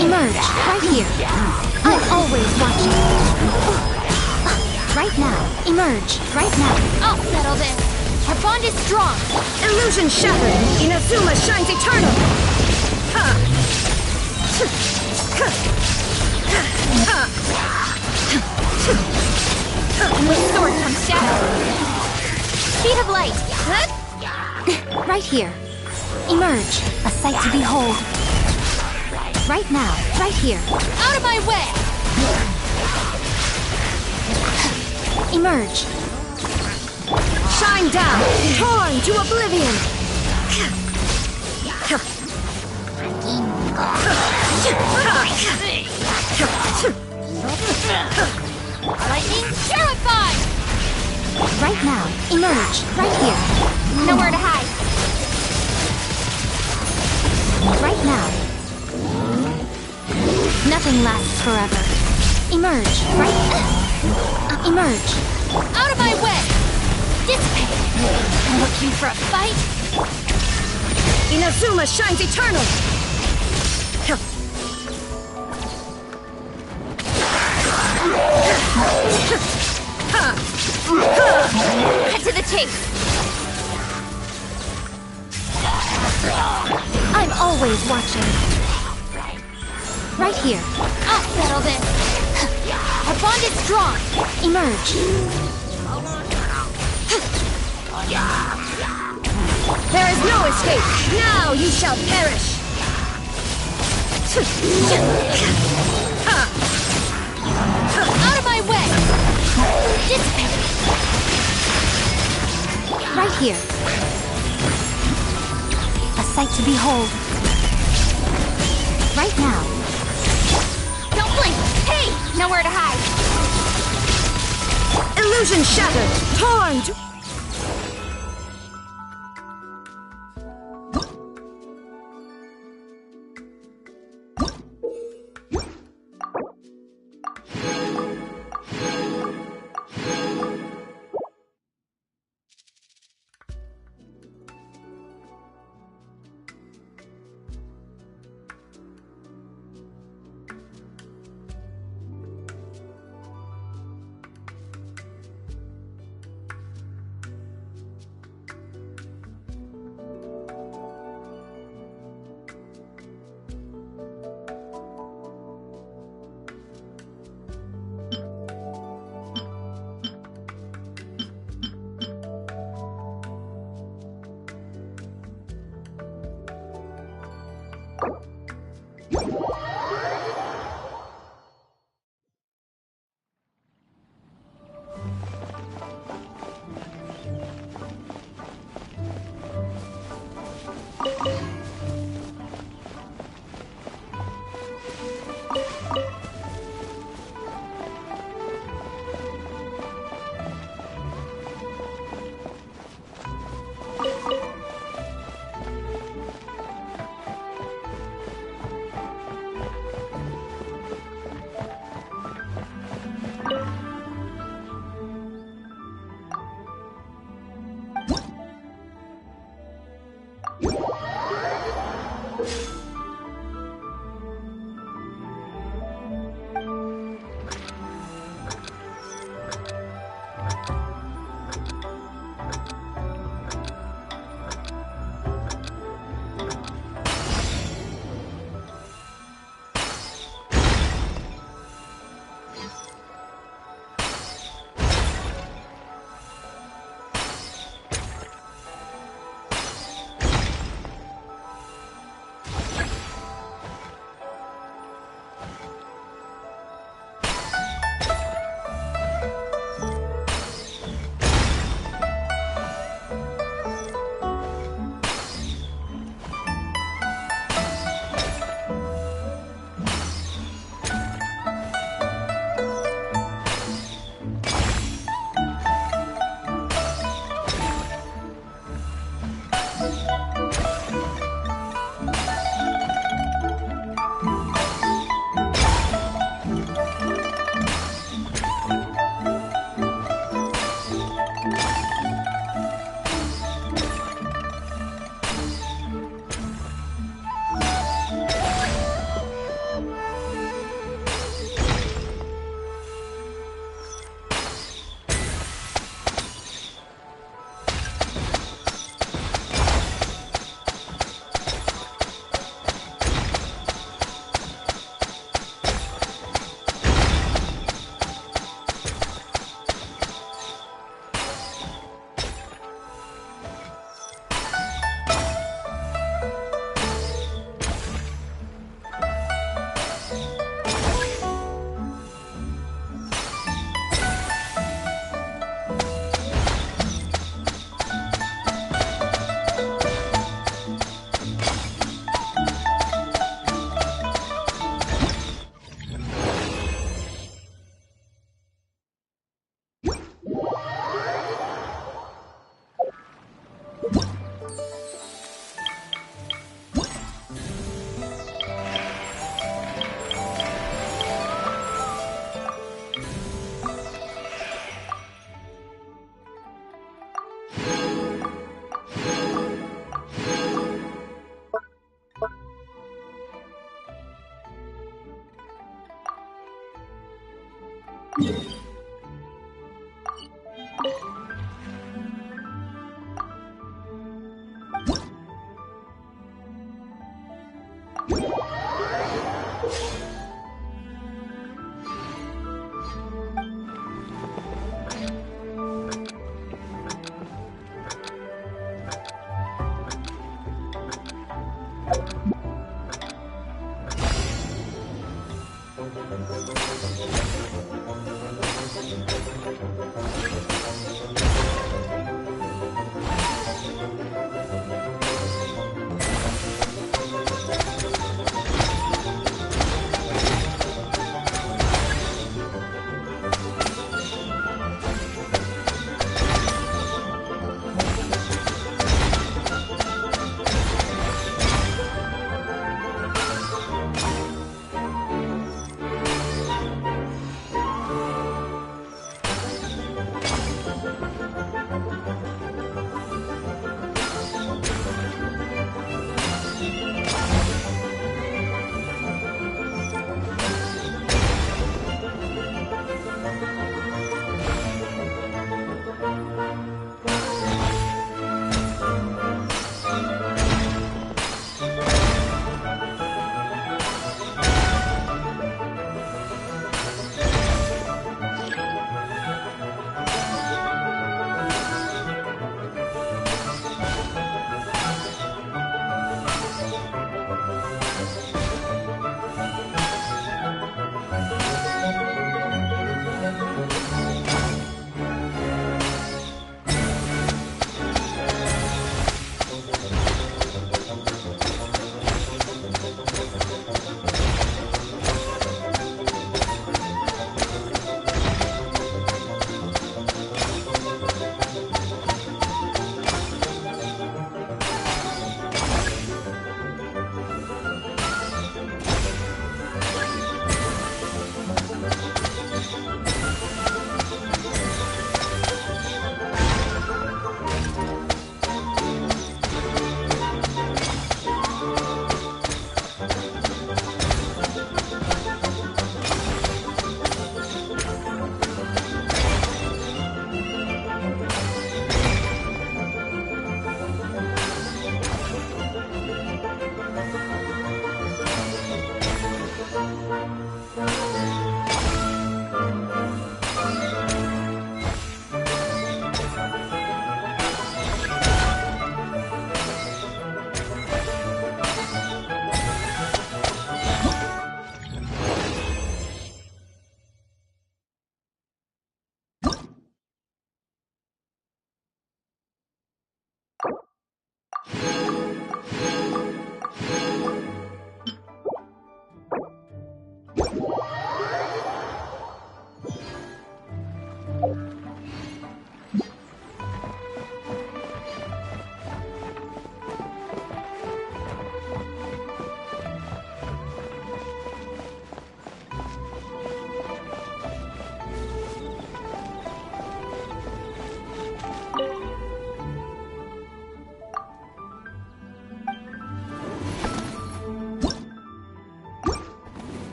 Emerge. Right here. I'm always watching. Right now. Emerge. Right now. I'll settle this! Our bond is strong! Illusion shattered! Inazuma shines eternal! And with sword comes shadow! Speed of light! Right here. Emerge. A sight to behold. Right now. Right here. Out of my way! Emerge. Shine down! Torn to oblivion! Lightning terrified! Right now. Emerge. Right here. Nowhere to hide! Right now. Nothing lasts forever. Emerge. Right. Emerge. Out of my way! Dissipate! Looking for a fight? Inazuma shines eternal! Cut to the chase! I'm always watching. Right here. I'll settle this! Our bond is strong! Emerge. There is no escape! Now you shall perish! Out of my way! Dissipate! Right here. A sight to behold. Right now. Don't blink! Hey! Nowhere to hide! Illusion shattered! Torn to...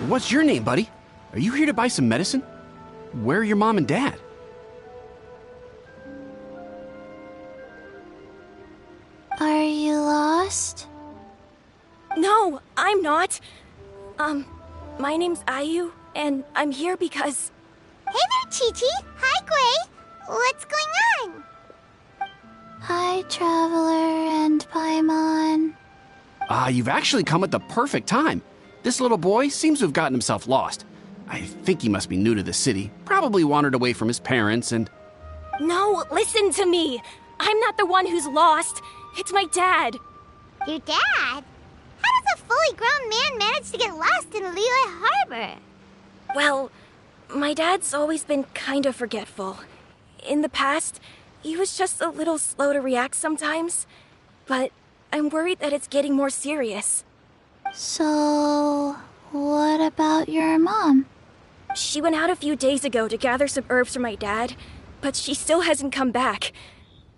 What's your name, buddy? Are you here to buy some medicine? Where are your mom and dad? Are you lost? No, I'm not. My name's Ayu, and I'm here because... Hey there, Chi-Chi! Hi, Gray! What's going on? Hi, Traveler and Paimon. You've actually come at the perfect time. This little boy seems to have gotten himself lost. I think he must be new to the city. Probably wandered away from his parents and... No, listen to me! I'm not the one who's lost. It's my dad. Your dad? How does a fully grown man manage to get lost in Liyue Harbor? Well, My dad's always been kind of forgetful. In the past, he was just a little slow to react sometimes. But I'm worried that it's getting more serious. So, what about your mom? She went out a few days ago to gather some herbs for my dad, but she still hasn't come back.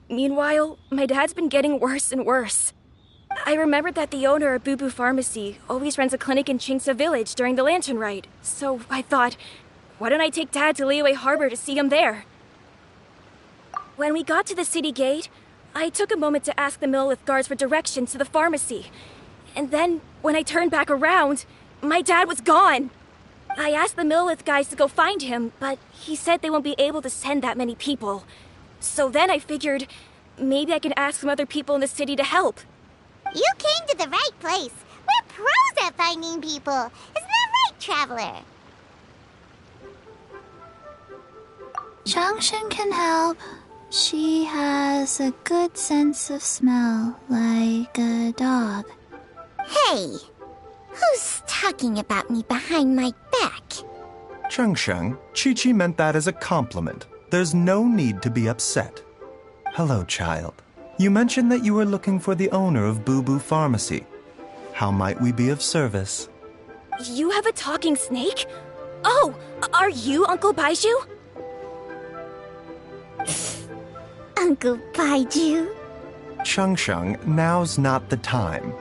Meanwhile, my dad's been getting worse and worse. I remembered that the owner of Boo Boo Pharmacy always runs a clinic in Chingsa Village during the Lantern Rite, so I thought, why don't I take Dad to Liyue Harbor to see him there? When we got to the city gate, I took a moment to ask the Millelith guards for directions to the pharmacy. And then, when I turned back around, my dad was gone. I asked the Millelith guys to go find him, but he said they won't be able to send that many people. So then I figured, maybe I can ask some other people in the city to help. You came to the right place. We're pros at finding people. Isn't that right, Traveler? Genshin can help. She has a good sense of smell, like a dog. Hey, who's talking about me behind my back? Chengsheng, Chi-Chi meant that as a compliment. There's no need to be upset. Hello, child. You mentioned that you were looking for the owner of Boo Boo Pharmacy. How might we be of service? You have a talking snake? Oh, are you Uncle Baiju? Uncle Baiju? Chengsheng, now's not the time.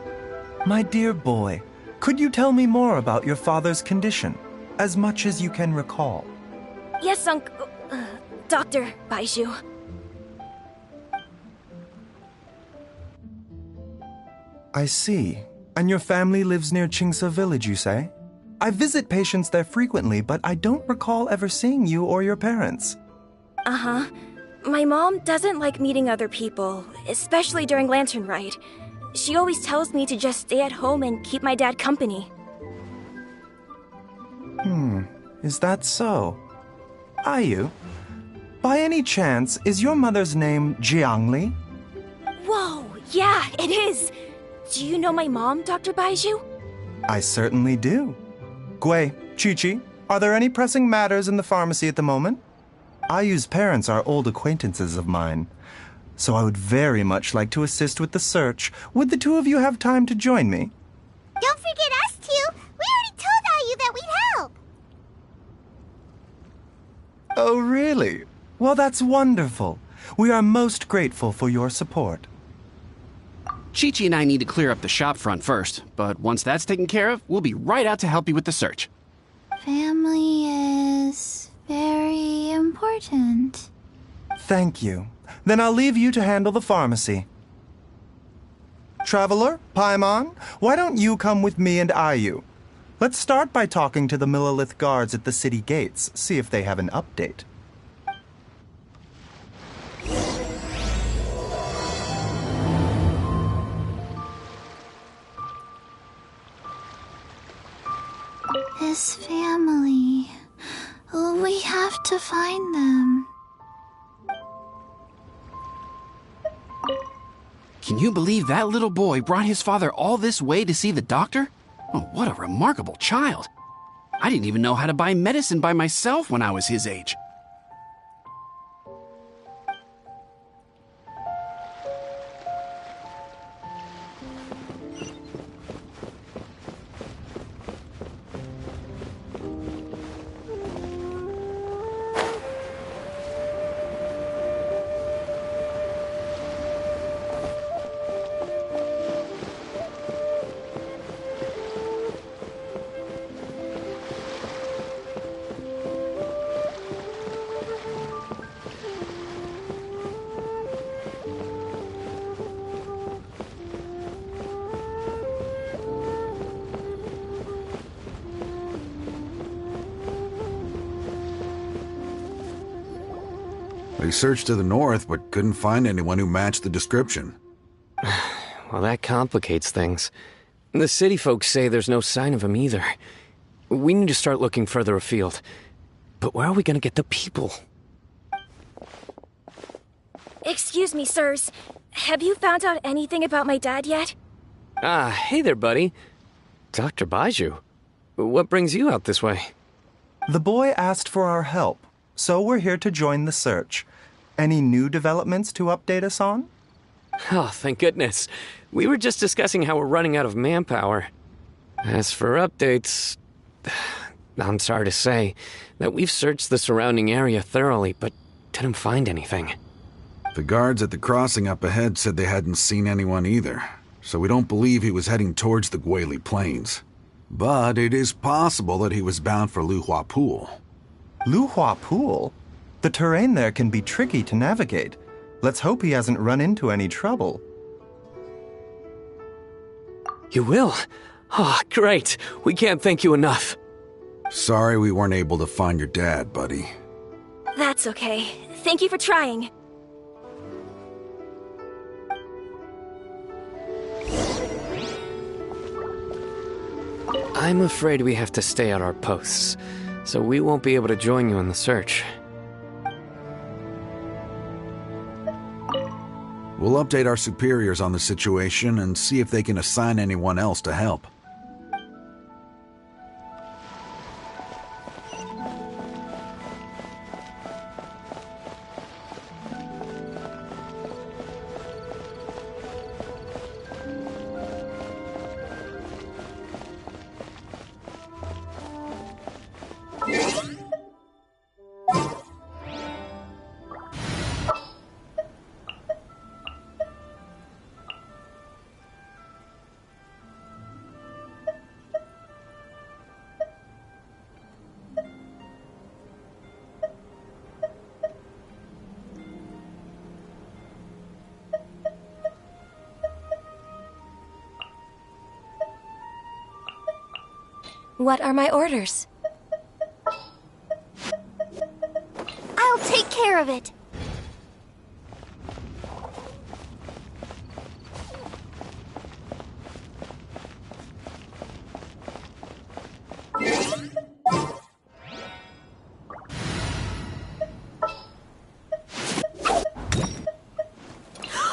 My dear boy, could you tell me more about your father's condition, as much as you can recall? Yes, Dr. Baiju. I see. And your family lives near Chingsa Village, you say? I visit patients there frequently, but I don't recall ever seeing you or your parents. Uh-huh. My mom doesn't like meeting other people, especially during Lantern Rite. She always tells me to just stay at home and keep my dad company. Is that so? Ayu, by any chance, is your mother's name Jiangli? Whoa, yeah, it is! Do you know my mom, Dr. Baiju? I certainly do. Gui, Chi-Chi, are there any pressing matters in the pharmacy at the moment? Ayu's parents are old acquaintances of mine, so I would very much like to assist with the search. Would the two of you have time to join me? Don't forget us two! We already told Ayu that we'd help! Oh, really? Well, that's wonderful. We are most grateful for your support. Chi-Chi and I need to clear up the shop front first, but once that's taken care of, we'll be right out to help you with the search. Family is very important. Thank you. Then I'll leave you to handle the pharmacy. Traveler, Paimon, why don't you come with me and Ayu? Let's start by talking to the Millelith guards at the city gates, see if they have an update. His family. We have to find them. Can you believe that little boy brought his father all this way to see the doctor? Oh, what a remarkable child. I didn't even know how to buy medicine by myself when I was his age. They searched to the north, but couldn't find anyone who matched the description. Well, that complicates things. The city folks say there's no sign of him either. We need to start looking further afield. But where are we gonna get the people? Excuse me, sirs. Have you found out anything about my dad yet? Ah, hey there, buddy. Dr. Baiju. What brings you out this way? The boy asked for our help, so we're here to join the search. Any new developments to update us on? Oh, thank goodness. We were just discussing how we're running out of manpower. As for updates, I'm sorry to say that we've searched the surrounding area thoroughly, but didn't find anything. The guards at the crossing up ahead said they hadn't seen anyone either, so we don't believe he was heading towards the Guili Plains. But it is possible that he was bound for Luhua Pool. Luhua Pool? The terrain there can be tricky to navigate. Let's hope he hasn't run into any trouble. You will? Oh, great. We can't thank you enough. Sorry we weren't able to find your dad, buddy. That's okay. Thank you for trying. I'm afraid we have to stay at our posts, so we won't be able to join you in the search. We'll update our superiors on the situation and see if they can assign anyone else to help. What are my orders? I'll take care of it.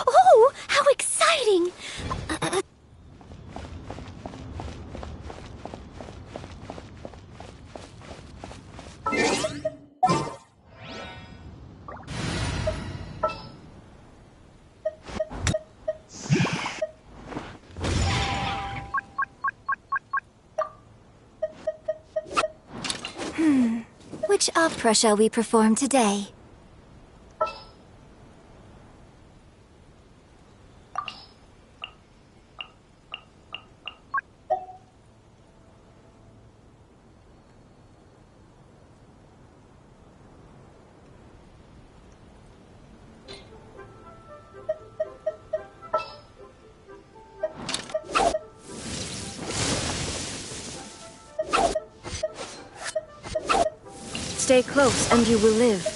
Oh, how exciting! Which opera shall we perform today? Stay close and you will live.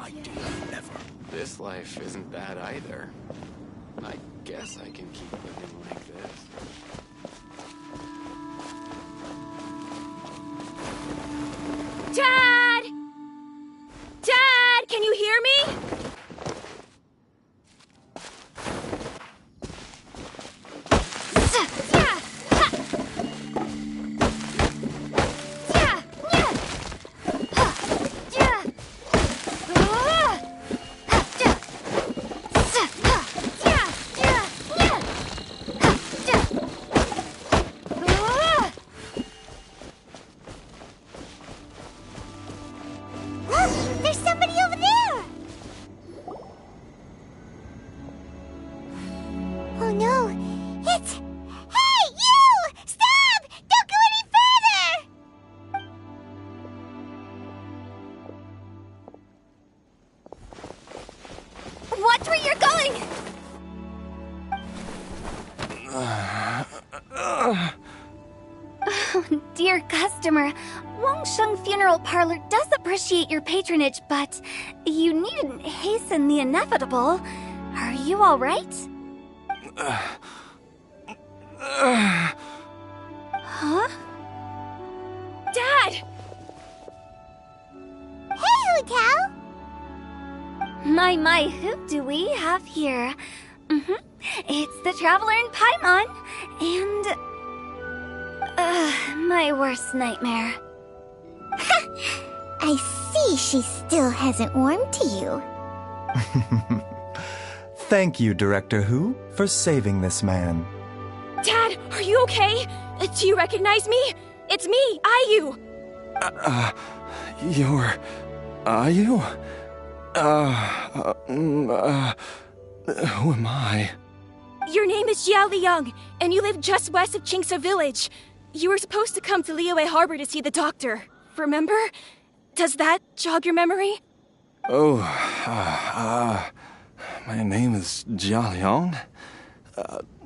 idea ever. This life isn't bad either. I guess I can keep living like this. Dad! Dad, can you hear me? There's somebody over there! Oh no, it's... Hey, you! Stop! Don't go any further! Watch where you're going! Oh, dear customer, Wangsheng Funeral Parlor does appreciate your patronage, but you needn't hasten the inevitable. Are you all right? Huh? Dad! Hey, Hu Tao! My, who do we have here? It's the Traveler in Paimon, and... my worst nightmare. I see she still hasn't warmed to you. Thank you, Director Hu, for saving this man. Dad, are you okay? Do you recognize me? It's me, Ayu! You're... Ayu? Who am I? Your name is Jiao Liang, and you live just west of Qingse Village. You were supposed to come to Liyue Harbor to see the doctor. Remember? Does that jog your memory? Oh, my name is Jia Liang.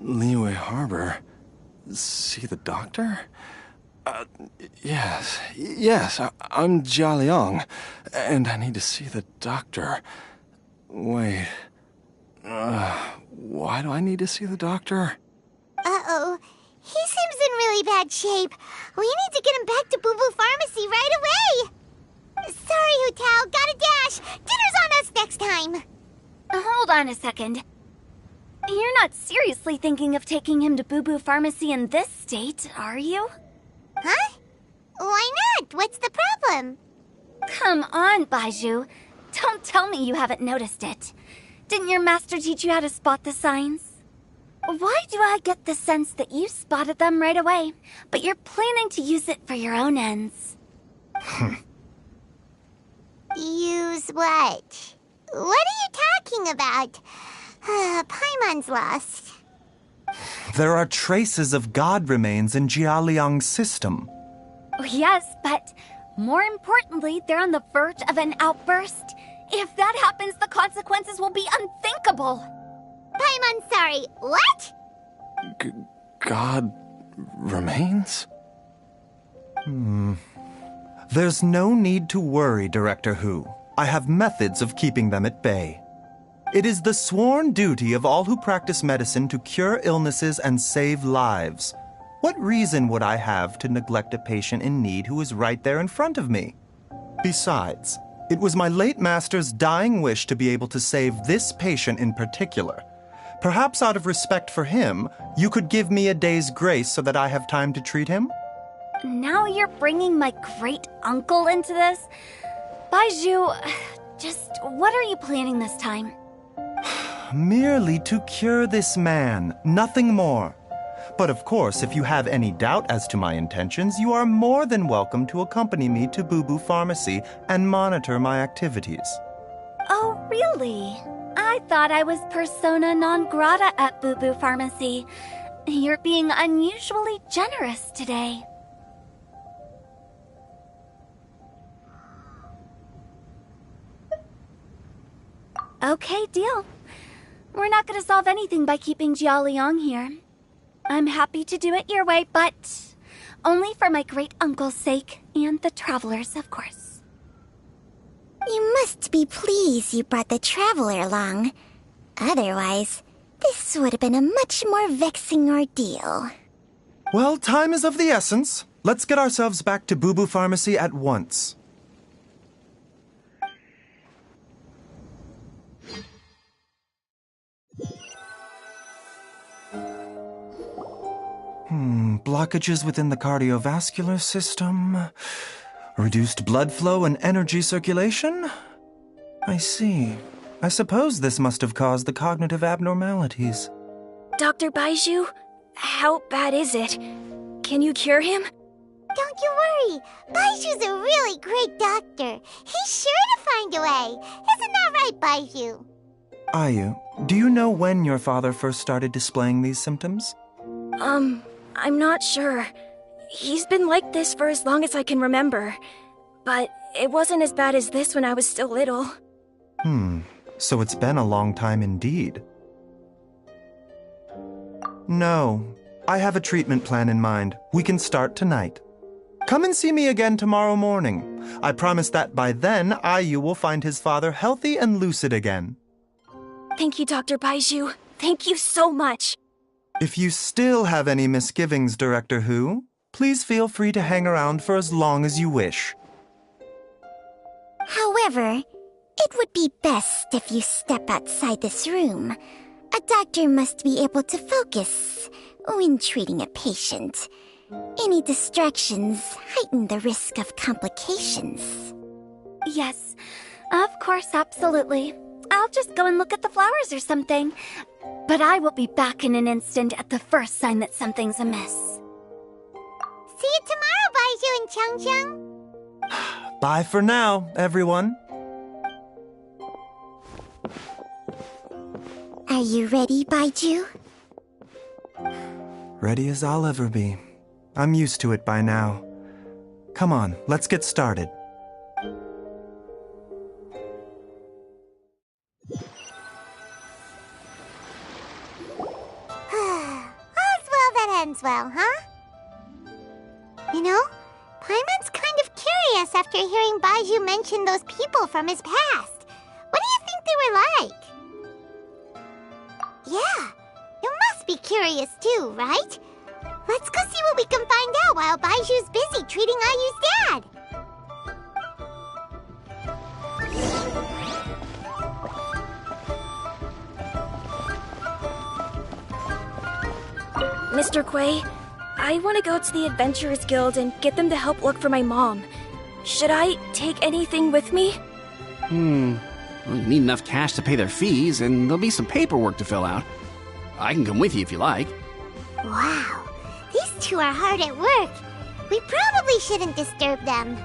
Liyue Harbor. See the doctor? Yes, I'm Jia Liang, and I need to see the doctor. Wait, why do I need to see the doctor? Uh-oh. He seems in really bad shape. We need to get him back to Boo Boo Pharmacy right away. Sorry, Hu Tao. Gotta dash. Dinner's on us next time. Hold on a second. You're not seriously thinking of taking him to Boo Boo Pharmacy in this state, are you? Huh? Why not? What's the problem? Come on, Baizhu. Don't tell me you haven't noticed it. Didn't your master teach you how to spot the signs? Why do I get the sense that you spotted them right away, but you're planning to use it for your own ends? Use what? What are you talking about? Paimon's lost. There are traces of god remains in Jia Liang's system. Yes, but more importantly, they're on the verge of an outburst. If that happens, the consequences will be unthinkable. Paimon, sorry. What? God remains? There's no need to worry, Director Hu. I have methods of keeping them at bay. It is the sworn duty of all who practice medicine to cure illnesses and save lives. What reason would I have to neglect a patient in need who is right there in front of me? Besides, it was my late master's dying wish to be able to save this patient in particular. Perhaps out of respect for him, you could give me a day's grace so that I have time to treat him? Now you're bringing my great-uncle into this? Baizhu, just what are you planning this time? Merely to cure this man, nothing more. But of course, if you have any doubt as to my intentions, you are more than welcome to accompany me to Boo Boo Pharmacy and monitor my activities. Oh, really? I thought I was persona non grata at Boo Boo Pharmacy. You're being unusually generous today. Okay, deal. We're not going to solve anything by keeping Jia Liang here. I'm happy to do it your way, but only for my great-uncle's sake and the travelers, of course. You must be pleased you brought the Traveler along. Otherwise, this would have been a much more vexing ordeal. Well, time is of the essence. Let's get ourselves back to Boo Boo Pharmacy at once. Blockages within the cardiovascular system, reduced blood flow and energy circulation? I see. I suppose this must have caused the cognitive abnormalities. Dr. Baizhu, how bad is it? Can you cure him? Don't you worry. Baiju's a really great doctor. He's sure to find a way. Isn't that right, Baizhu? Ayu, do you know when your father first started displaying these symptoms? I'm not sure. He's been like this for as long as I can remember. But it wasn't as bad as this when I was still little. So it's been a long time indeed. No, I have a treatment plan in mind. We can start tonight. Come and see me again tomorrow morning. I promise that by then, Ayu will find his father healthy and lucid again. Thank you, Dr. Baizhu. Thank you so much. If you still have any misgivings, Director Hu, please feel free to hang around for as long as you wish. However, it would be best if you step outside this room. A doctor must be able to focus when treating a patient. Any distractions heighten the risk of complications. Yes, of course, absolutely. I'll just go and look at the flowers or something. But I will be back in an instant at the first sign that something's amiss. See you tomorrow, Baizhu and Changcheng. Bye for now, everyone. Are you ready, Baizhu? Ready as I'll ever be. I'm used to it by now. Come on, let's get started. All's well that ends well, huh? You know, Paimon's kind of curious after hearing Baizhu mention those people from his past. What do you think they were like? Yeah, you must be curious too, right? Let's go see what we can find out while Baiju's busy treating Ayu's dad. Mr. Quay, I want to go to the Adventurers Guild and get them to help look for my mom. Should I take anything with me? Well, you need enough cash to pay their fees, and there'll be some paperwork to fill out. I can come with you if you like. Wow, these two are hard at work. We probably shouldn't disturb them.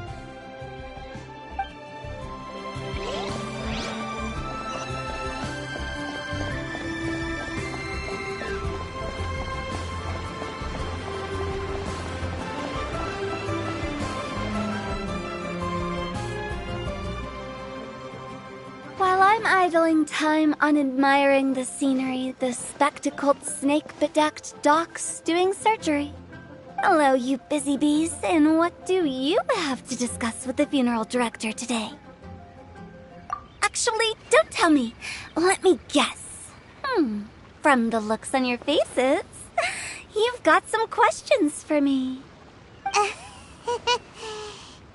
While I'm idling time on admiring the scenery, the spectacled snake-bedecked docs doing surgery. Hello, you busy bees, and what do you have to discuss with the funeral director today? Actually, don't tell me. Let me guess. From the looks on your faces, you've got some questions for me.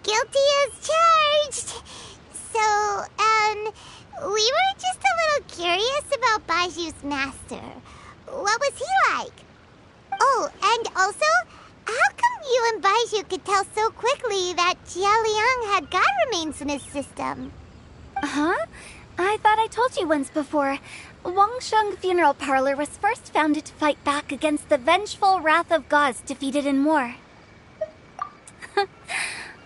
Guilty as charged. So, we were just a little curious about Baiju's master. What was he like? Oh, and also, how come you and Baizhu could tell so quickly that Jia Liang had god remains in his system? Huh? I thought I told you once before. Wangsheng Funeral Parlor was first founded to fight back against the vengeful wrath of gods defeated in war.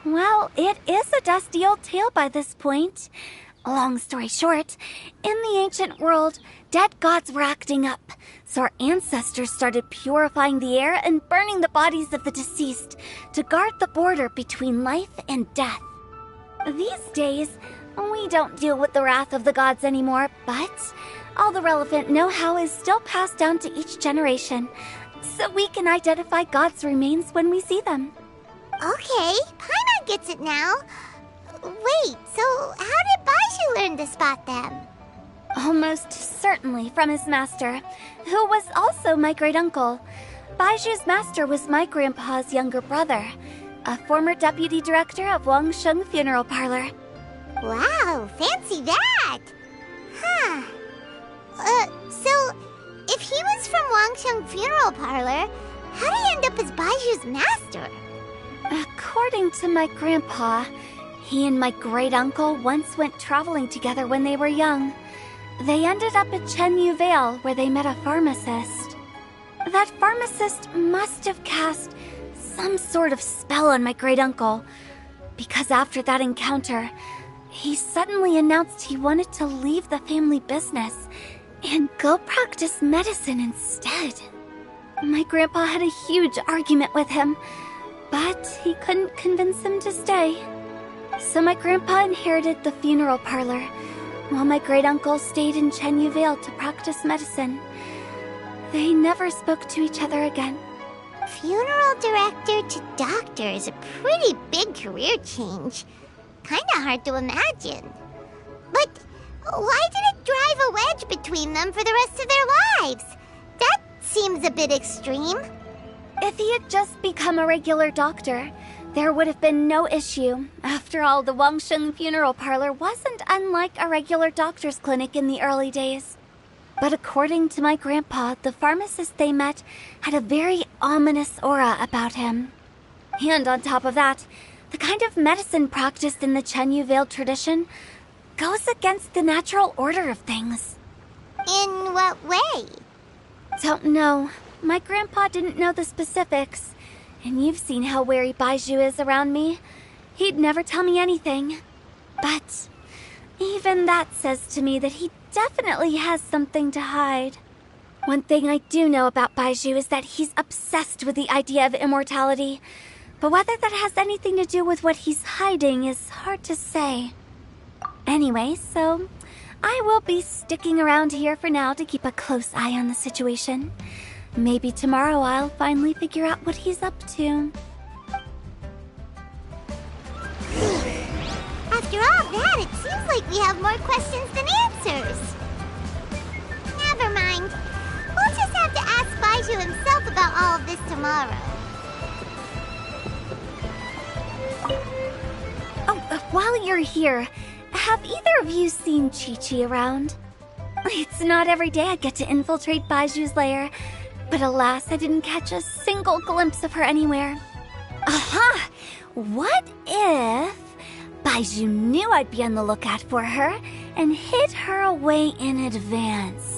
Well, it is a dusty old tale by this point. Long story short, in the ancient world, dead gods were acting up, so our ancestors started purifying the air and burning the bodies of the deceased to guard the border between life and death. These days, we don't deal with the wrath of the gods anymore, but all the relevant know-how is still passed down to each generation, so we can identify gods' remains when we see them. Okay, Paimon gets it now. Wait, so how did Baiju learn to spot them? Almost certainly from his master, who was also my great-uncle. Baiju's master was my grandpa's younger brother, a former deputy director of Wangsheng Funeral Parlor. Wow, fancy that! Huh. So, if he was from Wangsheng Funeral Parlor, how did he end up as Baiju's master? According to my grandpa, he and my great-uncle once went traveling together when they were young. They ended up at Chenyu Vale, where they met a pharmacist. That pharmacist must have cast some sort of spell on my great-uncle, because after that encounter, he suddenly announced he wanted to leave the family business and go practice medicine instead. My grandpa had a huge argument with him, but he couldn't convince him to stay. So my grandpa inherited the funeral parlor, while my great-uncle stayed in Chenyu Vale to practice medicine. They never spoke to each other again. Funeral director to doctor is a pretty big career change. Kinda hard to imagine. But why did it drive a wedge between them for the rest of their lives? That seems a bit extreme. If he had just become a regular doctor, there would have been no issue. After all, the Wangsheng Funeral Parlor wasn't unlike a regular doctor's clinic in the early days. But according to my grandpa, the pharmacist they met had a very ominous aura about him. And on top of that, the kind of medicine practiced in the Chenyu Vale tradition goes against the natural order of things. In what way? Don't know. My grandpa didn't know the specifics. And you've seen how wary Baiju is around me. He'd never tell me anything. But even that says to me that he definitely has something to hide. One thing I do know about Baiju is that he's obsessed with the idea of immortality. But whether that has anything to do with what he's hiding is hard to say. Anyway, so I will be sticking around here for now to keep a close eye on the situation. Maybe tomorrow I'll finally figure out what he's up to. After all that, it seems like we have more questions than answers. Never mind. We'll just have to ask Baiju himself about all of this tomorrow. Oh, while you're here, have either of you seen Chi-Chi around? It's not every day I get to infiltrate Baiju's lair, but alas, I didn't catch a single glimpse of her anywhere. Aha! What if Baiju knew I'd be on the lookout for her and hid her away in advance?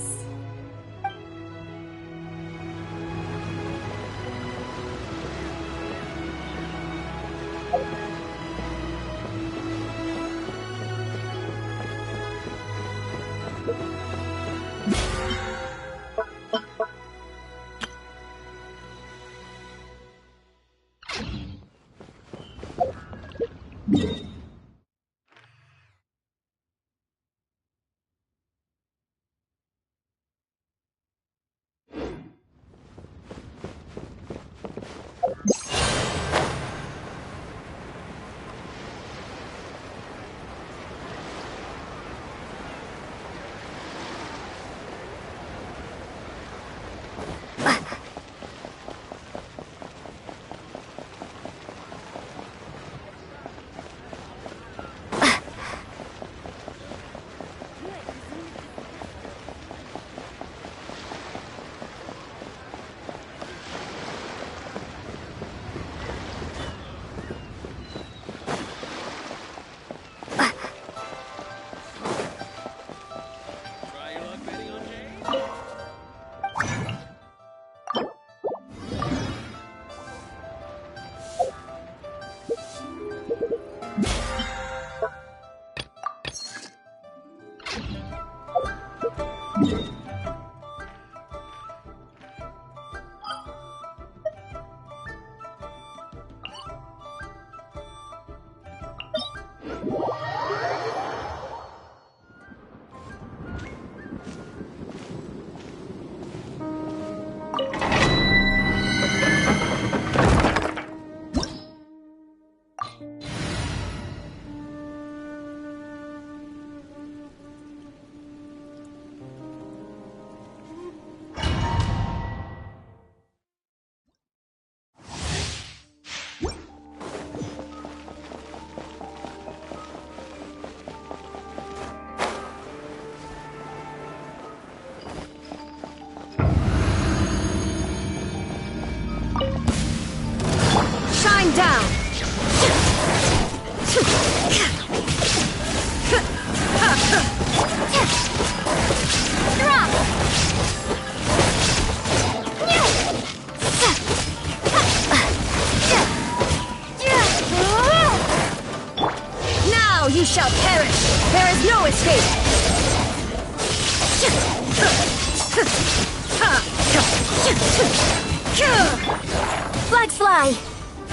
Flags fly!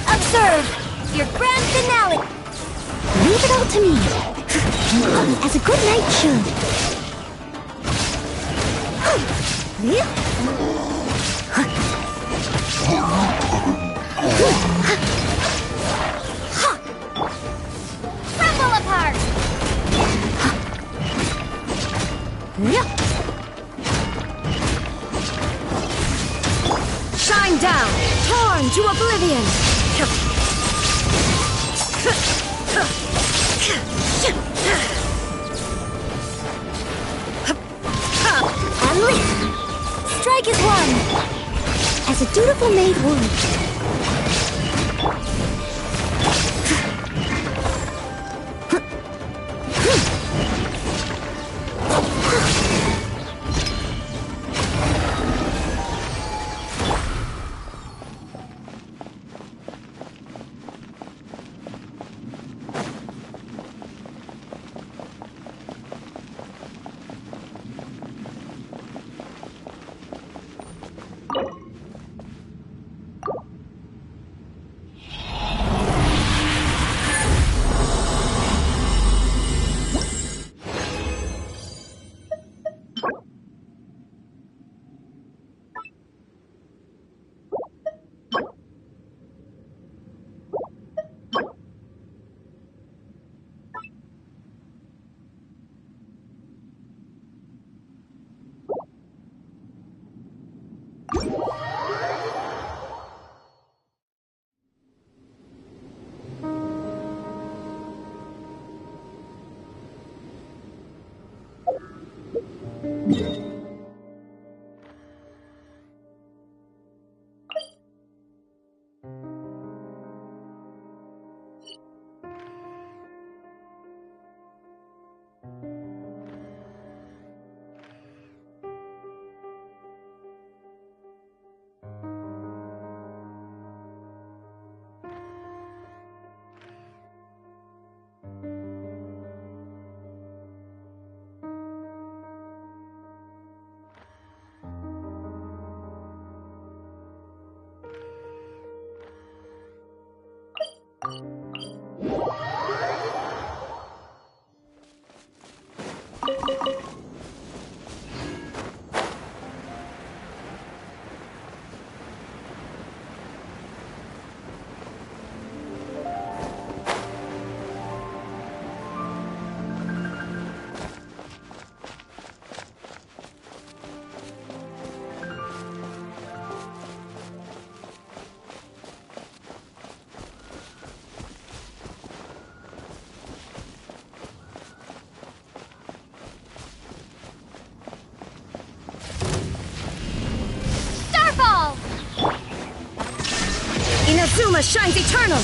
Observe! Your grand finale! Leave it all to me! As a good knight should. Crumble apart! Shine down, torn to oblivion. Unleash! Strike is one! As a dutiful maid would. Inazuma shines eternal!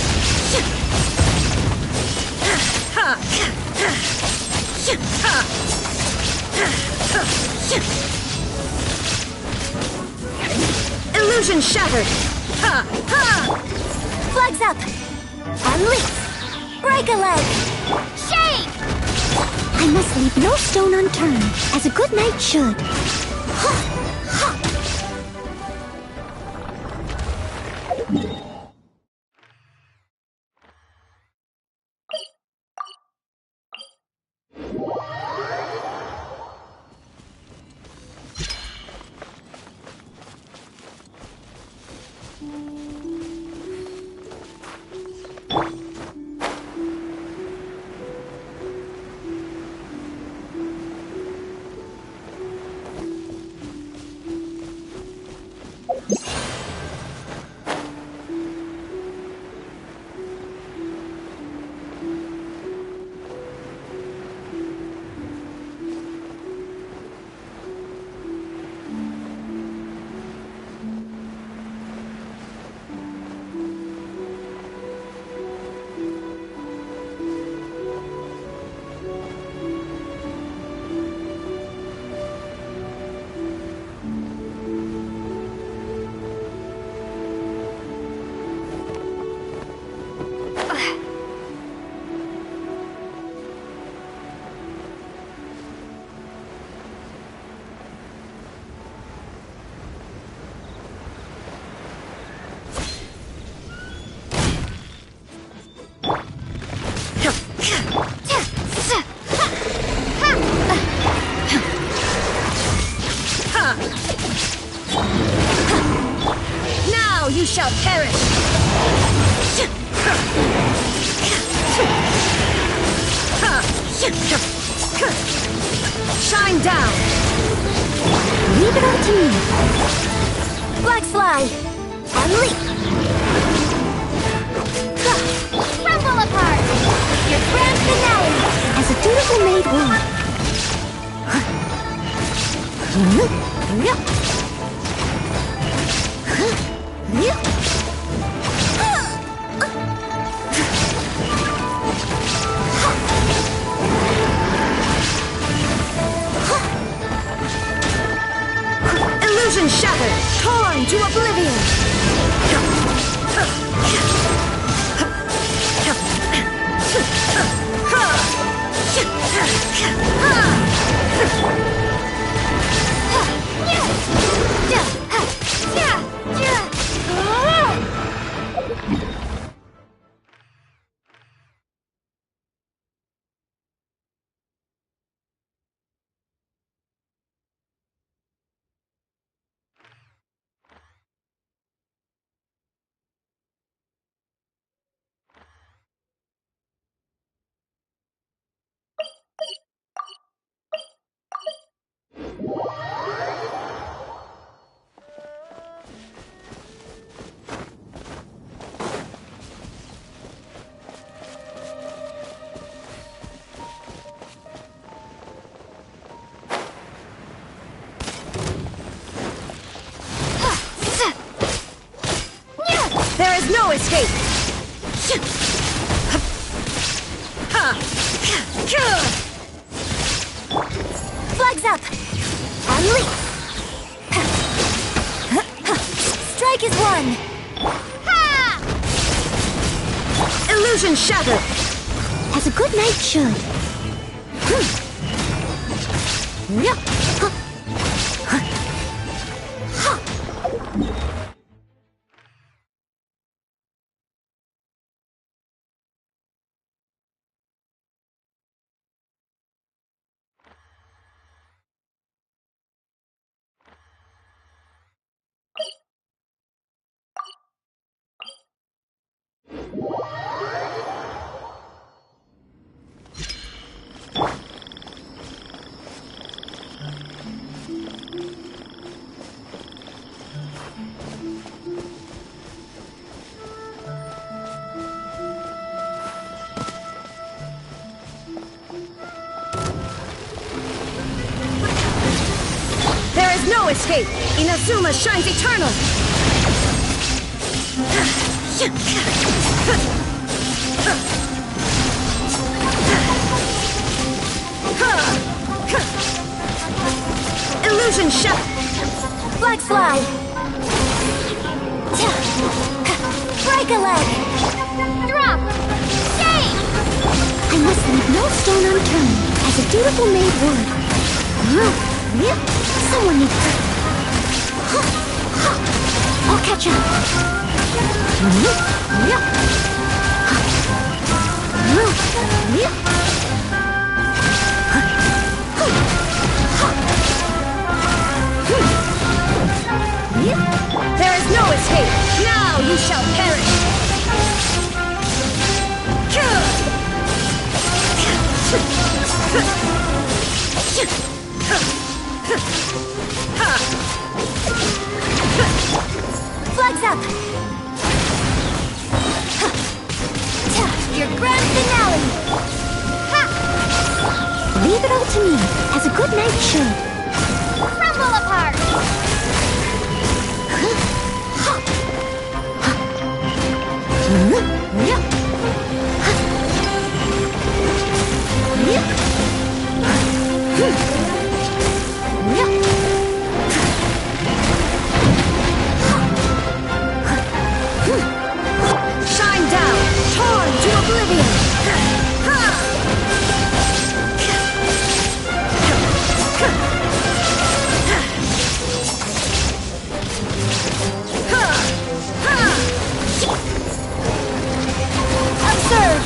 Illusion shattered! Flags up! Unleash! Break a leg! Shake! I must leave no stone unturned, as a good knight should. shall perish! Shine down! Leave it all to me. Black slide. And leap. Crumble apart! Your grand finale as a dutiful maid would. Illusion shattered, torn to oblivion! There is no escape! Flags up. And leap. Strike is one. Illusion shattered! As a good knight should. There is no escape! Inazuma shines eternal! Illusion shot! Black slide. Break a leg. Drop! Stay! I must leave no stone unturned, as a dutiful maid would. Someone needs to... I'll catch up. There is no escape! Now you shall perish! Flags up! Your grand finale! Leave it all to me, as a good knight should. Crumble apart! Shine down, torn to oblivion! Observe!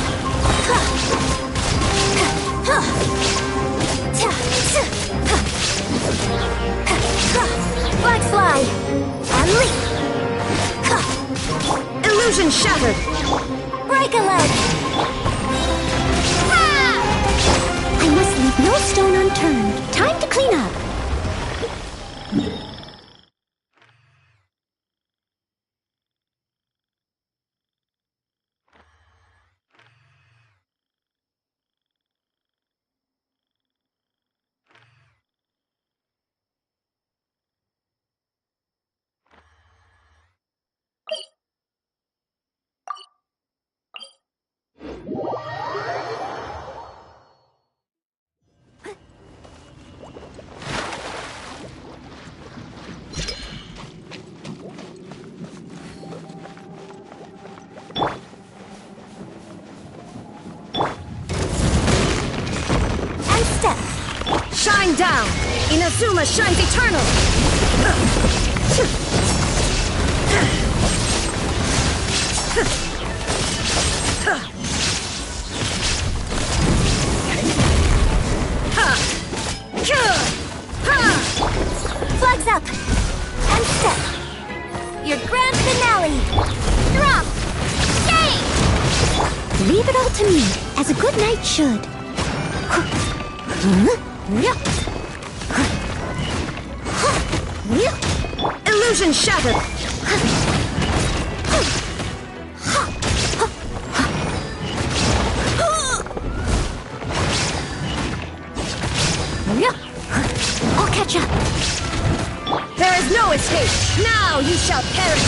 down! Inazuma shines eternal! Flags up! And step! Your grand finale! Drop! Shame! Leave it all to me, as a good knight should. Illusion shattered! I'll catch up. There is no escape! Now you shall perish!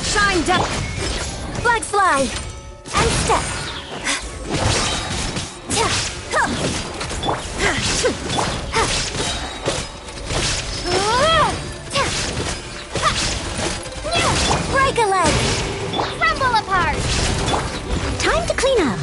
Shine down! Flags fly! And step! Break a leg! Crumble apart! Time to clean up!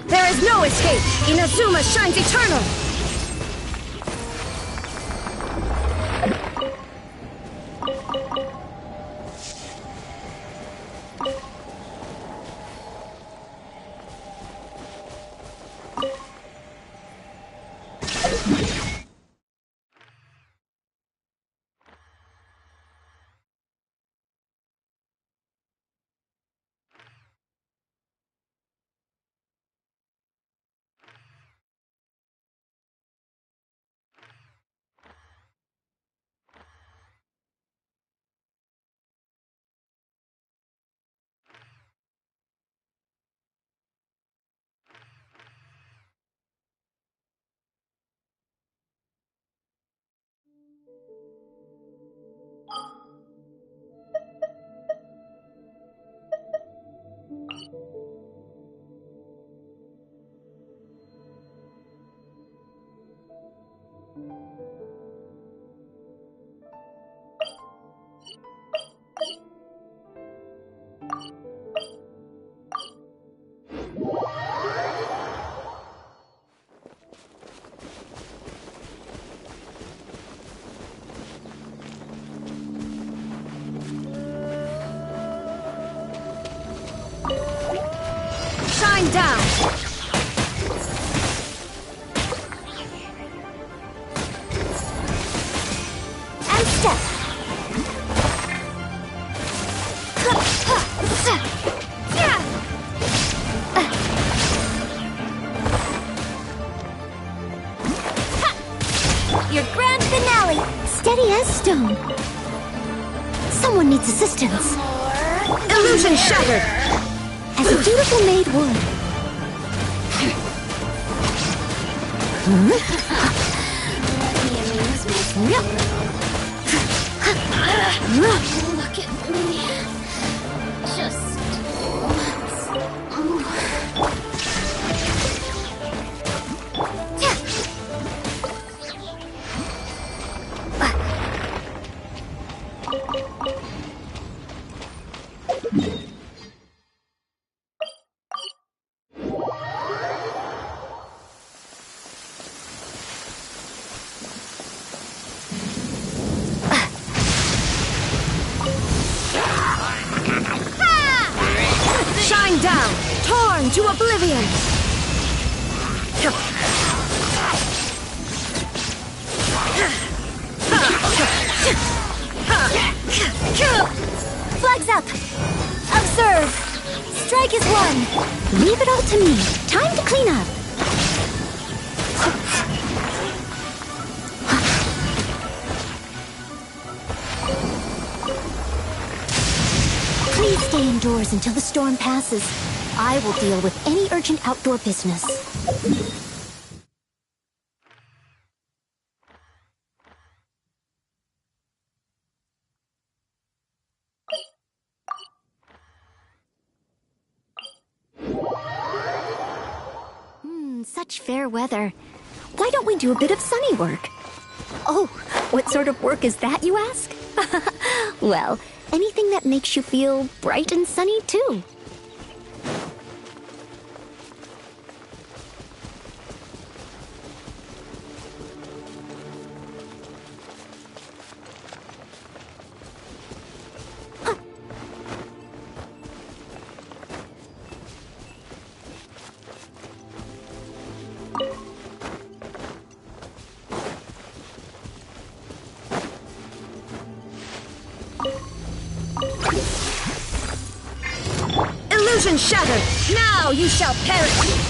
There is no escape! Inazuma shines eternal! Shine down! And step! Your grand finale! Steady as stone. Someone needs assistance. Illusion shattered! As a dutiful maid would. Look at me. Just into oblivion! Flags up! Observe! Strike is one! Leave it all to me. Time to clean up. Please stay indoors until the storm passes. I will deal with any urgent outdoor business. Such fair weather. Why don't we do a bit of sunny work? Oh, what sort of work is that, you ask? Well, anything that makes you feel bright and sunny, too. Illusion shattered! Now you shall perish!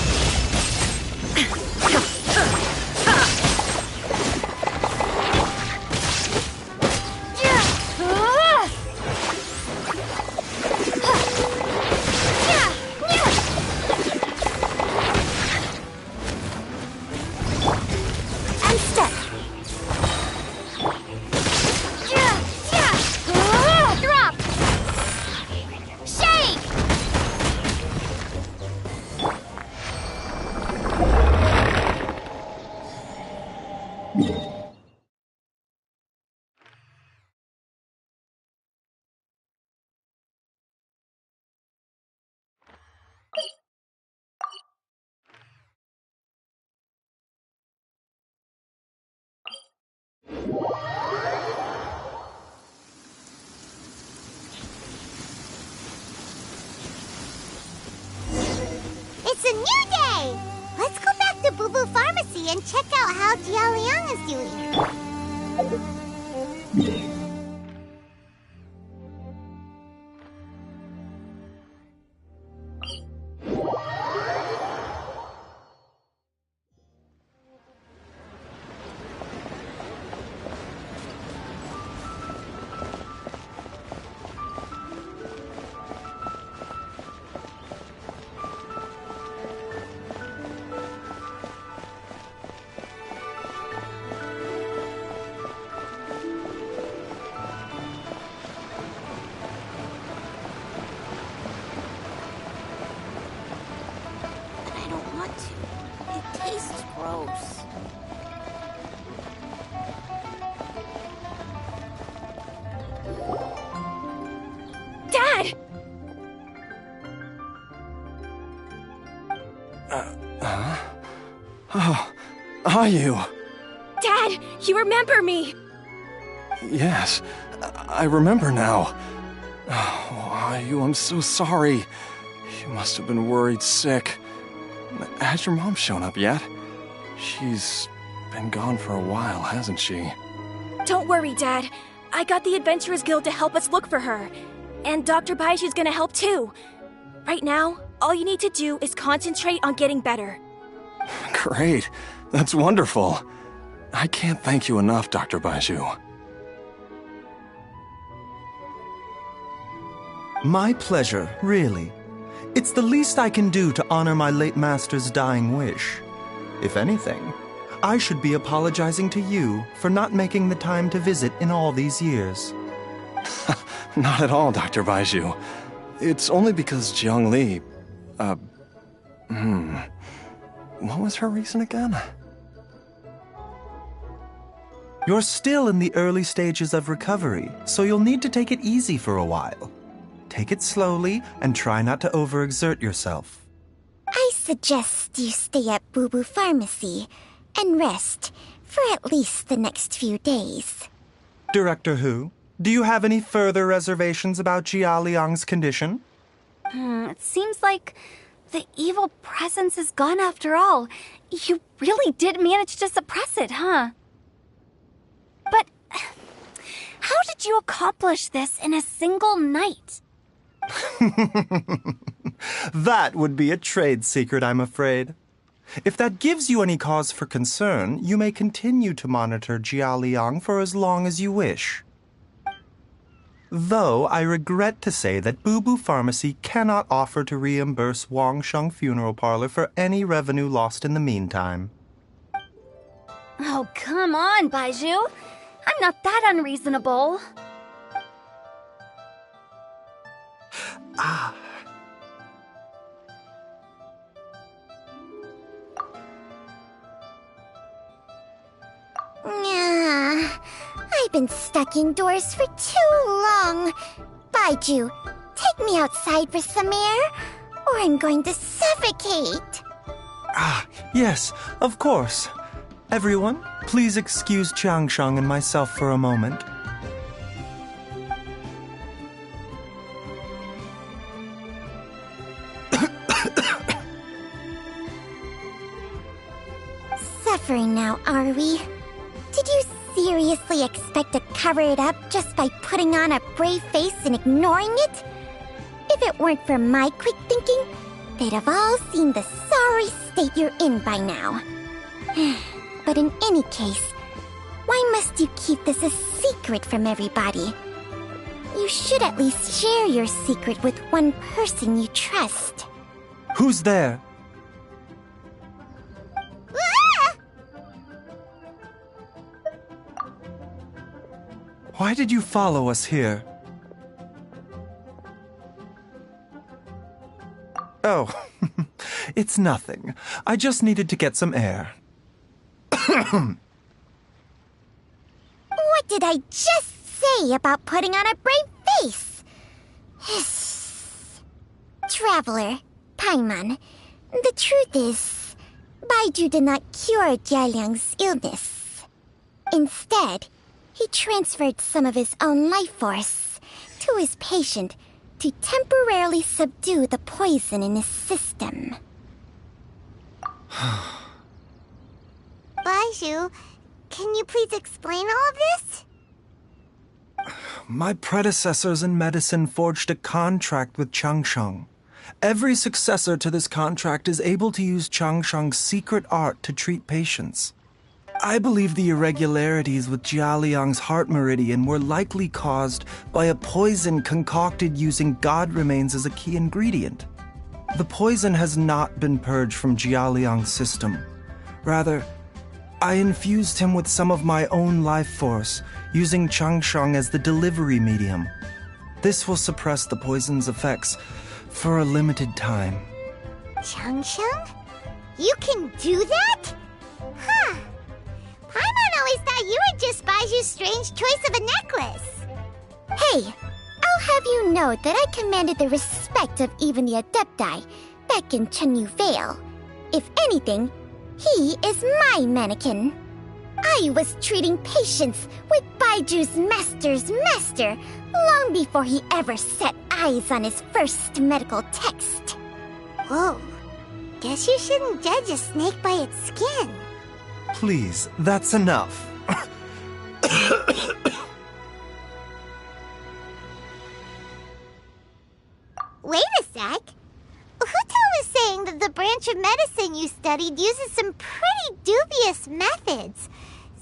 And step! Drop! Shake! It's a new day! Let's go back to Boo Boo Pharmacy and check out how Jia Liang is doing. I don't want to. It tastes gross. Dad! Oh, are you? Dad, you remember me! Yes, I remember now. Oh, are you? I'm so sorry. You must have been worried sick. Has your mom shown up yet? She's been gone for a while, hasn't she? Don't worry, Dad. I got the Adventurers Guild to help us look for her. And Dr. Baiju's gonna help too. Right now, all you need to do is concentrate on getting better. Great. That's wonderful. I can't thank you enough, Dr. Baiju. My pleasure, really. It's the least I can do to honor my late master's dying wish. If anything, I should be apologizing to you for not making the time to visit in all these years. Not at all, Dr. Baiju. It's only because Jiang Li... What was her reason again? You're still in the early stages of recovery, so you'll need to take it easy for a while. Take it slowly and try not to overexert yourself. I suggest you stay at Boo Boo Pharmacy and rest for at least the next few days. Director Hu, do you have any further reservations about Jia Liang's condition? It seems like the evil presence is gone after all. You really did manage to suppress it, huh? But how did you accomplish this in a single night? That would be a trade secret, I'm afraid. If that gives you any cause for concern, you may continue to monitor Jialiang for as long as you wish. Though I regret to say that Boo Boo Pharmacy cannot offer to reimburse Wang Sheng Funeral Parlor for any revenue lost in the meantime. Oh, come on, Baiju. I'm not that unreasonable. Ah. I've been stuck indoors for too long. Baiju, take me outside for some air, or I'm going to suffocate. Ah, yes, of course. Everyone, please excuse Changsheng and myself for a moment. Suffering now, are we? Did you seriously expect to cover it up just by putting on a brave face and ignoring it? If it weren't for my quick thinking, they'd have all seen the sorry state you're in by now. But in any case, why must you keep this a secret from everybody? You should at least share your secret with one person you trust. Who's there? Why did you follow us here? Oh, it's nothing. I just needed to get some air. What did I just say about putting on a brave face? Traveler, Paimon, the truth is, Baiju did not cure Jialiang's illness. Instead, he transferred some of his own life force to his patient to temporarily subdue the poison in his system. Baiju, can you please explain all of this? My predecessors in medicine forged a contract with Changsheng. Every successor to this contract is able to use Changsheng's secret art to treat patients. I believe the irregularities with Jialiang's heart meridian were likely caused by a poison concocted using god remains as a key ingredient. The poison has not been purged from Jialiang's system. Rather, I infused him with some of my own life force, using Changsheng as the delivery medium. This will suppress the poison's effects for a limited time. Changsheng? You can do that? Huh. Paimon always thought you were just Baiju's strange choice of a necklace. Hey, I'll have you know that I commanded the respect of even the Adepti back in Chenyu Vale. If anything, he is my mannequin. I was treating patients with Baiju's master's master long before he ever set eyes on his first medical text. Whoa, guess you shouldn't judge a snake by its skin. Please, that's enough. Wait a sec. Huto was saying that the branch of medicine you studied uses some pretty dubious methods.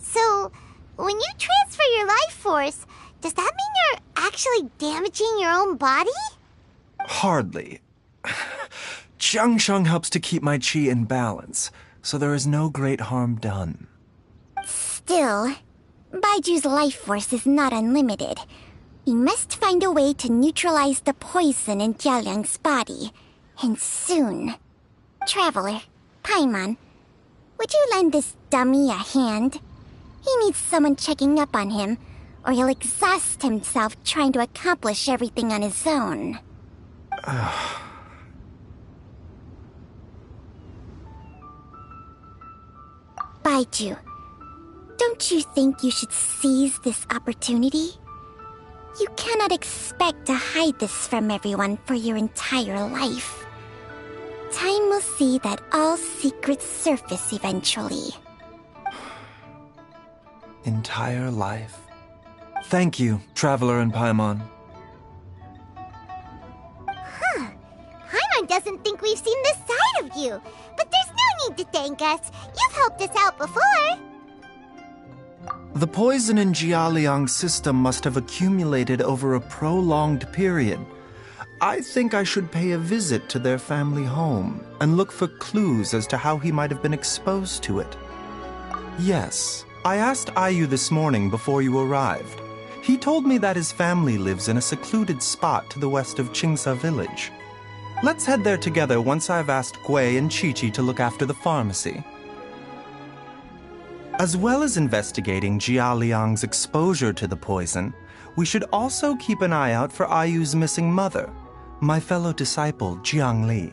So, when you transfer your life force, does that mean you're actually damaging your own body? Hardly. Changsheng helps to keep my chi in balance, so there is no great harm done. Still, Baiju's life force is not unlimited. We must find a way to neutralize the poison in Jialiang's body, and soon. Traveler, Paimon, would you lend this dummy a hand? He needs someone checking up on him, or he'll exhaust himself trying to accomplish everything on his own. Baiju, don't you think you should seize this opportunity? You cannot expect to hide this from everyone for your entire life. will see that all secrets surface eventually. Entire life. Thank you, Traveler and Paimon. Huh. Paimon doesn't think we've seen this side of you. But there's no need to thank us. You've helped us out before. The poison in Jialiang's system must have accumulated over a prolonged period. I think I should pay a visit to their family home and look for clues as to how he might have been exposed to it. Yes, I asked Ayu this morning before you arrived. He told me that his family lives in a secluded spot to the west of Qingsa village. Let's head there together once I've asked Gui and Qiqi to look after the pharmacy. As well as investigating Jialiang's exposure to the poison, we should also keep an eye out for Ayu's missing mother, my fellow disciple Jiangli.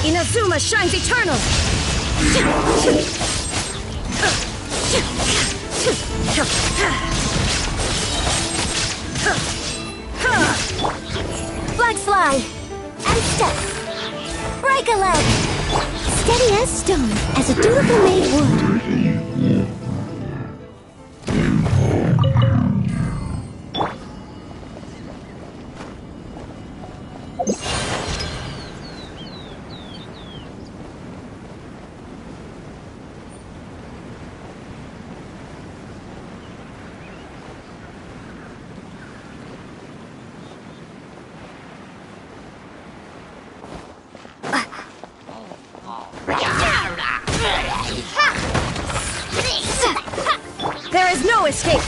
Inazuma shines eternal! fly. And step. Break a leg. Steady as stone, as a dutiful maid would. There is no escape!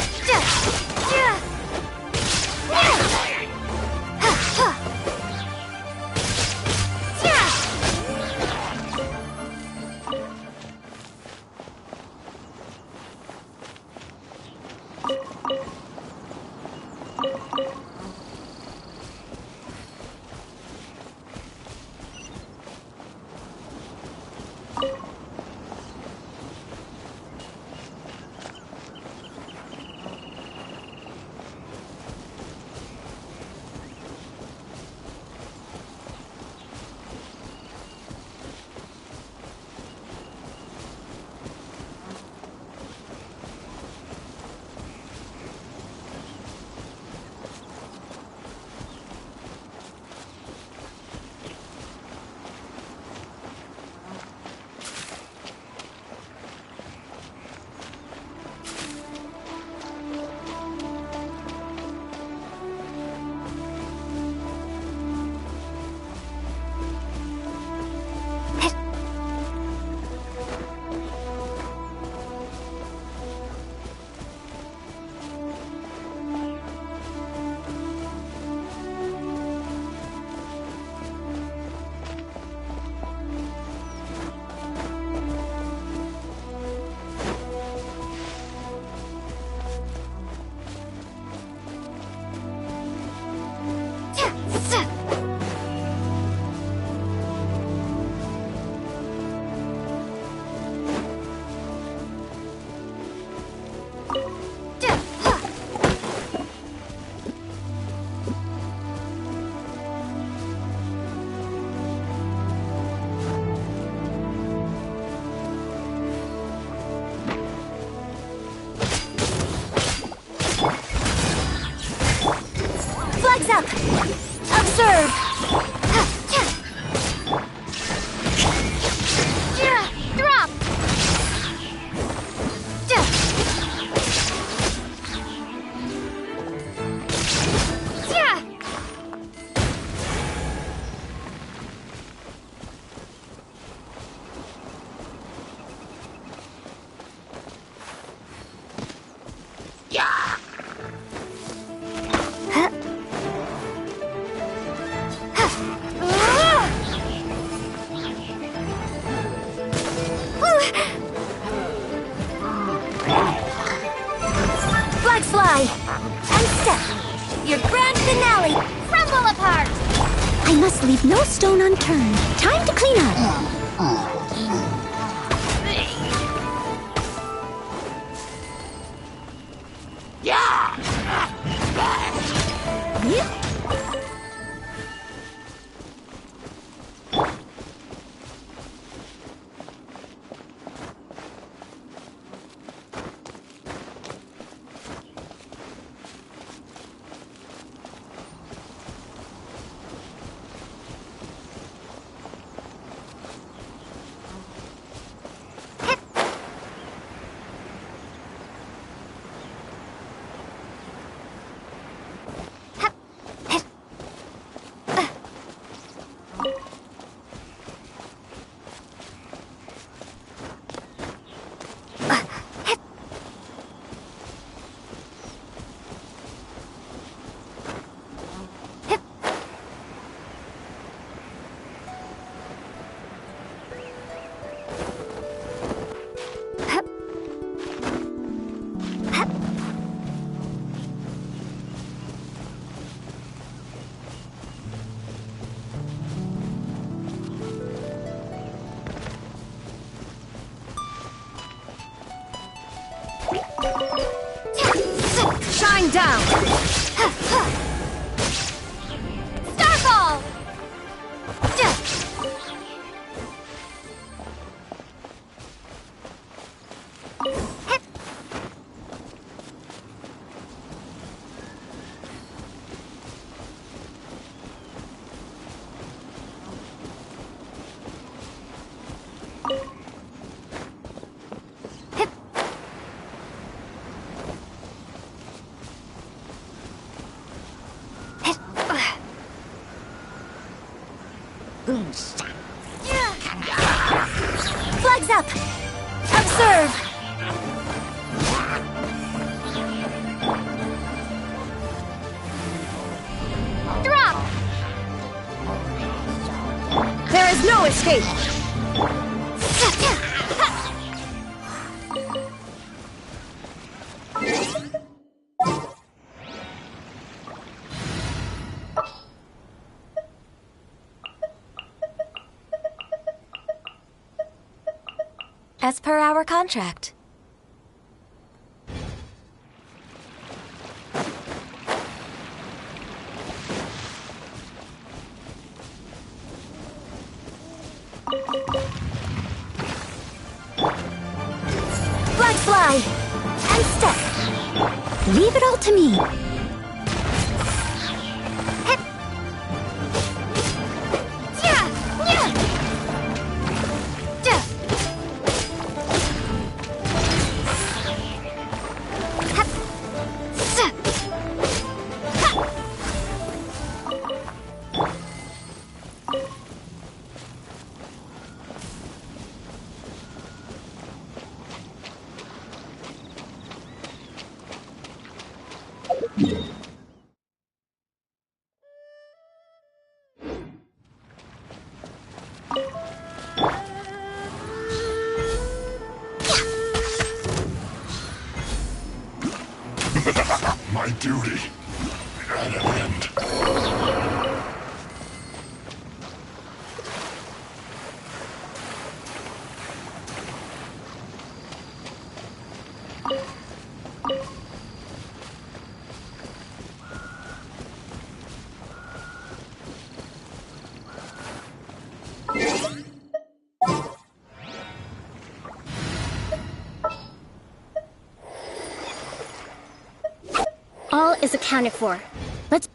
Flags up! Observe! Drop! Flags fly! And step! Your grand finale! Crumble apart! I must leave no stone unturned. Time to clean up! Shine down! Starfall! Flags up! Observe! Drop! There is no escape! As per our contract. Flags fly! And step! Leave it all to me! My duty at an end. All is accounted for. Let's...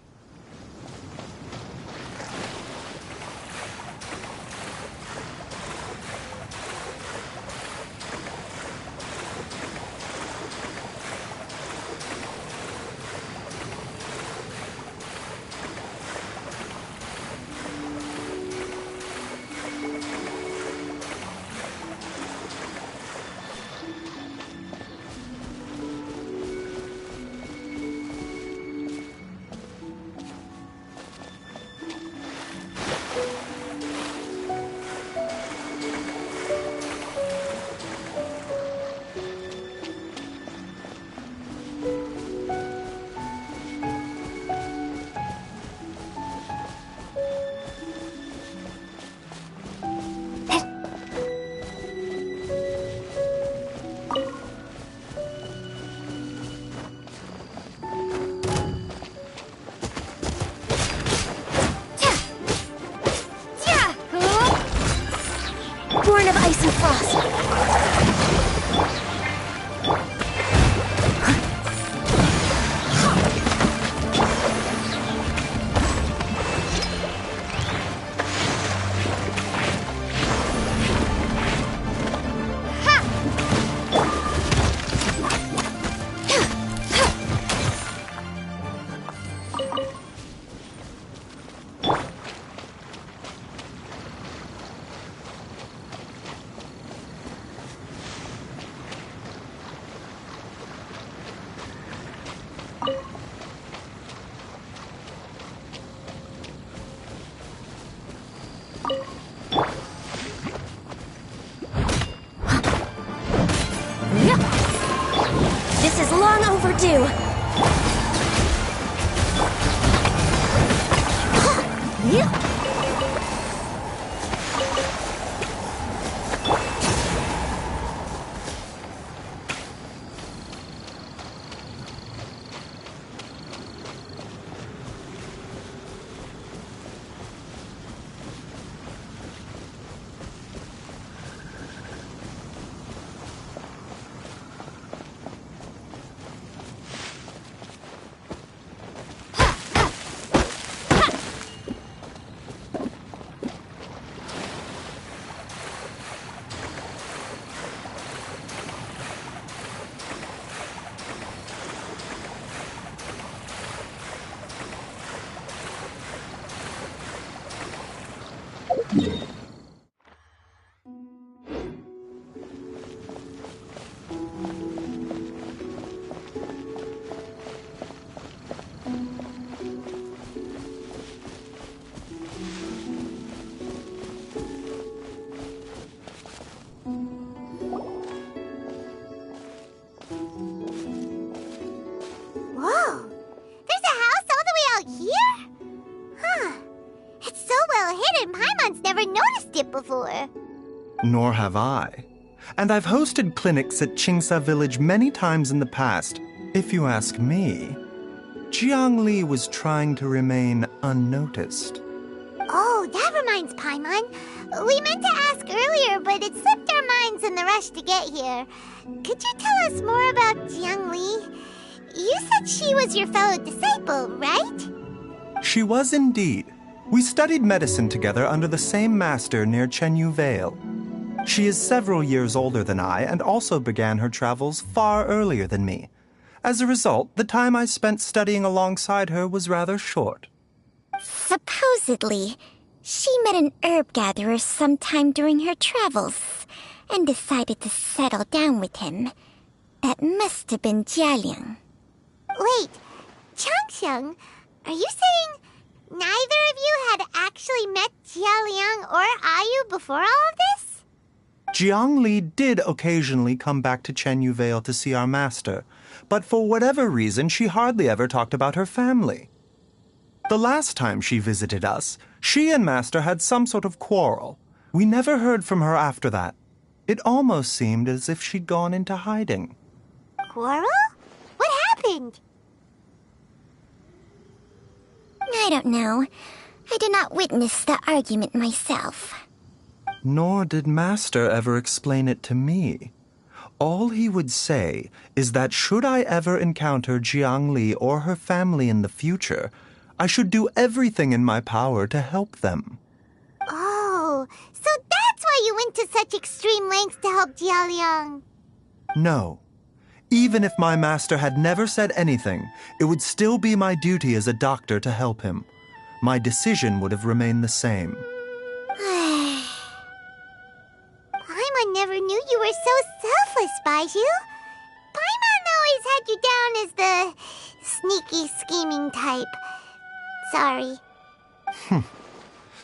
it before. Nor have I. And I've hosted clinics at Qingsa Village many times in the past. If you ask me, Jiangli was trying to remain unnoticed. Oh, that reminds Paimon. We meant to ask earlier, but it slipped our minds in the rush to get here. Could you tell us more about Jiangli? You said she was your fellow disciple, right? She was indeed. We studied medicine together under the same master near Chenyu Vale. She is several years older than I and also began her travels far earlier than me. As a result, the time I spent studying alongside her was rather short. Supposedly, she met an herb gatherer sometime during her travels and decided to settle down with him. That must have been Jialiang. Wait, Changsheng, are you saying neither of you had actually met Jialiang or Ayu before all of this? Jiangli did occasionally come back to Chenyu Vale to see our master, but for whatever reason, she hardly ever talked about her family. The last time she visited us, she and Master had some sort of quarrel. We never heard from her after that. It almost seemed as if she'd gone into hiding. Quarrel? What happened? I don't know. I did not witness the argument myself. Nor did Master ever explain it to me. All he would say is that should I ever encounter Jiangli or her family in the future, I should do everything in my power to help them. Oh, so that's why you went to such extreme lengths to help Jialiang. No. Even if my master had never said anything, it would still be my duty as a doctor to help him. My decision would have remained the same. Paimon never knew you were so selfless, Baiju. Paimon always had you down as the sneaky, scheming type. Sorry.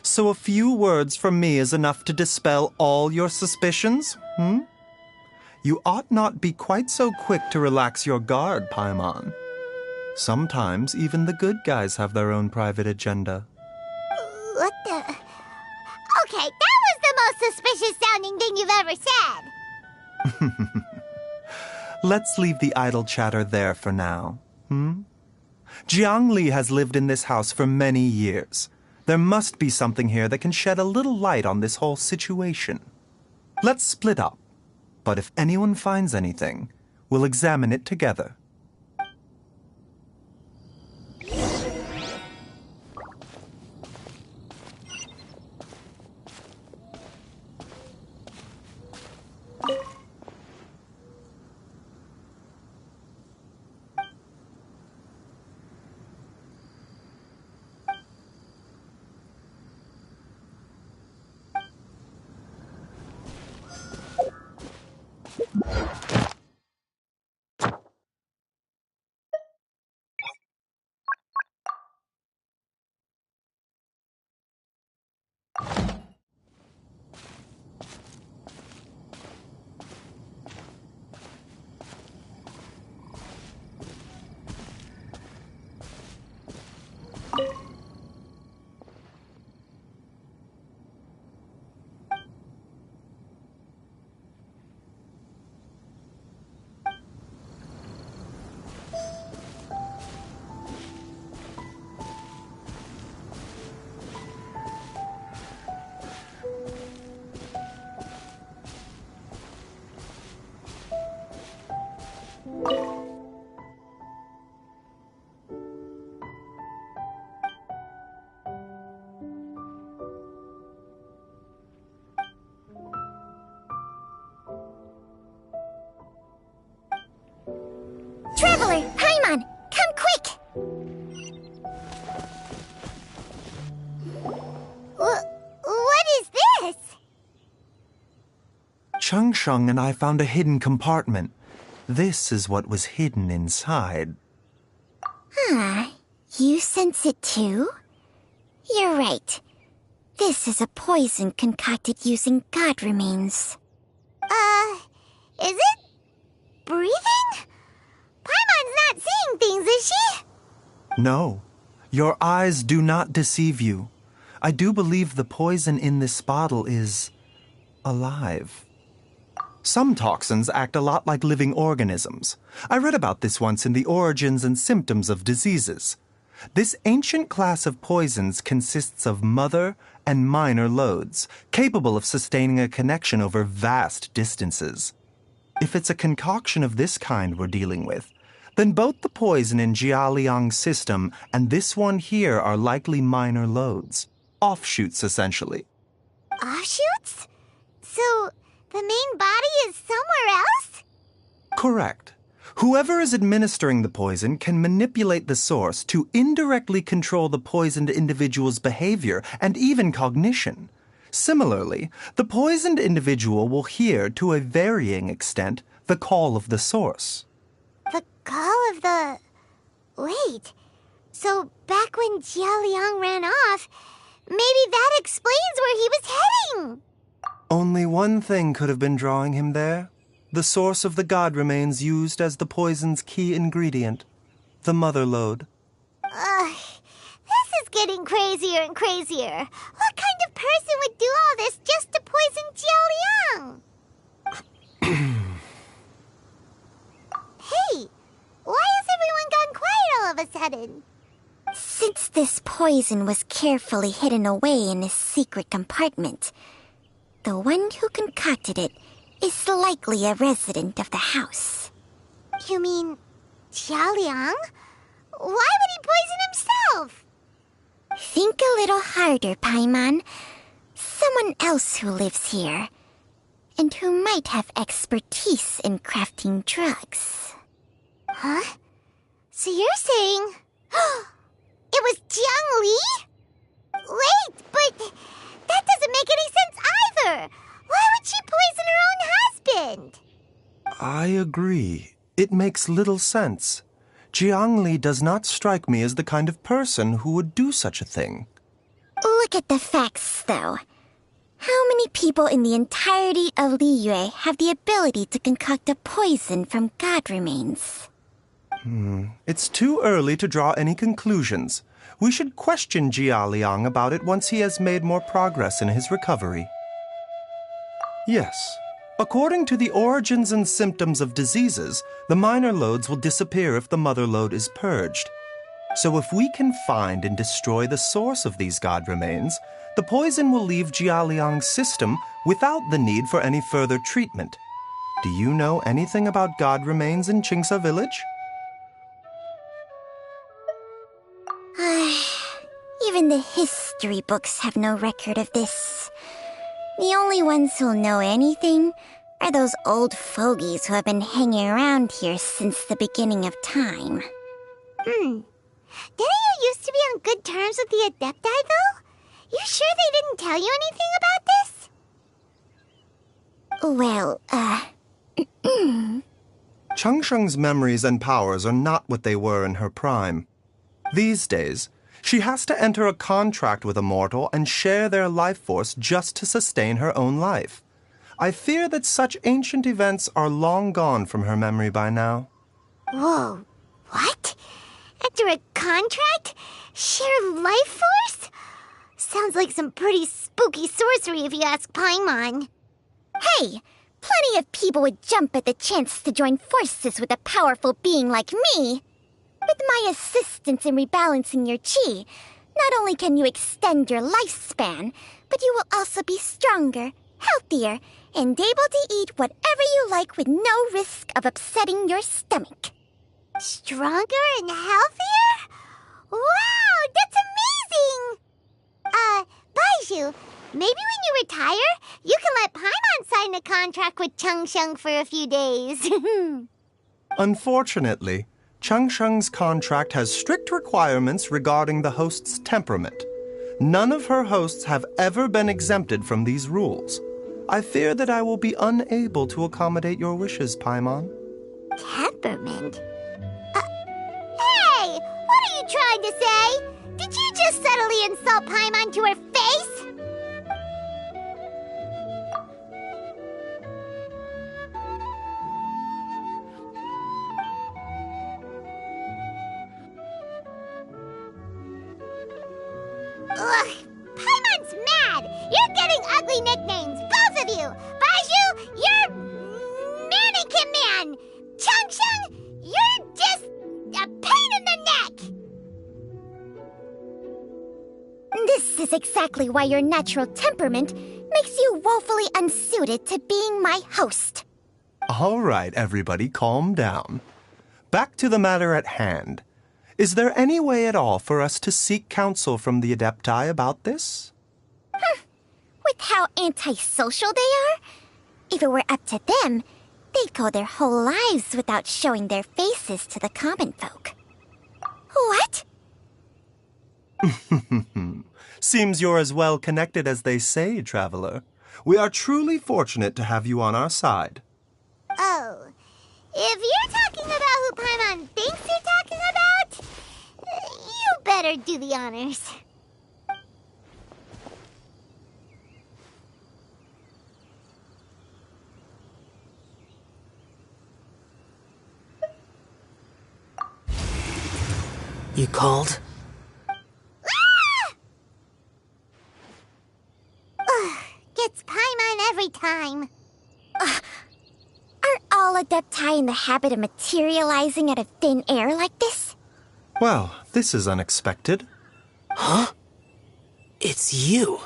So a few words from me is enough to dispel all your suspicions, You ought not be quite so quick to relax your guard, Paimon. Sometimes even the good guys have their own private agenda. What the... Okay, that was the most suspicious-sounding thing you've ever said. Let's leave the idle chatter there for now, Jiangli has lived in this house for many years. There must be something here that can shed a little light on this whole situation. Let's split up. But if anyone finds anything, we'll examine it together. Traveler, Paimon, come quick! What is this? Changsheng and I found a hidden compartment. This is what was hidden inside. You sense it too? You're right. This is a poison concocted using god remains. Is it breathing? Paimon's not seeing things, is she? No, your eyes do not deceive you. I do believe the poison in this bottle is alive. Some toxins act a lot like living organisms. I read about this once in the Origins and Symptoms of Diseases. This ancient class of poisons consists of mother and minor loads, capable of sustaining a connection over vast distances. If it's a concoction of this kind we're dealing with, then both the poison in Jialiang's system and this one here are likely minor loads. Offshoots, essentially. Offshoots? So, the main body is somewhere else? Correct. Whoever is administering the poison can manipulate the source to indirectly control the poisoned individual's behavior and even cognition. Similarly, the poisoned individual will hear, to a varying extent, the call of the source. The call of the... Wait. So, back when Jialiang ran off, maybe that explains where he was heading! Only one thing could have been drawing him there. The source of the god remains used as the poison's key ingredient, the mother lode. This is getting crazier and crazier. What kind of person would do all this just to poison Jialiang? Hey, why has everyone gone quiet all of a sudden? Since this poison was carefully hidden away in a secret compartment, the one who concocted it is likely a resident of the house. You mean Jialiang? Why would he poison himself? Think a little harder, Paimon. Someone else who lives here, and who might have expertise in crafting drugs. Huh? So you're saying... it was Jiang Li? Wait, but that doesn't make any sense either! Why would she poison her own husband? I agree. It makes little sense. Jiang Li does not strike me as the kind of person who would do such a thing. Look at the facts, though. How many people in the entirety of Liyue have the ability to concoct a poison from god remains? It's too early to draw any conclusions. We should question Jialiang about it once he has made more progress in his recovery. Yes. According to the Origins and Symptoms of Diseases, the minor loads will disappear if the mother load is purged. So if we can find and destroy the source of these god remains, the poison will leave Jialiang's system without the need for any further treatment. Do you know anything about god remains in Qingsa village? Even the history books have no record of this. The only ones who'll know anything are those old fogies who have been hanging around here since the beginning of time. Didn't you used to be on good terms with the Adepti, though? You sure they didn't tell you anything about this? Well, Changsheng's memories and powers are not what they were in her prime. These days, she has to enter a contract with a mortal and share their life force just to sustain her own life. I fear that such ancient events are long gone from her memory by now. Whoa, what? Enter a contract? Share life force? Sounds like some pretty spooky sorcery if you ask Paimon. Hey, plenty of people would jump at the chance to join forces with a powerful being like me. With my assistance in rebalancing your chi, not only can you extend your lifespan, but you will also be stronger, healthier, and able to eat whatever you like with no risk of upsetting your stomach. Stronger and healthier? Wow, that's amazing! Baizhu, maybe when you retire, you can let Paimon sign a contract with Changsheng for a few days. Unfortunately, Changsheng's contract has strict requirements regarding the host's temperament. None of her hosts have ever been exempted from these rules. I fear that I will be unable to accommodate your wishes, Paimon. Temperament? Hey! What are you trying to say? Did you just subtly insult Paimon to her face? Ugh, getting ugly nicknames, both of you! Baiju, you're Mannequin Man! Chung Chung, you're just a pain in the neck! This is exactly why your natural temperament makes you woefully unsuited to being my host. All right, everybody, calm down. Back to the matter at hand. Is there any way at all for us to seek counsel from the Adepti about this? With how antisocial they are, if it were up to them, they'd go their whole lives without showing their faces to the common folk. What? Seems you're as well connected as they say, Traveler. We are truly fortunate to have you on our side. Oh, if you're talking about who Paimon thinks you're talking about, you better do the honors. You called? Gets Paimon every time. Aren't all Adepti in the habit of materializing out of thin air like this? Well, this is unexpected. Huh? It's you.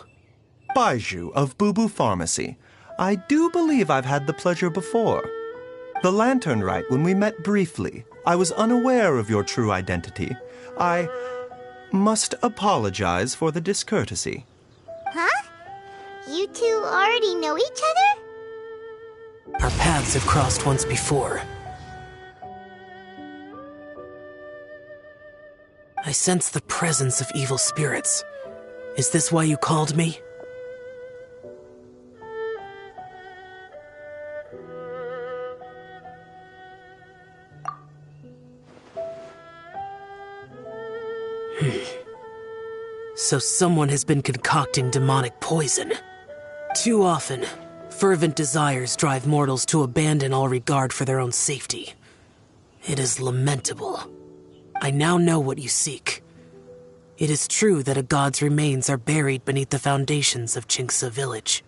Baiju of Boo Pharmacy. I do believe I've had the pleasure before. The Lantern Rite, when we met briefly, I was unaware of your true identity. I must apologize for the discourtesy. Huh? You two already know each other? Our paths have crossed once before. I sense the presence of evil spirits. Is this why you called me? So someone has been concocting demonic poison. Too often, fervent desires drive mortals to abandon all regard for their own safety. It is lamentable. I now know what you seek. It is true that a god's remains are buried beneath the foundations of Qingce village.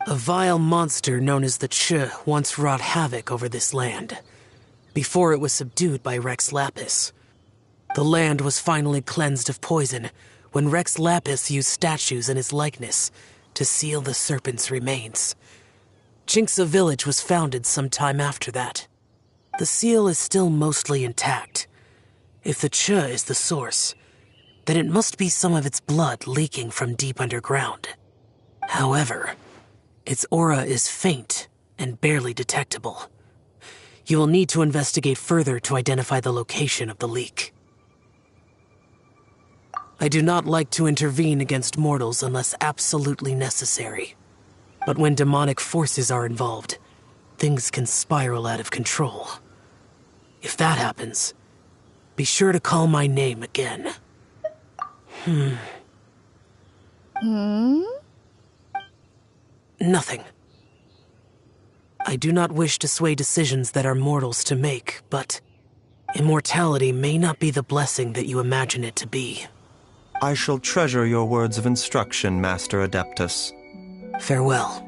A vile monster known as the Che once wrought havoc over this land, before it was subdued by Rex Lapis. The land was finally cleansed of poison when Rex Lapis used statues in his likeness to seal the serpent's remains. Qingce village was founded some time after that. The seal is still mostly intact. If the Che is the source, then it must be some of its blood leaking from deep underground. However, its aura is faint and barely detectable. You will need to investigate further to identify the location of the leak. I do not like to intervene against mortals unless absolutely necessary. But when demonic forces are involved, things can spiral out of control. If that happens, be sure to call my name again. Nothing. I do not wish to sway decisions that are mortals to make, but immortality may not be the blessing that you imagine it to be. I shall treasure your words of instruction, Master Adeptus. Farewell.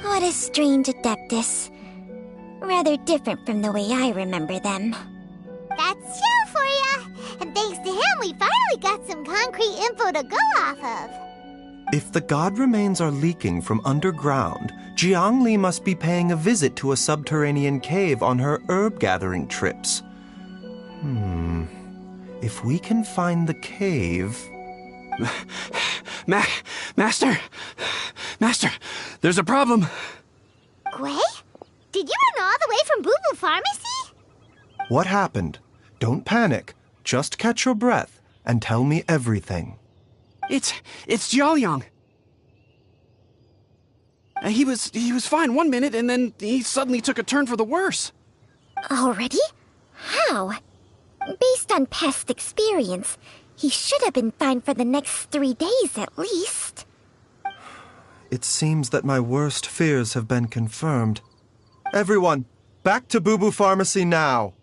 What a strange Adeptus. Rather different from the way I remember them. That's Xiao for ya! And thanks to him, we finally got some concrete info to go off of. If the god remains are leaking from underground, Jiangli must be paying a visit to a subterranean cave on her herb-gathering trips. If we can find the cave... Master! Master, there's a problem! Gwei? Did you run all the way from Boo Boo Pharmacy? What happened? Don't panic. Just catch your breath and tell me everything. It's Jiaoliang. He was fine one minute, and then he suddenly took a turn for the worse. Already? How? Based on past experience, he should have been fine for the next 3 days at least. It seems that my worst fears have been confirmed. Everyone, back to Boo Boo Pharmacy now!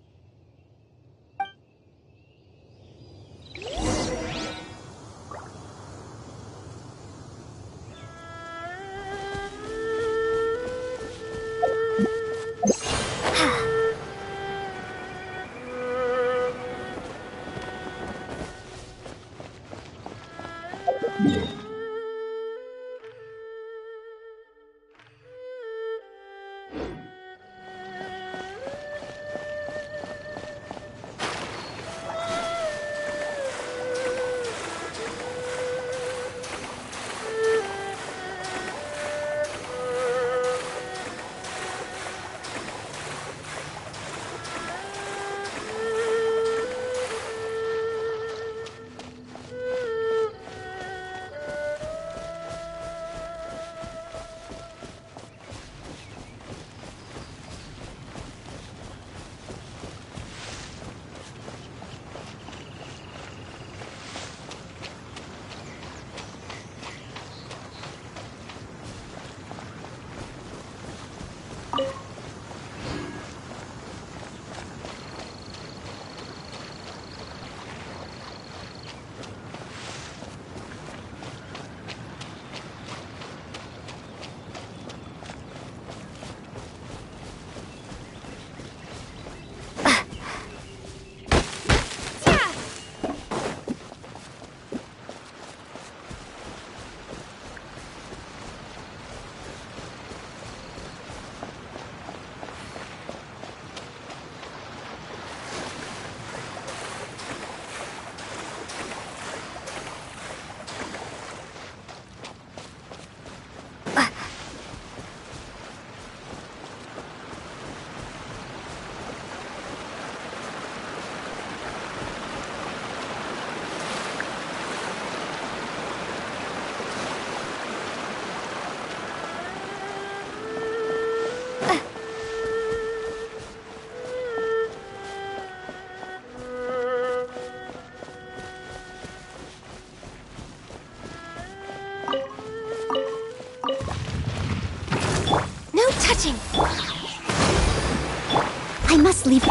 must leave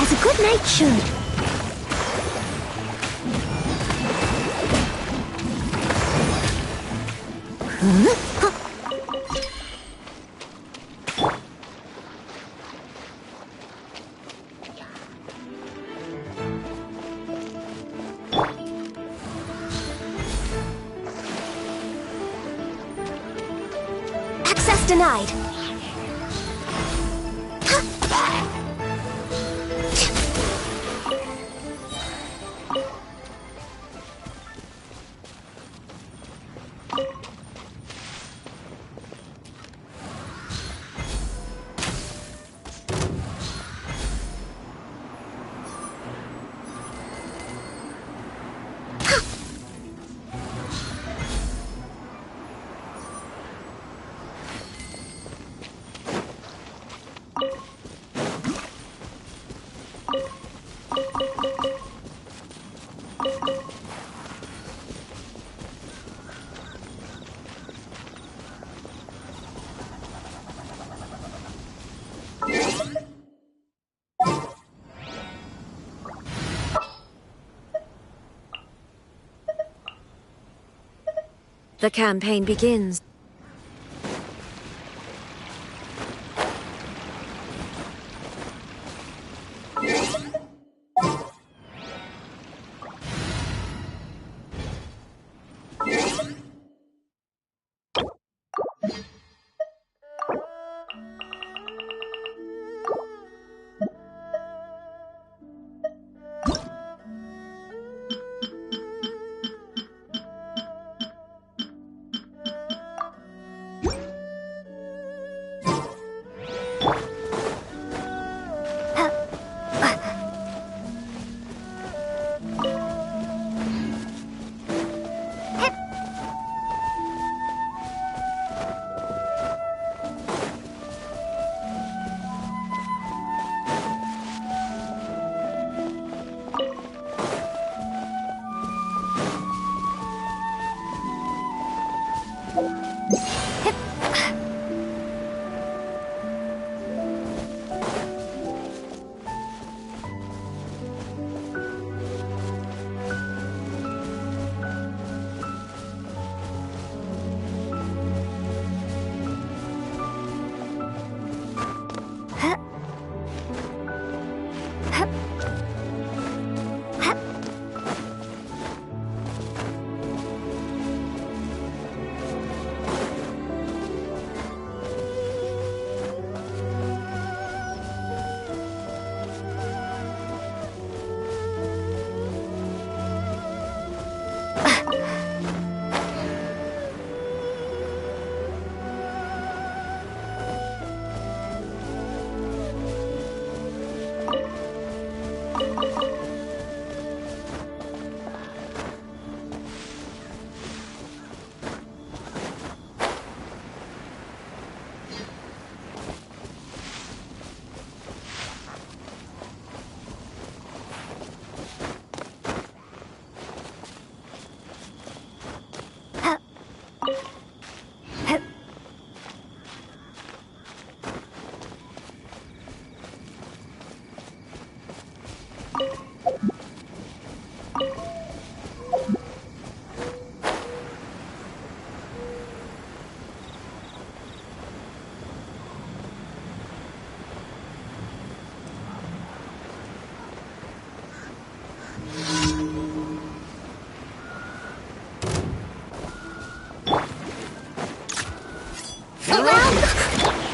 as a good knight should. Huh? Access denied. The campaign begins.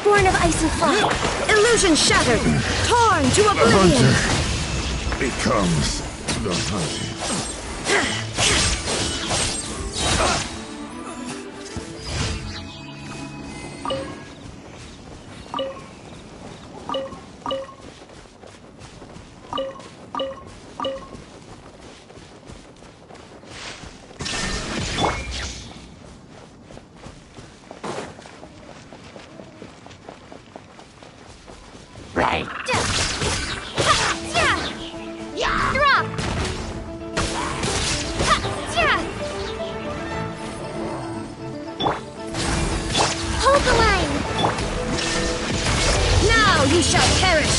Born of ice and fire. Illusion shattered. Torn to The oblivion. hunter becomes the hunted. You shall perish!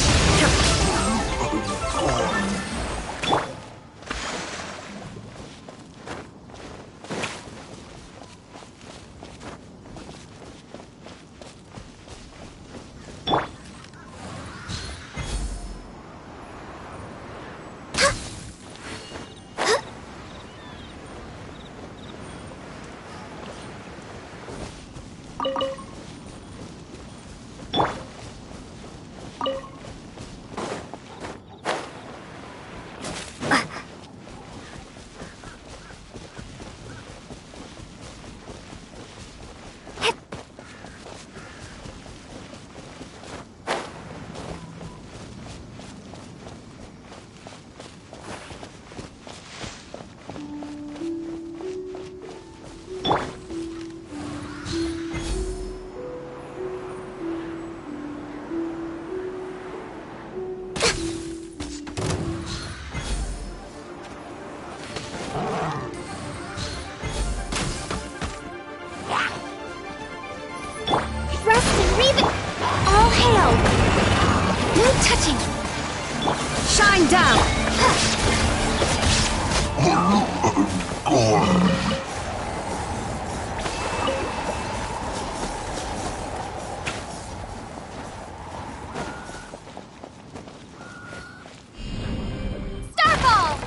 Shine down! Starball!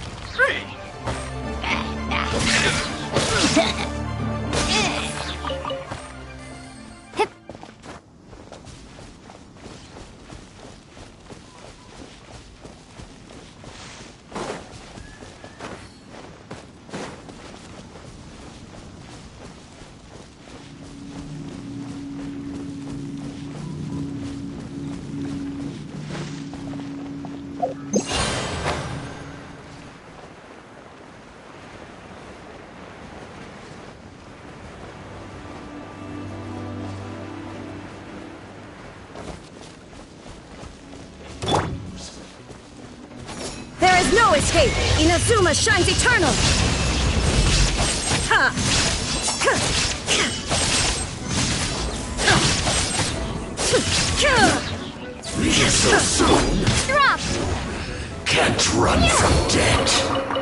There is no escape! Inazuma shines eternal! Ha! Leave so soon? Drop! Can't run from death.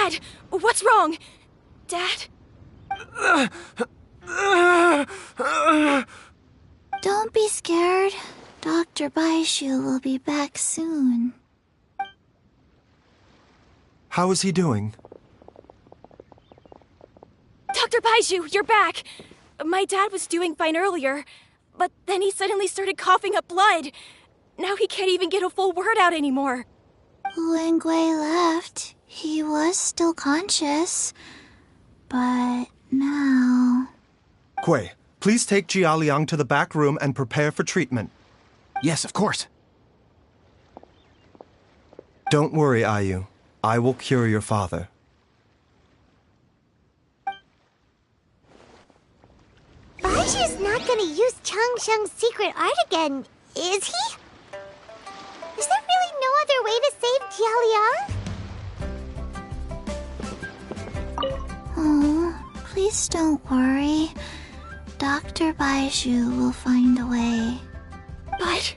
Dad! What's wrong? Dad? Don't be scared. Dr. Baishu will be back soon. How is he doing? Dr. Baishu, you're back! My dad was doing fine earlier, but then he suddenly started coughing up blood. Now he can't even get a full word out anymore. When Gui left, he was still conscious. But now... Gui, please take Jia Liang to the back room and prepare for treatment. Yes, of course. Don't worry, Ayu. I will cure your father. Baishu's not gonna use Changsheng's secret art again, is he? Is there really no other way to save Jia Liang? Oh, please don't worry. Dr. Baishu will find a way. But...